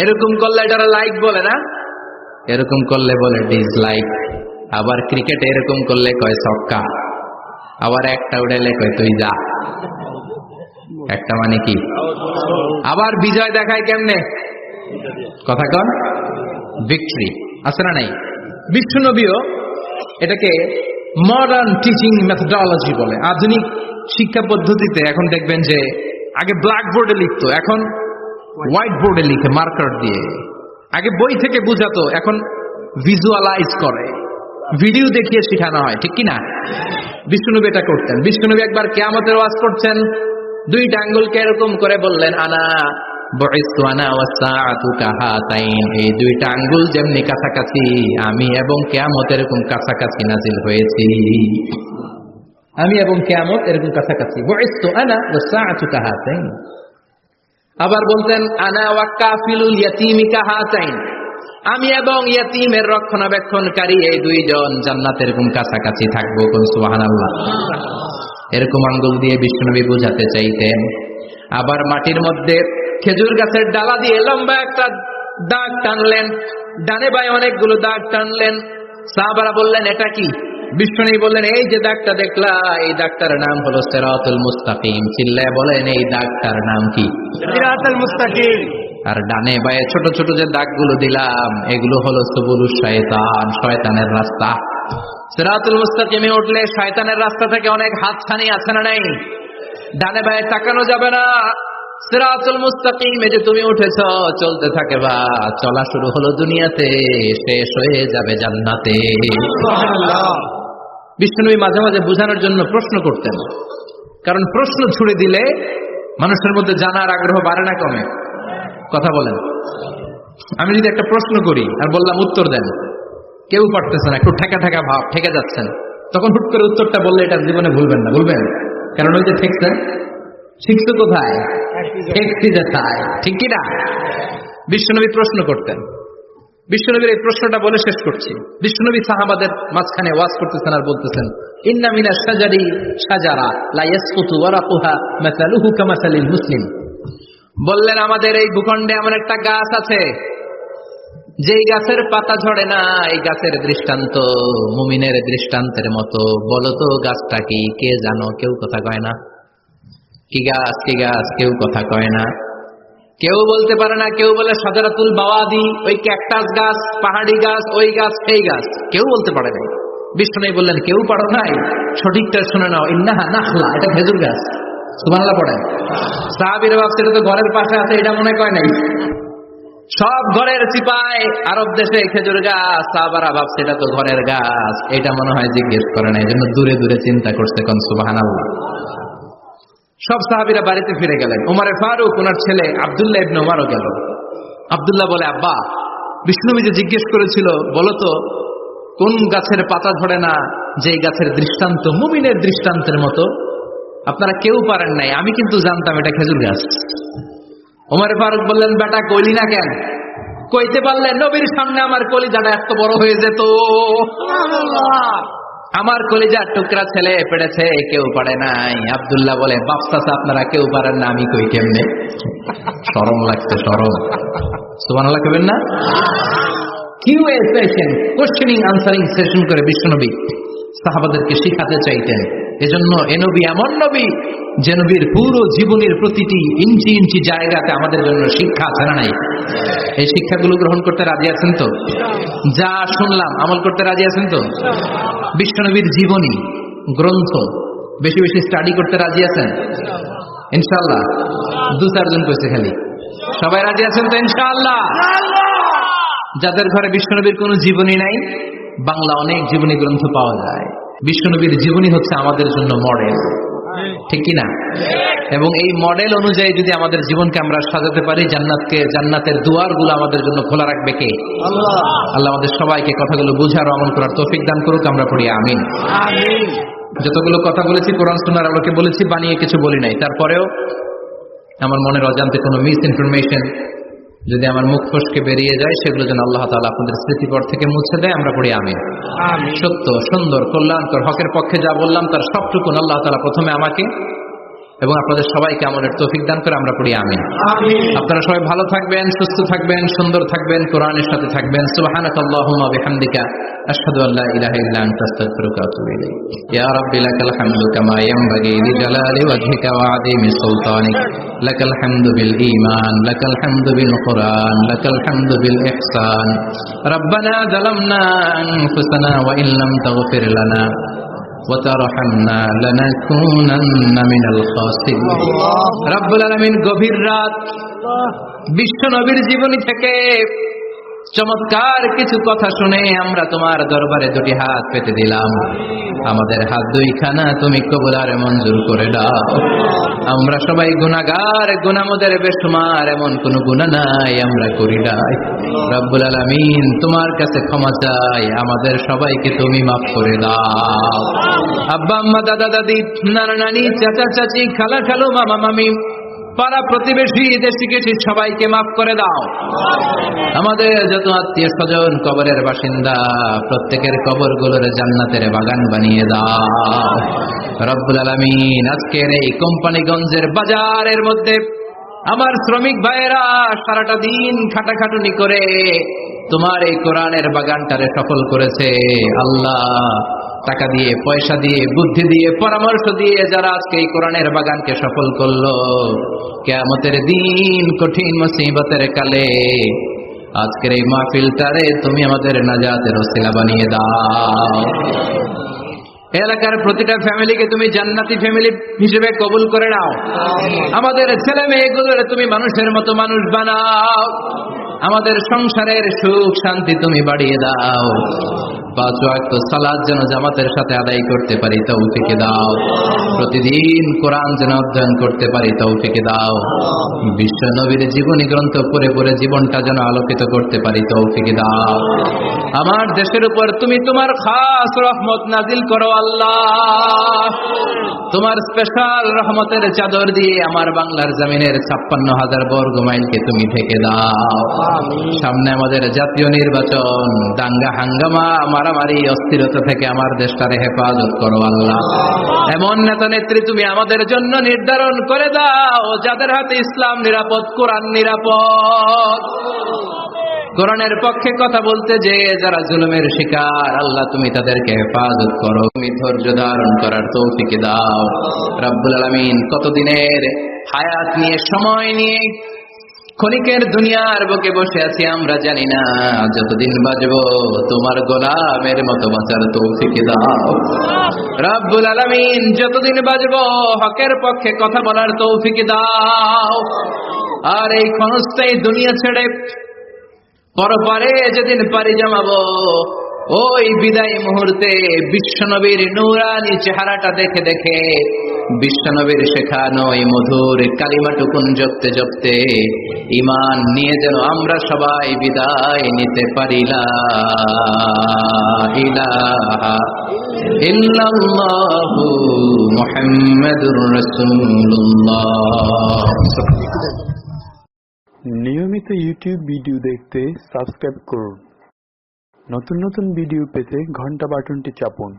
এরকম করলে এটারা লাইক বলে না, এরকম করলে বলে ডিসলাইক। আবার ক্রিকেটে এরকম করলে কয় ছক্কা, আবার একটা উড়াইলে কয় তুই যা। একটা মানে কি? আবার বিজয় দেখায় কেমনে? কথা কন, ভিক্টরি। আছে না নাই? বিষ্ণুনবীও এটাকে মডার্ন টিচিং মেথডোলজি বলে। আধুনিক শিক্ষা পদ্ধতিতে এখন দেখবেন যে আগে ব্ল্যাক বোর্ডে লিখতো, এখন হোয়াইট বোর্ডে লিখে মার্কার দিয়ে। আগে বই থেকে বুঝাতো, এখন ভিজুয়ালাইজ করে, ভিডিও দেখিয়ে শেখানো হয়, ঠিক কিনা? বিষ্ণুনবী এটা করতেন। বিষ্ণুনবী একবার কিয়ামতের ওয়াজ করছেন, দুইটা আঙ্গুলকে এরকম করে বললেন, আনা বুইসতু আনা ওয়াস সাআতু কাহাতাইন, এই দুইটা আঙ্গুল যেমনি কাছাকাছি, আমি এবং কিয়ামত এরকম কাছাকাছি নাজিল হয়েছি। আমি এবং কিয়ামত এরকম কাছাকাছি। বুইসতু আনা ওয়াস সাআতু কাহাতাইন। আবার বলতেন, আনা ওয়া কাফিলুল ইয়াতীমি কাহাতাইন, আমি এবং ইয়াতীমের রক্ষণাবেক্ষণকারী এই দুইজন জান্নাতের এরকম কাছাকাছি থাকবো। কোন সুবহানাল্লাহ। এরকম আঙ্গুল দিয়ে বিষ্ণুনবী বুঝাতে চাইতেন। আবার মাটির মধ্যে খেজুর গাছের ডালা দিয়ে লম্বা একটা দাগ টানলেন, ডানে বায়ে অনেকগুলো দাগ টানলেন। সাহাবারা বললেন, এটা কি? বিষ্ণুনবী বললেন, এই যে দাগটা দেখলা, এই দাগটার নাম হলো সিরাতুল মুস্তাকিম। চিল্লায় বলেন, এই দাগটার নাম কি? সিরাতুল মুস্তাকিম। আর ডানে বায়ে ছোট ছোট যে দাগগুলো দিলাম, এগুলো হলো সুবুলুশ শয়তান, শয়তানের রাস্তা। সিরাতুল মুস্তাকিমে উঠলে শয়তানের রাস্তা থেকে অনেক হাতছানি আছে না নাই? ডানে বায়ে তাকানো যাবে না। সিরাতুল মুস্তাকিমে যে তুমি উঠেছ, চলতে থাকে বা চলা শুরু হলো দুনিয়াতে, শেষ হয়ে যাবে জান্নাতে। সুবহানাল্লাহ। বিষ্ণুনবী মাঝে মাঝে বোঝানোর জন্য প্রশ্ন করতেন, কারণ প্রশ্ন ছুড়ে দিলে মানুষের মধ্যে জানার আগ্রহ বাড়ে না কমে? কথা বলেন। আমি যদি একটা প্রশ্ন করি আর বললাম উত্তর দেন, কেউ পারতেছে না, একটু ঠেকা ঠেকা ভাব, ঠেকে যাচ্ছেন, তখন হুট করে উত্তরটা বললে এটা জীবনে ভুলবেন না, বলবেন? কারণ ওই যে ঠেকছেন, শিখছো কোথায়? ঠেকছি যেথায়, ঠিক কিনা? বিশ্বনবী প্রশ্ন করতেন। বিশ্বনবীর এই প্রশ্নটা বলে শেষ করছি। বিশ্বনবী সাহাবাদের মাঝখানে ওয়াজ করতেছেন আর বলতেছেন, ইন্না মিনাশ শাজারি শাজারা লা ইয়াসকুতু ওয়ারাকুহা মাসালুহু কামাসালিল মুসলিম। বললেন, আমাদের এই ভূখণ্ডে এমন একটা গাছ আছে, যেই গাছের পাতা ঝরে না, এই গাছের দৃষ্টান্ত মুমিনের দৃষ্টান্তের মতো। বলো তো গাছটা কি? কে জানো? কেউ কথা কয় না। কি গাছ? কি গাছ? কেউ কথা কয় না, কেউ বলতে পারে না। কেউ বলে শাজারাতুল বাওয়াদি, ওই ক্যাকটাস গাছ, পাহাড়ি গাছ, ওই গাছ, এই গাছ, কেউ বলতে পারে নাই। বিষ্ণু বললেন, কেউ পারো নাই? সঠিকটা শুনে নাও, ইন্নাহা নাখলা, এটা খেজুর গাছ। সুবহানাল্লাহ পড়েন। সাহাবীরা ভাবছে এটা তো ঘরের পাশে আছে, এটা মনে কয় নাই। সব ঘরের চিপায় আরব দেশে খেজুর গাছ, সাহাবারা ভাবছে এটা তো ঘরের গাছ, এটা মনে হয় জিজ্ঞেস করে না, এই জন্য দূরে দূরে চিন্তা করছে। কোন সুবহানাল্লাহ। সব সাহাবীরা বাড়িতে ফিরে গেলেন। ওমরে ফারুক, ওনার ছেলে আব্দুল্লাহ ইবনে ওমরও গেল। আব্দুল্লাহ বলে, আব্বা, বিষ্ণুনবী যে জিজ্ঞেস করেছিল, বলো তো কোন গাছের পাতা ঝরে না, যে গাছের দৃষ্টান্ত মুমিনের দৃষ্টান্তের মতো? আপনারা কেউ পারেন নাই, আমি কিন্তু জানতাম এটা খেজুর গাছ। ওমরে ফারুক বললেন, বেটা কইলি না কেন? কইতে পারলে নবীর সামনে আমার কলিজাটা এত বড় হয়ে যেত। আমার কলিজার টুকরা ছেলে পেড়েছে, কেউ পারে নাই। আব্দুল্লাহ বলে, বাপ চাচা আপনারা কেউ পারেন না, আমি কই কেমনে? শরম লাগছে, শরম। সুবহানাল্লাহ কইবেন না? QA session, questioning answering session করে বিশ্বনবী সাহাবাদেরকে শিখাতে চাইতেন। এজন্য এ নবী এমন নবী যে নবীর পুরো জীবনের প্রতিটি ইঞ্চি ইঞ্চি জায়গাতে আমাদের জন্য শিক্ষা আছে না নাই? এই শিক্ষাগুলো গ্রহণ করতে রাজি আছেন তো? যা শুনলাম আমল করতে রাজি আছেন তো? বিশ্বনবীর জীবনী গ্রন্থ বেশি বেশি স্টাডি করতে রাজি আছেন ইনশাআল্লাহ? 2-4 জন কইছে খালি। সবাই রাজি আছেন তো ইনশাআল্লাহ? যাদের ঘরে বিশ্বনবীর কোনো জীবনী নাই, বাংলা অনেক জীবনী গ্রন্থ পাওয়া যায়। বিশ্বনবীর জীবনী হচ্ছে আমাদের জন্য মডেল, ঠিক কিনা? এবং এই মডেল অনুযায়ী যদি আমাদের জীবনকে আমরা সাজাতে পারি, জান্নাতের দুয়ারগুলো আমাদের জন্য খোলা রাখবে কে? আল্লাহ। আল্লাহ আমাদের সবাইকে কথাগুলো বুঝার ও আমল করার তৌফিক দান করুক, আমরা পড়ি আমিন। যতগুলো কথা বলেছি কোরআন সুন্নাহর আলোকে বলেছি, বানিয়ে কিছু বলি নাই। তারপরেও আমার মনের অজান্তে কোনো মিস ইনফরমেশন যদি আমার মুখ ফসকে বেরিয়ে যায়, সেগুলো যেন আল্লাহ তাআলা আপনাদের স্মৃতিপট থেকে মুছে দেয়, আমরা পড়ি আমিন। সত্য, সুন্দর, কল্যাণকর, হকের পক্ষে যা বললাম তার সবটুকুন আল্লাহ তাআলা প্রথমে আমাকে এবং আপনাদের সবাইকে আমলের তৌফিক দান করে, আমরা পড়ি আমিন। আপনারা সবাই ভালো থাকবেন, সুস্থ থাকবেন, সুন্দর থাকবেন, কোরআনের সাথে থাকবেন। সুবহানাকাল্লাহুম্মা বিহামদিকা আশহাদু আল্লা ইলাহা ইল্লা আনতা আস্তাগফিরুকা ওয়া আতুবু ইলাইক। ইয়া রাব্বি লাকাল হামদু কামা ইয়ানবাগি লিজালালি ওয়াজহিকা ওয়া আযীমি সুলতানিক। লাকাল হামদু বিল ঈমান, লাকাল হামদু বিল কুরআন, লাকাল হামদু বিল ইহসান। রাব্বানা যালামনা আনফুসানা ওয়া ইন লাম তাগফির লানা وترحمنا لنكونن من الخاسرين। রব্বুল আলামিন গভীর রাত বিশ্ব নবীর জীবনী থেকে চমৎকার কিছু কথা শুনে আমরা তোমার দরবারে দুটি হাত পেতে দিলাম। আমাদের হাত দুইখানা তুমি কবুল আর মঞ্জুর করে দাও। আমরা সবাই গুনাহগার, গুনাহমদের বেশুমার, এমন কোন গুনাহ নাই আমরা করি নাই। রব্বুল আলামিন তোমার কাছে ক্ষমা চাই, আমাদের সবাইকে তুমি মাফ করে দাও। আব্বা আম্মা, দাদা দাদি, নানা নানি, চাচা চাচি, খালা খালু, মামা মামি, পাড়া প্রতিবেশী, দেশি কেশি সবাইকে মাফ করে দাও। আমাদের যত আত্মীয় স্বজন কবরের বাসিন্দা, প্রত্যেকের কবরগুলোর জান্নাতের বাগান বানিয়ে দাও। রব্বুল আলামিন আজকের এই কোম্পানিগঞ্জের বাজারের মধ্যে আমার শ্রমিক ভাইয়েরা সারাটা দিন খাটাখাটুনি করে তোমার এই কোরআনের বাগানটারে সফল করেছে। আল্লাহ, টাকা দিয়ে, পয়সা দিয়ে, বুদ্ধি দিয়ে, পরামর্শ দিয়ে যারা আজকে এই কোরআনের বাগানকে সফল করলো, কিয়ামতের দিন কঠিন মুসিবতের কালে আজকের এই মাহফিলটারে তুমি আমাদের নাজাতের ওসিলা বানিয়ে দাও। এলাকার প্রতিটা ফ্যামিলিকে তুমি জান্নাতি ফ্যামিলি হিসেবে কবুল করে নাও। আমাদের ছেলে মেয়েগুলোর তুমি মানুষের মতো মানুষ বানাও। আমাদের সংসারের সুখ শান্তি তুমি বাড়িয়ে দাও। 5 ওয়াক্ত সালাত যেন জামাতের সাথে আদায় করতে পারি তৌফিক দাও। প্রতিদিন কোরআন যেন অধ্যয়ন করতে পারি তৌফিক দাও। বিশ্ব নবীর জীবনী গ্রন্থ পড়ে পড়ে জীবনটা যেন আলোকিত করতে পারি তৌফিক দাও। আমার দেশের উপর তুমি তোমার খাস রহমত নাজিল করো আল্লাহ। তোমার স্পেশাল রহমতের চাদর দিয়ে আমার বাংলার জমিনের 56,000 বর্গ মাইলকে তুমি ঢেকে দাও। সামনে আমাদের জাতীয় নির্বাচন, দাঙ্গা হাঙ্গামা, মারামারি, অস্থিরতা থেকে আমার দেশটারে হেফাজত করো আল্লাহ। এমন নেতা নেত্রী তুমি আমাদের জন্য নির্ধারণ করে দাও যাদের হাতে ইসলাম নিরাপদ, কোরআন নিরাপদ। কোরআনের পক্ষে কথা বলতে যে যারা জুলুমের শিকার, আল্লাহ তুমি তাদেরকে হেফাজত করো। তুমি ধৈর্য ধারণ করার তৌফিক দাও। রব্বুল আলামিন কতদিনের হায়াত নিয়ে, সময় নিয়ে ক্ষণিকের দুনিয়ার বুকে বসে আছি আমরা জানি না। যতদিন বাঁচবো তোমার গোলামের মতো বাঁচার তৌফিক দাও। রব্বুল আলামিন যতদিন বাঁচবো হকের পক্ষে কথা বলার তৌফিক দাও। আর এই ক্ষণস্থায়ী দুনিয়া ছেড়ে পরপারে যেদিন পাড়ি জমাবো, ওই বিদায় মুহূর্তে বিশ্বনবীর নূরানি চেহারাটা দেখে দেখে, বিশ্বনবীর শেখানো এই মধুর কালিমাটুকুন জপতে জপতে ঈমান নিয়ে যেন আমরা সবাই বিদায় নিতে পারি। লা ইলাহা ইল্লাল্লাহু মুহাম্মাদুর রাসূলুল্লাহ। নিয়মিত ইউটিউব ভিডিও দেখতে সাবস্ক্রাইব করুন। নতুন নতুন ভিডিও পেতে ঘন্টা বাটনটি চাপুন।